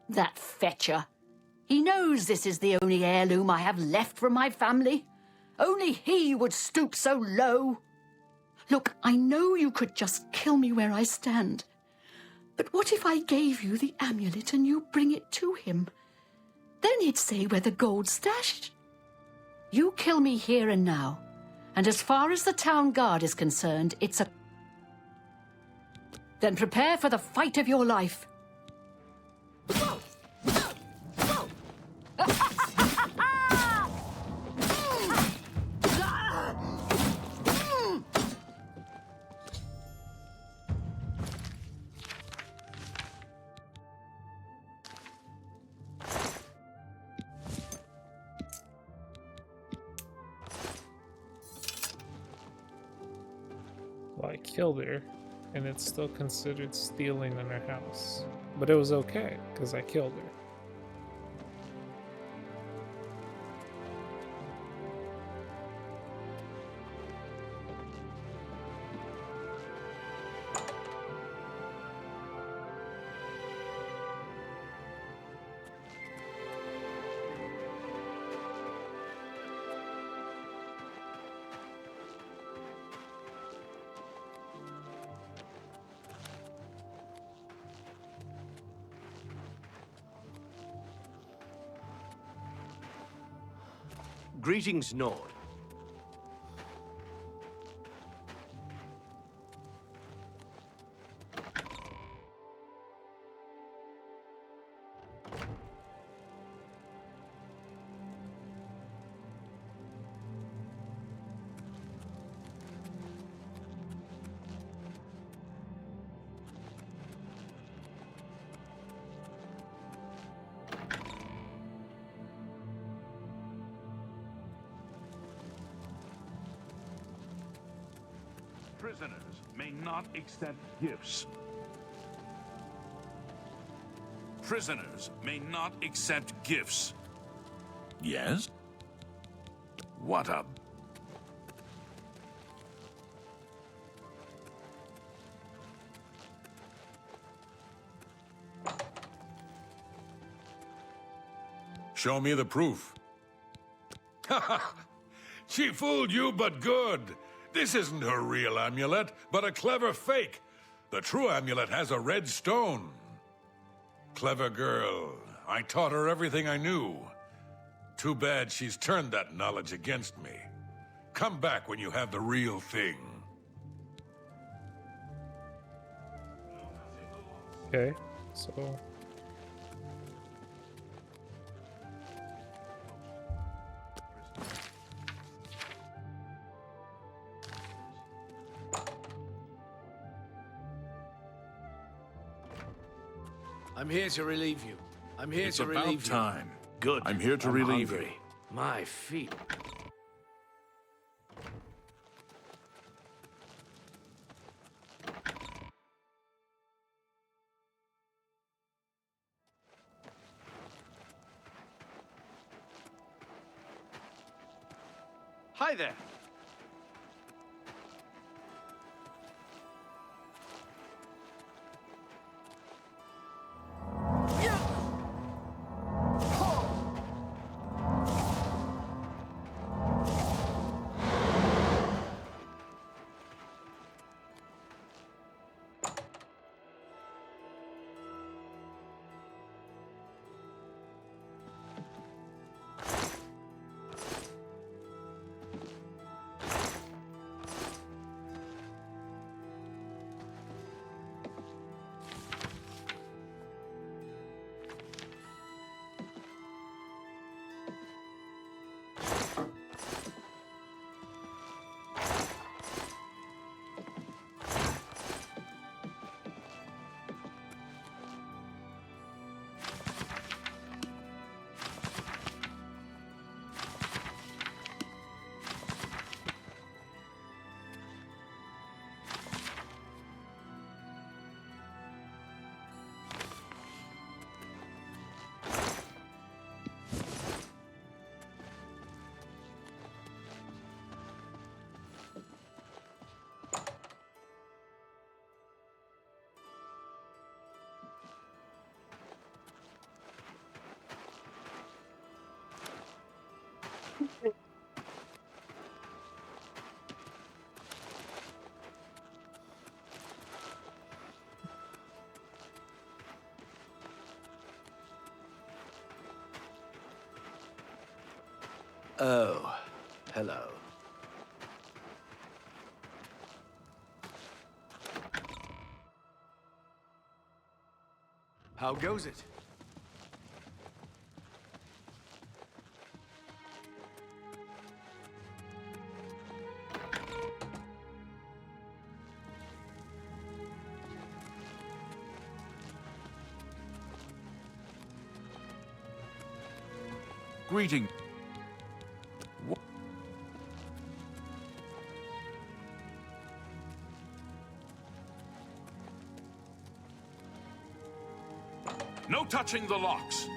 That fetcher. He knows this is the only heirloom I have left from my family. Only he would stoop so low. Look, I know you could just kill me where I stand. But what if I gave you the amulet and you bring it to him? Then he'd say where the gold's stashed. You kill me here and now, and as far as the town guard is concerned, it's a... Then prepare for the fight of your life. Well, I killed her, and it's still considered stealing in her house. But it was okay, because I killed her. Greetings, Nord. Prisoners may not accept gifts. Prisoners may not accept gifts. Yes? What a... Show me the proof. She fooled you, but good. This isn't her real amulet, but a clever fake. The true amulet has a red stone. Clever girl. I taught her everything I knew. Too bad she's turned that knowledge against me. Come back when you have the real thing. Okay, so... I'm here to relieve you. I'm here It's to about relieve you. time. Good. I'm here to I'm relieve hungry. My feet. Hi there. Oh, hello. How goes it? Greeting. No touching the locks.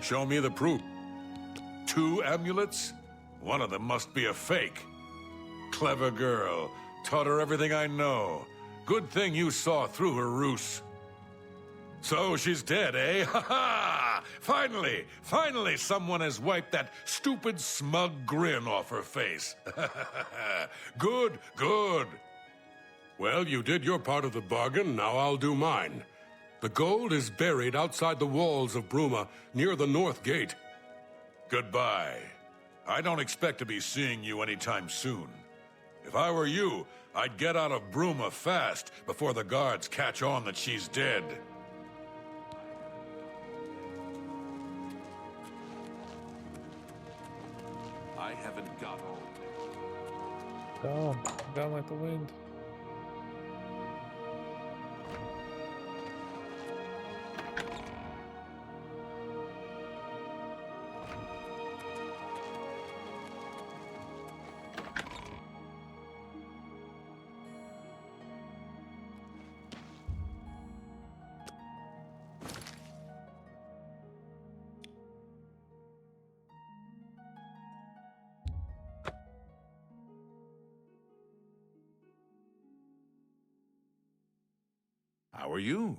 Show me the proof. 2 amulets? One of them must be a fake. Clever girl. Taught her everything I know. Good thing you saw through her ruse. So she's dead, eh? Ha ha! Finally someone has wiped that stupid, smug grin off her face. Good. Well, you did your part of the bargain, now I'll do mine. The gold is buried outside the walls of Bruma, near the north gate. Goodbye. I don't expect to be seeing you anytime soon. If I were you, I'd get out of Bruma fast before the guards catch on that she's dead. I haven't got all. Gone like the wind. How are you?